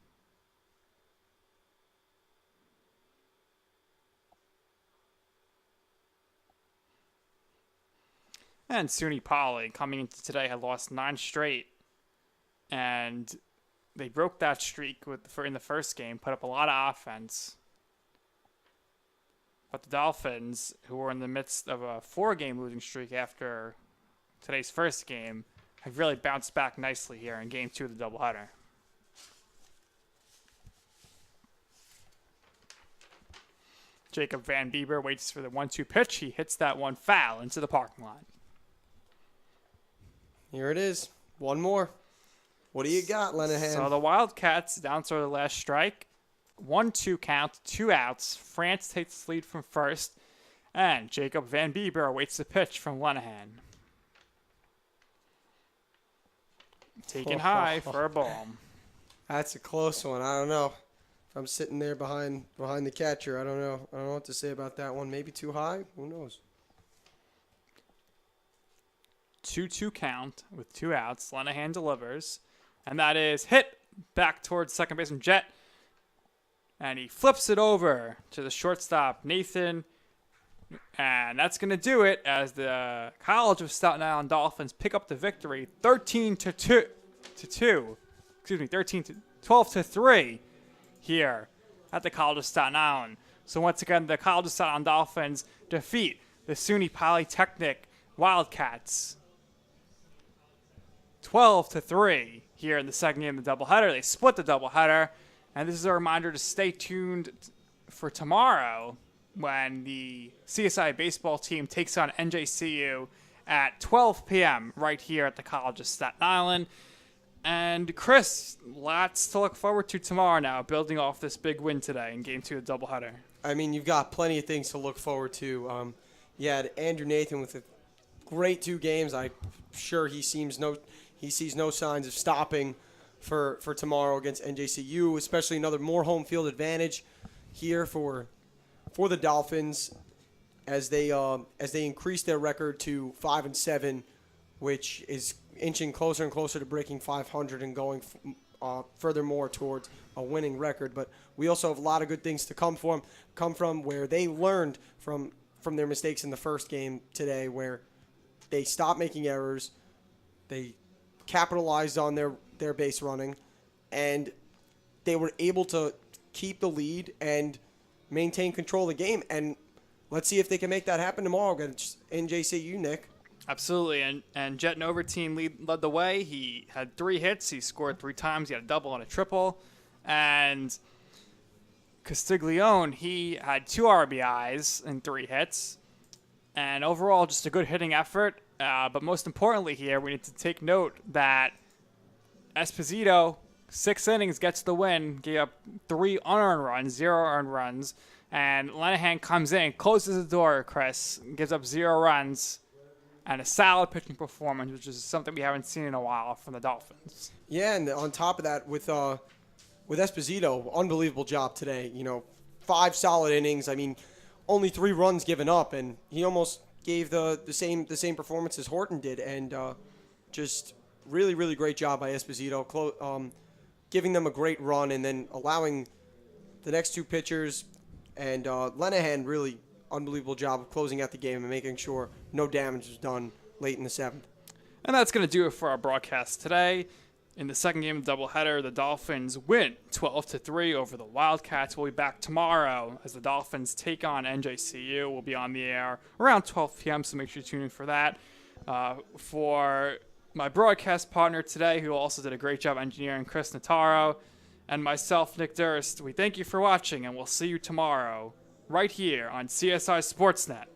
And SUNY-Poly, coming into today, had lost 9 straight. And they broke that streak in the first game, put up a lot of offense. But the Dolphins, who were in the midst of a 4-game losing streak after today's first game, have really bounced back nicely here in Game 2 of the doubleheader. Jacob Van Bieber waits for the 1-2 pitch. He hits that one foul into the parking lot. Here it is. One more. What do you got, Lenahan? So the Wildcats down to the last strike. 1-2 count, 2 outs. France takes the lead from first. And Jacob Van Bieber awaits the pitch from Lenahan. Taken high for a ball. That's a close one. I don't know. If I'm sitting there behind the catcher, I don't know. I don't know what to say about that one. Maybe too high? Who knows? 2-2 count with 2 outs. Lenahan delivers. And that is hit back towards second baseman Jet. And he flips it over to the shortstop, Nathan. And that's going to do it as the College of Staten Island Dolphins pick up the victory 12-3 here at the College of Staten Island. So once again, the College of Staten Island Dolphins defeat the SUNY-Polytechnic Wildcats 12-3 here in the second game of the doubleheader. They split the doubleheader, and this is a reminder to stay tuned for tomorrow when the CSI baseball team takes on NJCU at 12 p.m. right here at the College of Staten Island. And Chris, lots to look forward to tomorrow now, building off this big win today in Game 2 of the doubleheader. I mean, you've got plenty of things to look forward to. You had Andrew Nathan with a great 2 games. I'm sure he sees no signs of stopping for tomorrow against NJCU, especially another more home field advantage here for the Dolphins as they increase their record to 5-7, which is inching closer and closer to breaking 500 and going furthermore towards a winning record. But we also have a lot of good things to come from where they learned from their mistakes in the first game today, where they stopped making errors, they capitalized on their base running, and they were able to keep the lead and maintain control of the game. And let's see if they can make that happen tomorrow against NJCU, Nick. Absolutely, and Jet Nova team led the way. He had 3 hits. He scored 3 times. He had a double and a triple. And Castiglione, he had 2 RBIs and 3 hits. And overall, just a good hitting effort. But most importantly here, we need to take note that Esposito, 6 innings, gets the win, gave up 3 unearned runs, 0 earned runs. And Lenahan comes in, closes the door, Chris, gives up 0 runs. And a solid pitching performance, which is something we haven't seen in a while from the Dolphins. Yeah, and on top of that, with Esposito, unbelievable job today. 5 solid innings. I mean, only 3 runs given up, and he almost gave the same performance as Horton did. And just really, really great job by Esposito, giving them a great run and then allowing the next 2 pitchers. And Lenahan, really unbelievable job of closing out the game and making sure no damage was done late in the 7th. And that's going to do it for our broadcast today. In the second game of the doubleheader, the Dolphins win 12-3 over the Wildcats. We'll be back tomorrow as the Dolphins take on NJCU. We'll be on the air around 12 p.m., so make sure you tune in for that. For my broadcast partner today, who also did a great job engineering, Chris Notaro, and myself, Nick Durst, we thank you for watching, and we'll see you tomorrow right here on CSI Sportsnet.